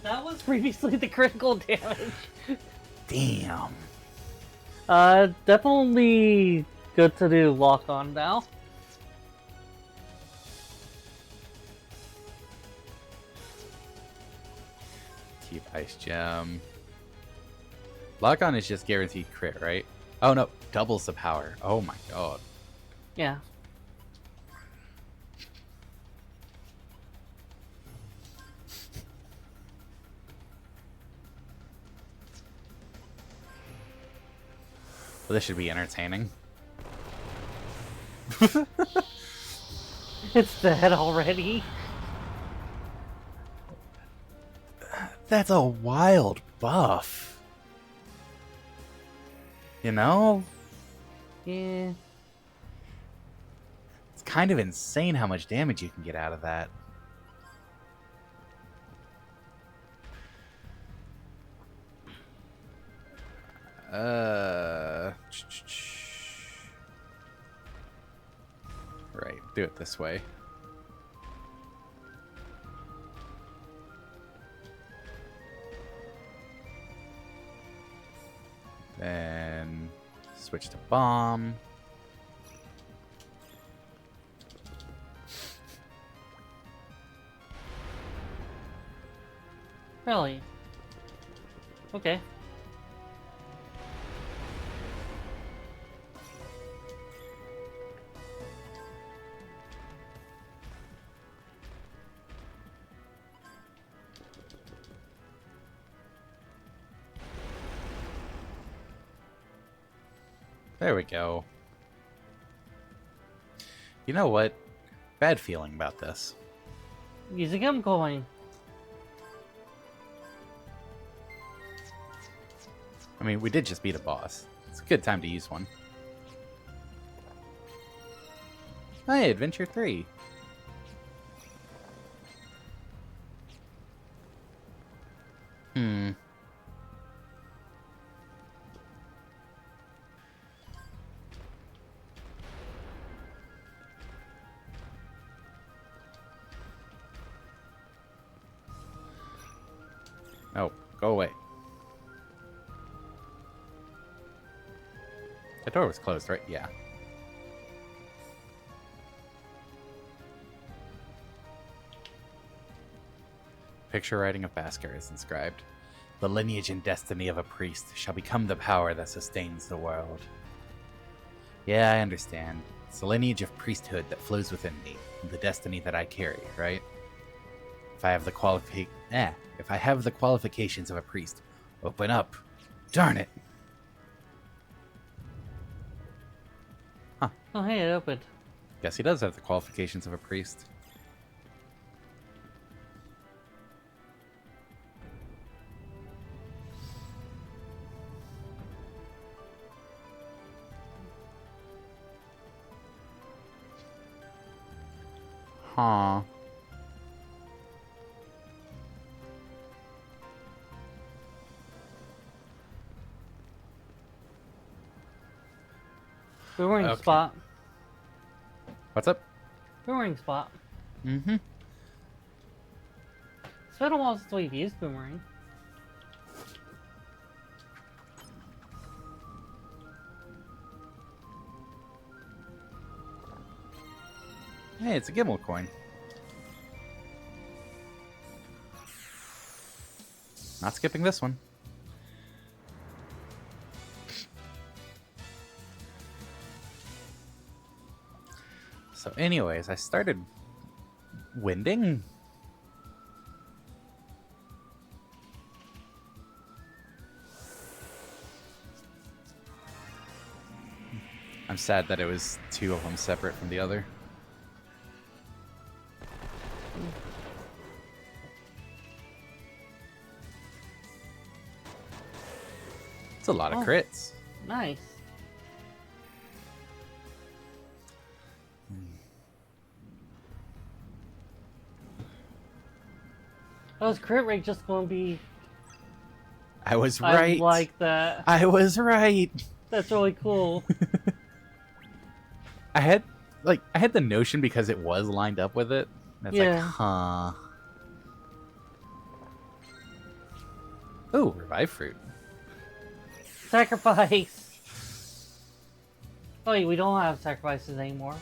That was previously the critical damage. Damn. Definitely good to do lock on now. Keep Ice Gem. Lock on is just guaranteed crit, right? Oh no, doubles the power. Oh my god. Yeah. Well, this should be entertaining. It's dead already. That's a wild buff. You know? Yeah. It's kind of insane how much damage you can get out of that. Right, do it this way. Then switch to bomb. Really? Okay. There we go. You know what? Bad feeling about this. Use a gem coin. I mean, we did just beat a boss. It's a good time to use one. Hey, Adventure 3. Hmm. Oh, go away. The door was closed, right? Yeah. Picture writing of Basker is inscribed. The lineage and destiny of a priest shall become the power that sustains the world. Yeah, I understand. It's the lineage of priesthood that flows within me, the destiny that I carry, right? If I have the qualifications of a priest, open up. Darn it. Huh. Oh, hey, it opened. Guess he does have the qualifications of a priest. Huh. Boomerang Okay. spot. What's up? Boomerang spot. Mm-hmm. It's been a while since we've used boomerang. Hey, it's a Gimel coin. Not skipping this one. So anyways, I started winding. I'm sad that it was two of them separate from the other. It's a lot of crits. Nice. Those crit rate just gonna be. I was right. I like that. I was right. That's really cool. I had the notion because it was lined up with it. It's like, Yeah. huh. Ooh, revive fruit. Sacrifice. Oh wait, we don't have sacrifices anymore.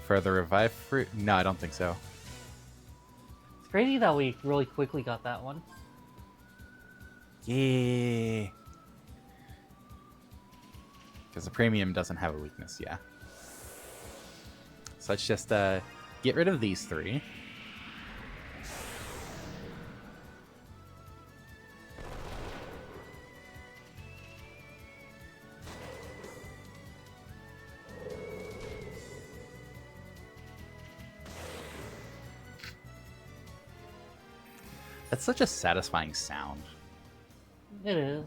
For the revive fruit? No, I don't think so. It's crazy that we really quickly got that one. Yeah. Because the premium doesn't have a weakness, yeah. So let's just get rid of these three. That's such a satisfying sound. It is.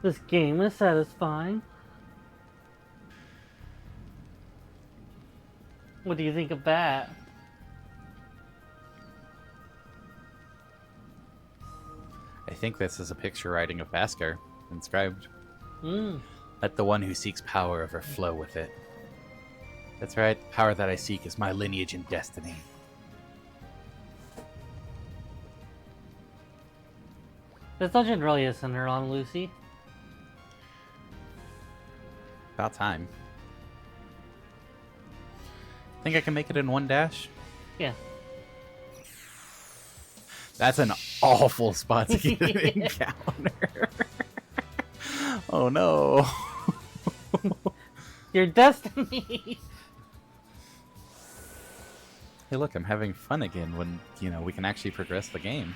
This game is satisfying. What do you think of that? I think this is a picture writing of Bhaskar inscribed. Hmm. Let the one who seeks power overflow with it. That's right, the power that I seek is my lineage and destiny. This dungeon really is centered on Lucy. About time. Think I can make it in one dash? Yeah. That's an awful spot to get an encounter. Oh no. Your destiny! Hey look, I'm having fun again when, we can actually progress the game.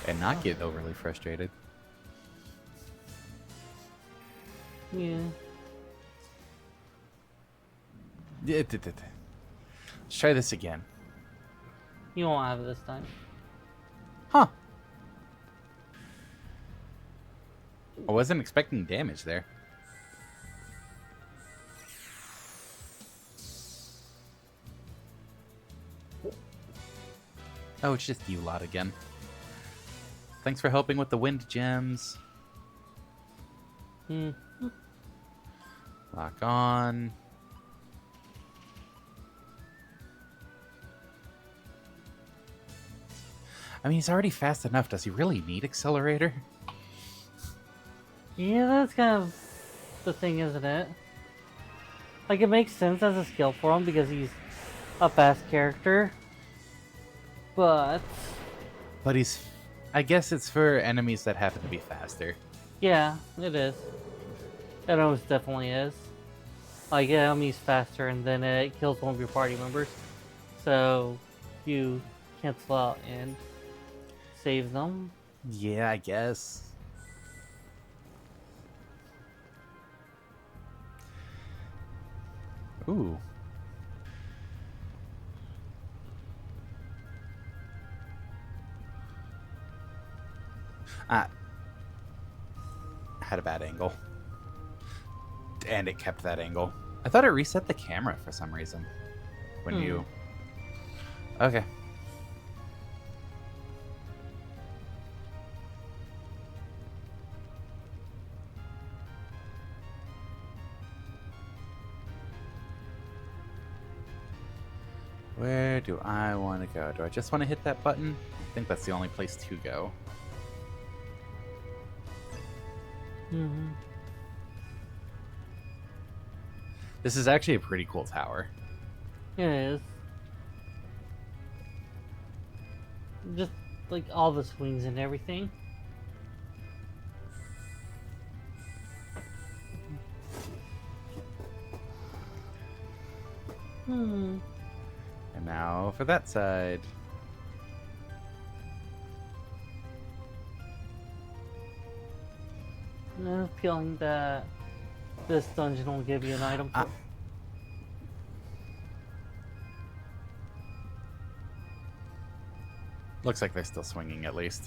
And not get overly frustrated. Yeah. Let's try this again. You won't have it this time. Huh. I wasn't expecting damage there. Oh, it's just you lot again. Thanks for helping with the wind gems. Hmm. Lock on. I mean, he's already fast enough. Does he really need Accelerator? Yeah, that's kind of the thing, isn't it? Like, it makes sense as a skill for him because he's a fast character. But But he's... I guess it's for enemies that happen to be faster. yeah, it is. It almost definitely is. Like, enemies faster, and then it kills one of your party members. So you cancel out and save them. Yeah, I guess. Ooh. I had a bad angle. And it kept that angle. I thought it reset the camera for some reason. When you... Okay. Where do I want to go? Do I just want to hit that button? I think that's the only place to go. Mm-hmm. This is actually a pretty cool tower. It is. Just like all the swings and everything. Hmm. And now for that side. I have a feeling that this dungeon will give you an item. Looks like they're still swinging at least.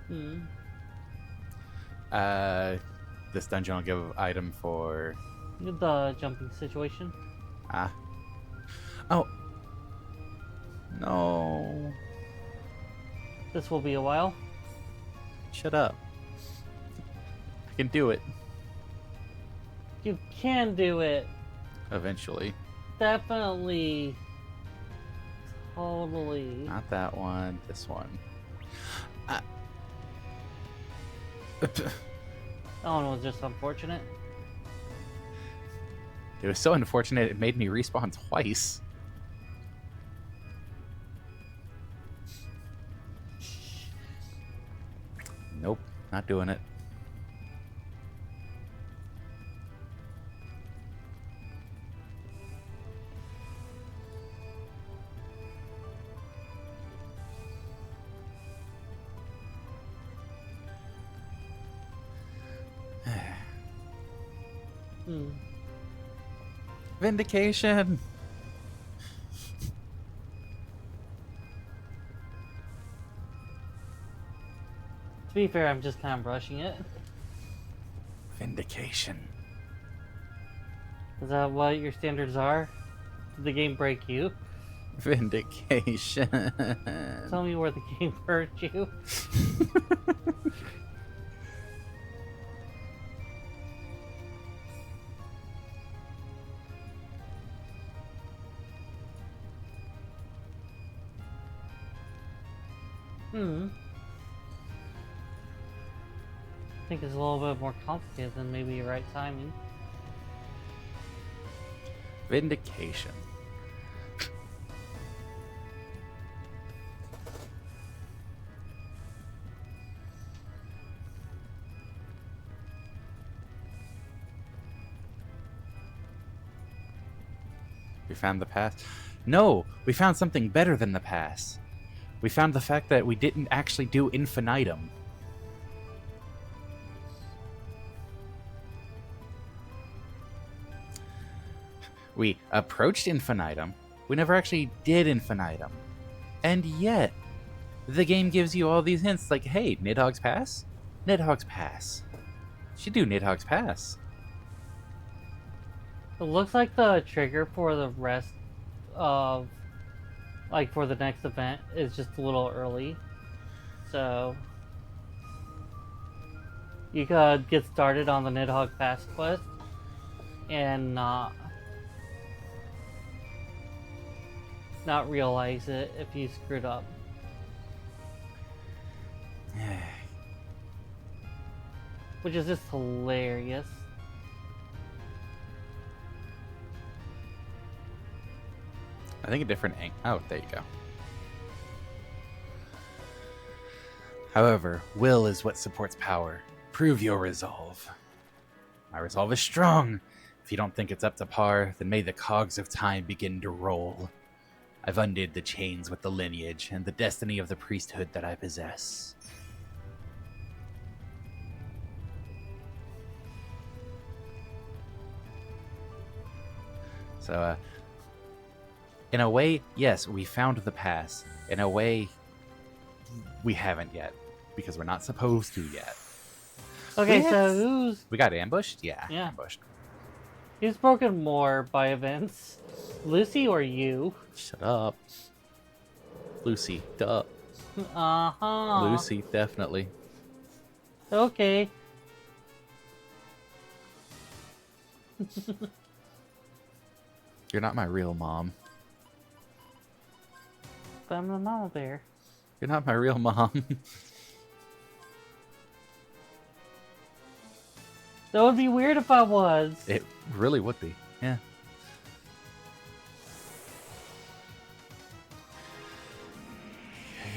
Hmm. This dungeon will give item for... The jumping situation. Ah. Oh. No. This will be a while. Shut up. I can do it. You can do it. Eventually. Definitely. Totally. Not that one. This one. That one was just unfortunate. It was so unfortunate it made me respawn twice. Nope, not doing it. Hmm. Vindication! To be fair, I'm just kind of rushing it. Vindication. Is that what your standards are? Did the game break you? Vindication. Tell me where the game hurt you. I think it's a little bit more complicated than maybe right timing. Vindication. We found the pass. No, we found something better than the pass. We found the fact that we didn't actually do infinitum. We approached infinitum. We never actually did infinitum. And yet, the game gives you all these hints like, hey, Nidhogg's Pass? Nidhogg's Pass. You should do Nidhogg's Pass. It looks like the trigger for the rest of, like, for the next event is just a little early. So, you could get started on the Nidhogg Pass quest and not realize it if you screwed up. Which is just hilarious. I think a different angle. Oh, there you go. However, will is what supports power. Prove your resolve. My resolve is strong. If you don't think it's up to par, then may the cogs of time begin to roll. I've undid the chains with the lineage and the destiny of the priesthood that I possess. So, in a way, yes, we found the pass. In a way, we haven't yet, because we're not supposed to yet. Okay, so We got ambushed? Yeah, Yeah. ambushed. who's broken more by events? Lucy or you? Shut up. Lucy, duh. Uh-huh. Lucy, definitely. Okay. You're not my real mom. But I'm the mama bear. You're not my real mom. That would be weird if I was. It really would be. Yeah.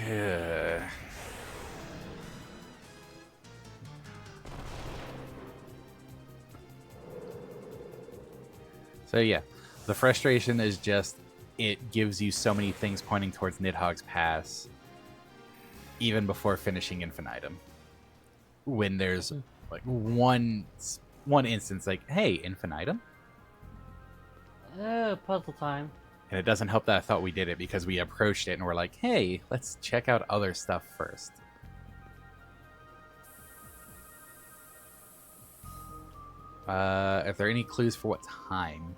Yeah. So yeah, the frustration is just it gives you so many things pointing towards Nidhogg's pass, even before finishing Infinitum. When there's like one instance, like, hey, Infinitum, Puzzle time. and it doesn't help that I thought we did it because we approached it and we're like, hey, let's check out other stuff first. Are there any clues for what time?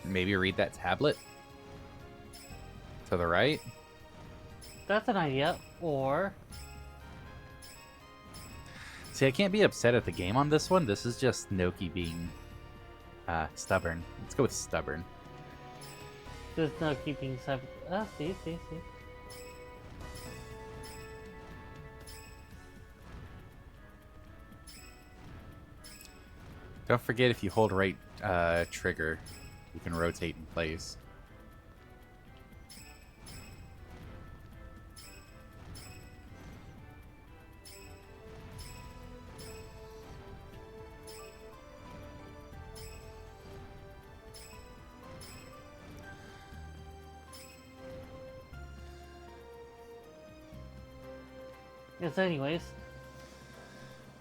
Maybe read that tablet to the right. That's an idea. Or See, I can't be upset at the game on this one. This is just Noki being stubborn. Let's go with stubborn. there's no keeping seven. See. Don't forget, if you hold right trigger, you can rotate in place. Yes, anyways.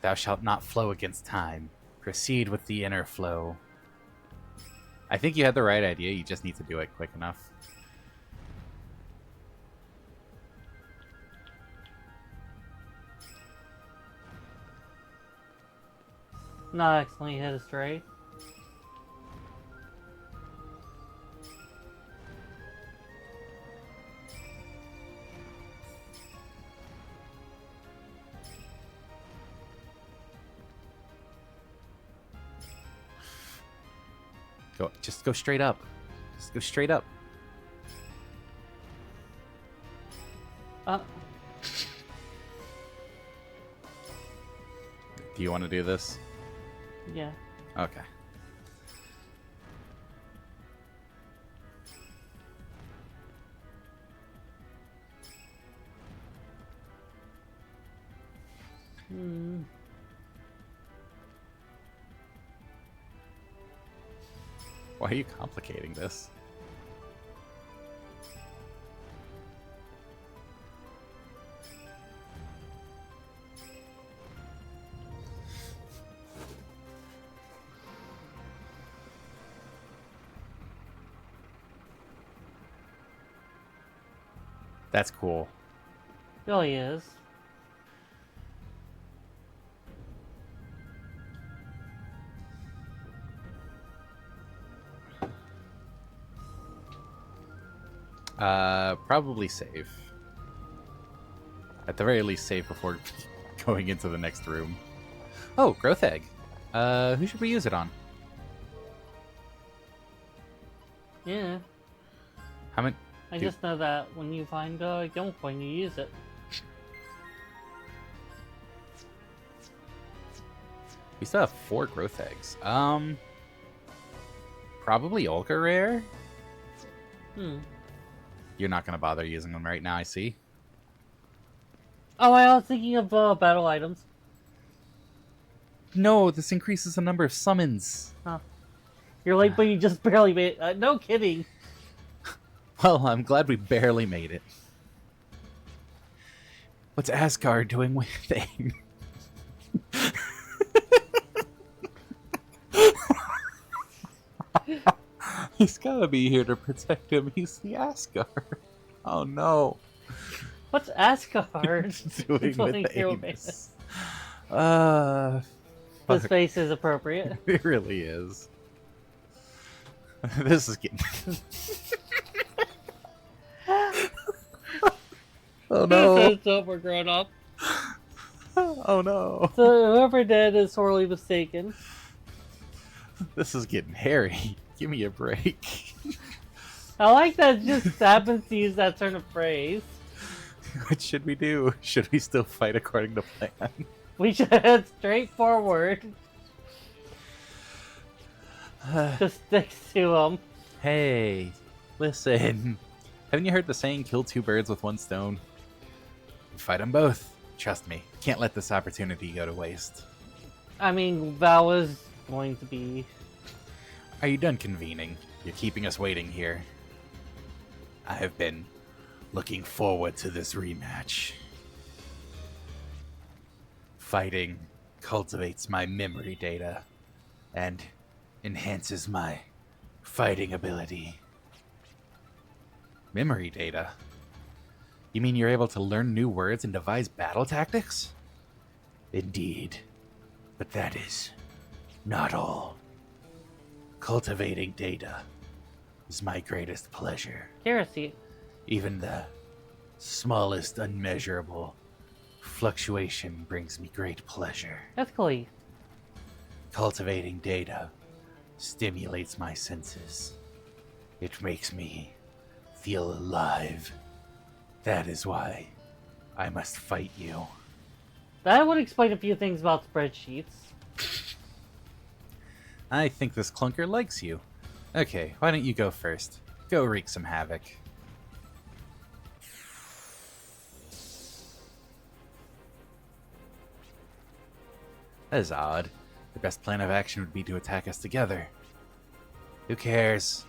Thou shalt not flow against time. Proceed with the inner flow. I think you had the right idea. You just need to do it quick enough. Not accidentally hit a stray. Just go straight up. Just go straight up. Uh, Do you want to do this? yeah. Okay. Hmm. Why are you complicating this? That's cool. Really is. Probably save. At the very least, save before going into the next room. Oh, growth egg. Who should we use it on? Yeah. How many? I just know that when you find a young point, you use it. We still have 4 growth eggs. Probably Ultra Rare. You're not gonna bother using them right now, I see. Oh, I was thinking of battle items. No, this increases the number of summons. Huh. You're late, but you just barely made it. No kidding. Well, I'm glad we barely made it. What's Asgard doing with thing? He's gotta be here to protect him. He's the Asgard. Oh no. What's Asgard doing with Anus? This face is appropriate. It really is. This is getting... Oh no. So we're grown up. Oh no. So whoever did is sorely mistaken. This is getting hairy. Give me a break. I like that it just happens to use that certain phrase. What should we do? Should we still fight according to plan? We should head straight forward. Just sticks to them. Hey, listen. Haven't you heard the saying, kill 2 birds with 1 stone? Fight them both. Trust me, can't let this opportunity go to waste. I mean, that was going to be... Are you done convening? You're keeping us waiting here. I have been looking forward to this rematch. Fighting cultivates my memory data and enhances my fighting ability. Memory data? You mean you're able to learn new words and devise battle tactics? Indeed. But that is not all. Cultivating data is my greatest pleasure. Heresy. Even the smallest unmeasurable fluctuation brings me great pleasure. Ethically. Cultivating data stimulates my senses. It makes me feel alive. That is why I must fight you. That would explain a few things about spreadsheets. I think this clunker likes you. Okay, why don't you go first? Go wreak some havoc. That is odd. The best plan of action would be to attack us together. Who cares?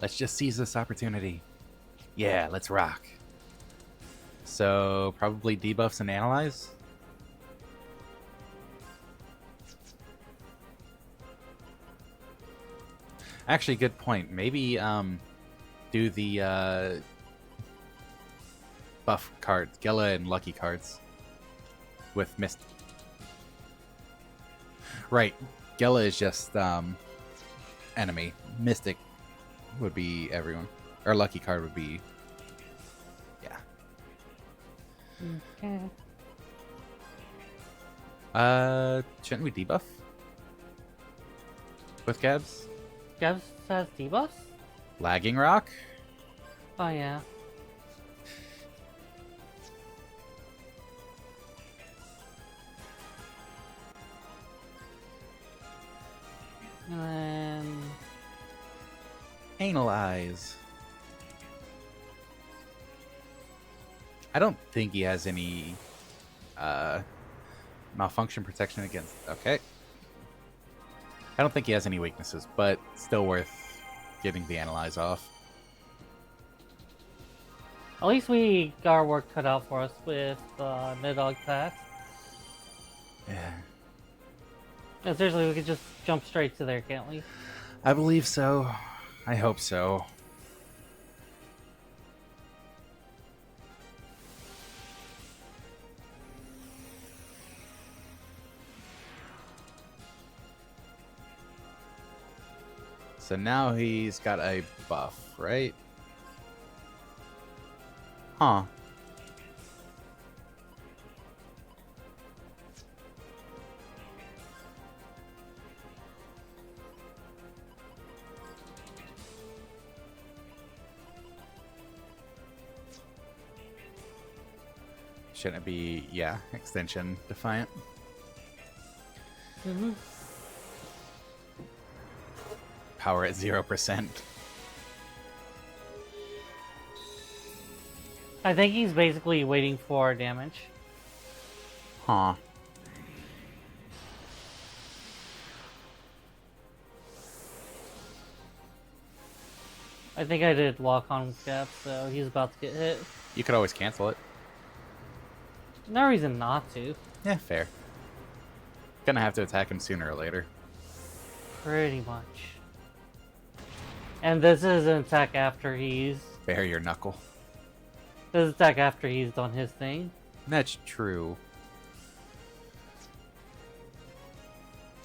Let's just seize this opportunity. Yeah, let's rock. So, probably debuffs and analyze? Actually, good point. Maybe, do the, buff cards. Gela and Lucky cards. With Mist. Right. Gela is just, enemy. Mystic would be everyone. Or Lucky card would be... Yeah. Okay. Shouldn't we debuff? With Gabs? Gabs has debuffs? Lagging Rock? Oh, yeah. And then... Analyze. I don't think he has any malfunction protection against... Okay. I don't think he has any weaknesses, but still worth getting the Analyze off. At least we got our work cut out for us with Nidhogg Pass. Yeah. And seriously, we could just jump straight to there, can't we? I believe so. I hope so. So now he's got a buff, right? Huh. Shouldn't it be, yeah, extension defiant? Mm-hmm. Power at 0%. I think he's basically waiting for damage. Huh. I think I did lock on with Cap, so he's about to get hit. You could always cancel it. No reason not to. Yeah, fair. Gonna have to attack him sooner or later. Pretty much. And this is an attack after he's... Bare your knuckle. This is attack after he's done his thing. That's true.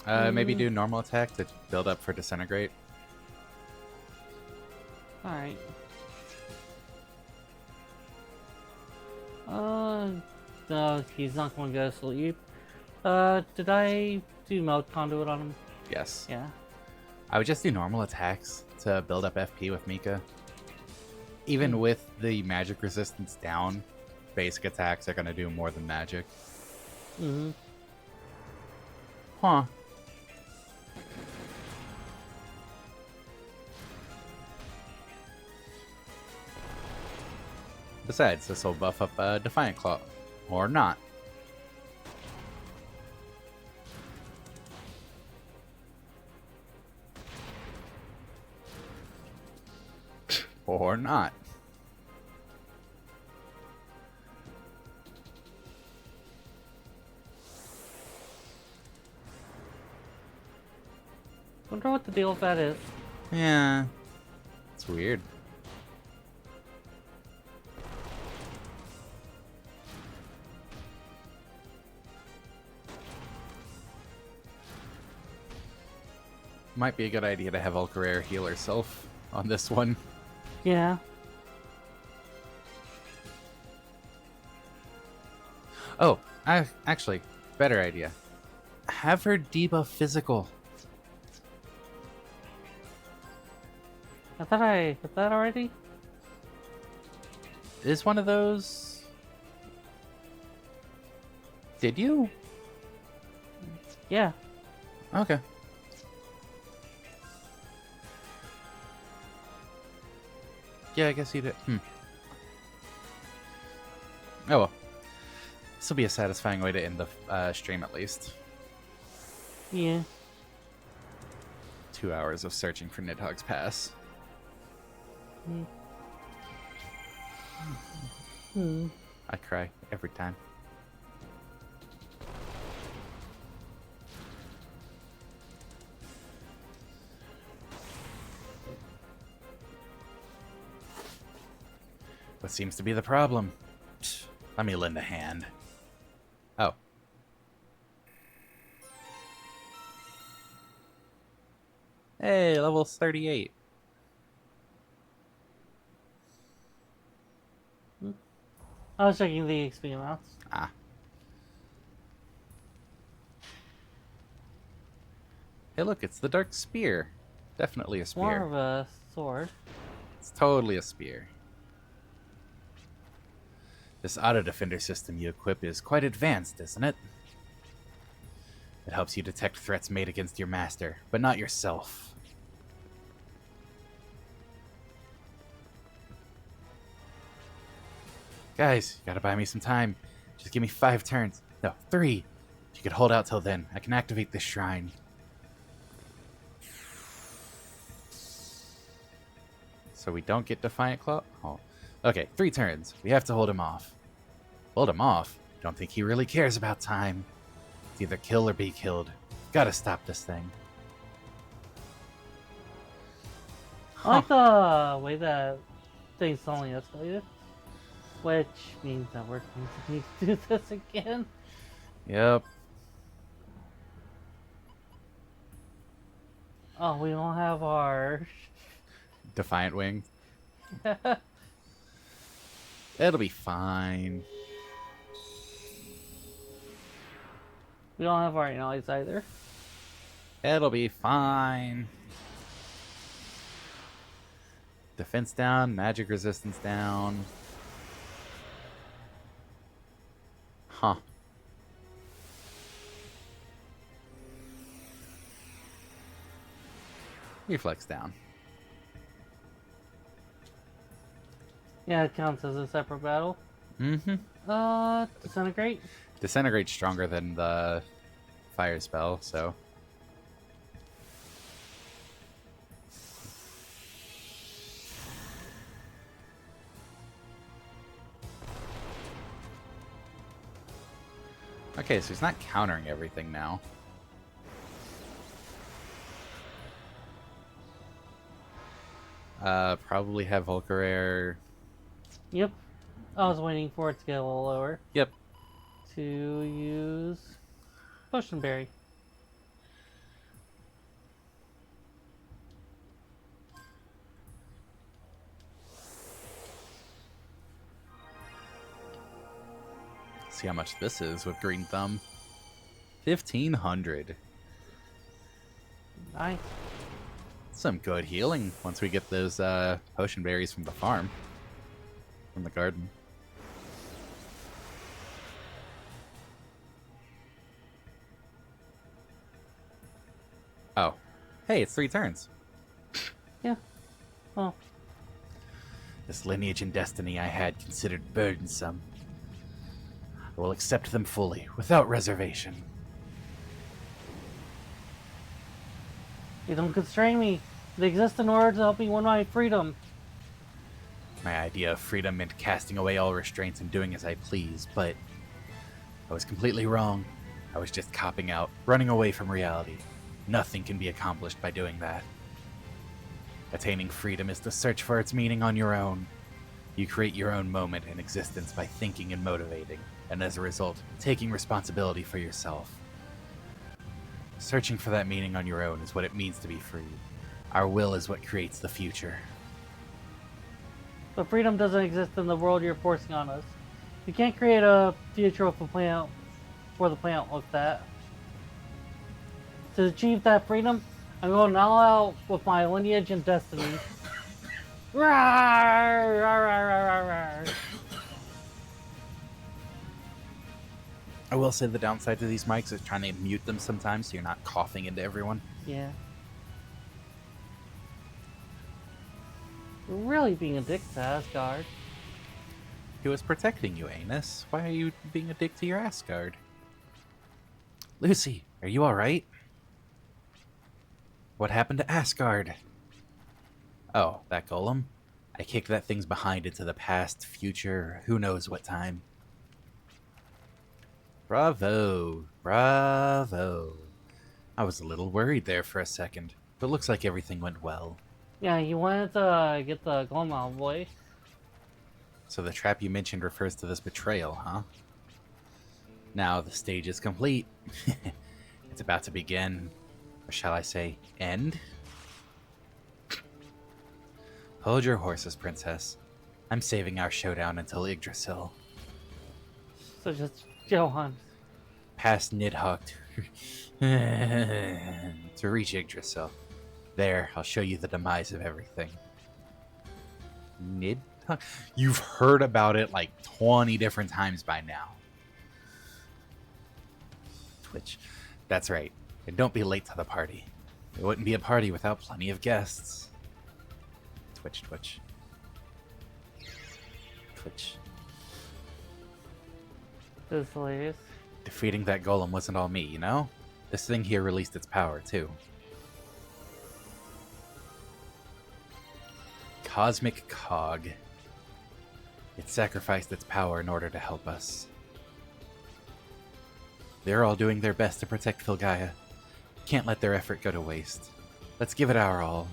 Maybe do normal attack to build up for disintegrate. Alright. No, he's not going to go to sleep. Did I do melt conduit on him? Yes. Yeah. I would just do normal attacks to build up FP with Mika. Even with the magic resistance down, basic attacks are going to do more than magic. Mm-hmm. Huh. Besides, this will buff up Defiant Claw. Or not. Or not. Wonder what the deal with that is. Yeah. It's weird. Might be a good idea to have Ulcarer heal herself on this one. Yeah. Oh, actually, better idea. Have her debuff physical. I thought I did that already. Is one of those... Did you? Yeah. Okay. Yeah, I guess you did. Oh well. This will be a satisfying way to end the stream at least. Yeah. 2 hours of searching for Nidhogg's pass. I cry every time. What seems to be the problem? Psst, let me lend a hand. Oh. Hey, level 38. I was checking the XP amounts. Ah. Hey, look, it's the Dark Spear. Definitely a spear. More of a sword. It's totally a spear. This auto-defender system you equip is quite advanced, isn't it? It helps you detect threats made against your master, but not yourself. Guys, you gotta buy me some time. Just give me 5 turns. No, 3. If you could hold out till then, I can activate this shrine. So we don't get Defiant Claw? Oh. Okay, 3 turns. We have to hold him off. Hold him off? Don't think he really cares about time. It's either kill or be killed. Gotta stop this thing. I like the way that things suddenly escalated. Which means that we're going to need to do this again. Yep. Oh, we don't have our... Defiant Wing. It'll be fine. We don't have our allies either. It'll be fine. Defense down, magic resistance down. Huh. Reflex down. Yeah, it counts as a separate battle. Mm-hmm. Disintegrate. Disintegrate's stronger than the fire spell, so. Okay, so he's not countering everything now. Probably have Volcarer. Yep. I was waiting for it to get a little lower. Yep. To use Potion Berry. See how much this is with Green Thumb. 1,500. Nice. Some good healing once we get those potion berries from the farm. From the garden. Oh. Hey, it's 3 turns. Yeah. Well. This lineage and destiny I had considered burdensome. I will accept them fully, without reservation. You don't constrain me. They exist in order to help me win my freedom. My idea of freedom meant casting away all restraints and doing as I please, but I was completely wrong. I was just copping out, running away from reality. Nothing can be accomplished by doing that. Attaining freedom is to search for its meaning on your own. You create your own moment in existence by thinking and motivating, and as a result, taking responsibility for yourself. Searching for that meaning on your own is what it means to be free. Our will is what creates the future. But freedom doesn't exist in the world you're forcing on us. You can't create a future with a plan for the planet like that. To achieve that freedom, I'm going all out with my lineage and destiny. Rawr, rawr, rawr, rawr, rawr. I will say the downside to these mics is trying to mute them sometimes so you're not coughing into everyone. Yeah. You're really being a dick to Asgard. He was protecting you, Anus. Why are you being a dick to your Asgard? Lucy, are you alright? What happened to Asgard? Oh, that golem? I kicked that thing's behind into the past, future, who knows what time. Bravo, bravo. I was a little worried there for a second, but looks like everything went well. Yeah, you wanted to get the golem out of the way. So the trap you mentioned refers to this betrayal, huh? Now the stage is complete. It's about to begin, or shall I say, end? Hold your horses, princess. I'm saving our showdown until Yggdrasil. So just Johan. Past Nidhogg to reach Yggdrasil. There, I'll show you the demise of everything. Nidhogg? You've heard about it like 20 different times by now. Twitch. That's right. And don't be late to the party. It wouldn't be a party without plenty of guests. Twitch, Twitch. Twitch. This is hilarious. Defeating that golem wasn't all me, you know? This thing here released its power, too. Cosmic Cog. It sacrificed its power in order to help us. They're all doing their best to protect Filgaia. Can't let their effort go to waste. Let's give it our all.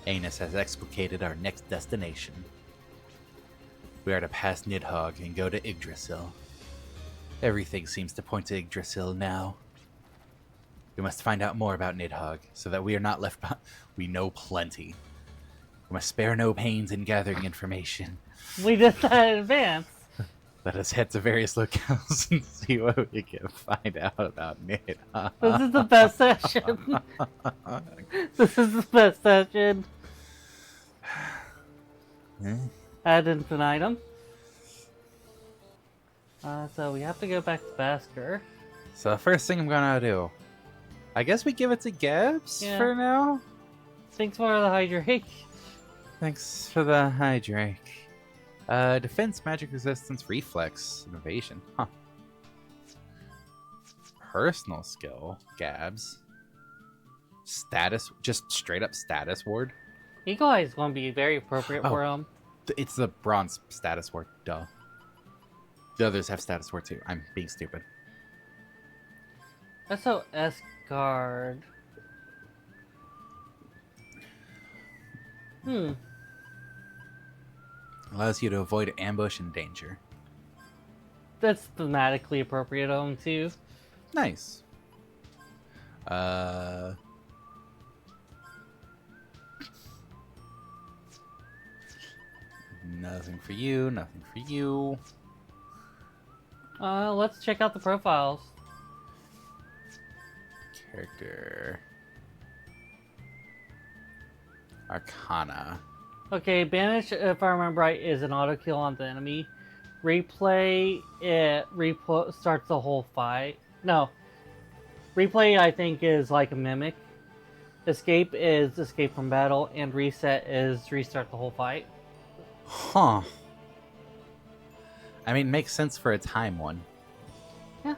Anus has explicated our next destination. We are to pass Nidhogg and go to Yggdrasil. Everything seems to point to Yggdrasil now. We must find out more about Nidhogg, so that we are not left behind. We know plenty. We must spare no pains in gathering information. We did that in advance. Let us head to various locales and see what we can find out about Nidhogg. This is the best session. This is the best session. Ad infinitum. So we have to go back to Basker. So the first thing I'm gonna do I guess we give it to Gabs Yeah. for now. Thanks for the hydrate. Thanks for the hydrate. Defense, magic resistance, reflex, and evasion. Huh. Personal skill, Gabs. Status, just straight up status ward. Eagle Eye is going to be very appropriate for him. It's the bronze status ward, duh. The others have status ward too. I'm being stupid. SOS guard. Allows you to avoid ambush and danger. That's thematically appropriate of him too. Nice. Nothing for you, nothing for you. Let's check out the profiles. Character. Arcana. Okay, Banish, if I remember right, is an auto kill on the enemy. Replay, it starts the whole fight. No. Replay, I think, is like a mimic. Escape is escape from battle, and reset is restart the whole fight. Huh. I mean, makes sense for a time one. Yeah.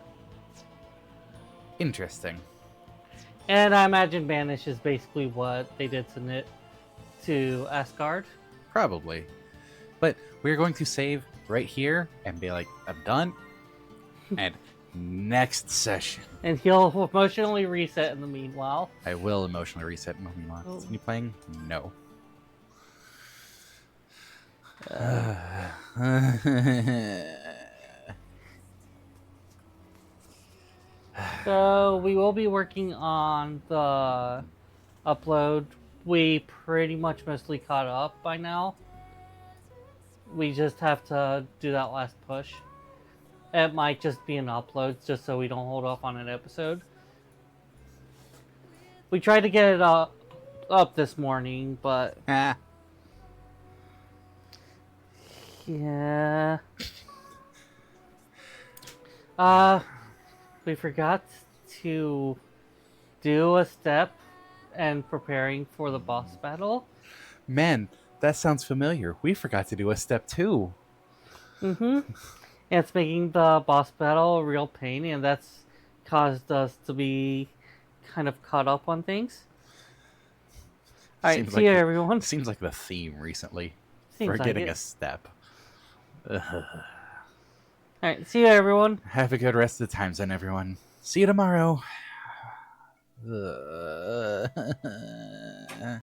Interesting. And I imagine Banish is basically what they did to Asgard. Probably. But we're going to save right here and be like, I'm done. And next session. And he'll emotionally reset in the meanwhile. I will emotionally reset my meanwhile. Oh. Is he playing? No. So we will be working on the upload. We pretty much mostly caught up by now. We just have to do that last push. It might just be an upload, just so we don't hold off on an episode. We tried to get it up this morning, but yeah. We forgot to do a step and preparing for the boss battle. Man, that sounds familiar. We forgot to do a step 2. And it's making the boss battle a real pain, and that's caused us to be kind of caught up on things. Alright, see you, everyone. Seems like the theme recently. Seems like Forgetting it. a step. Alright, see you, everyone. Have a good rest of the time zone, everyone. See you tomorrow.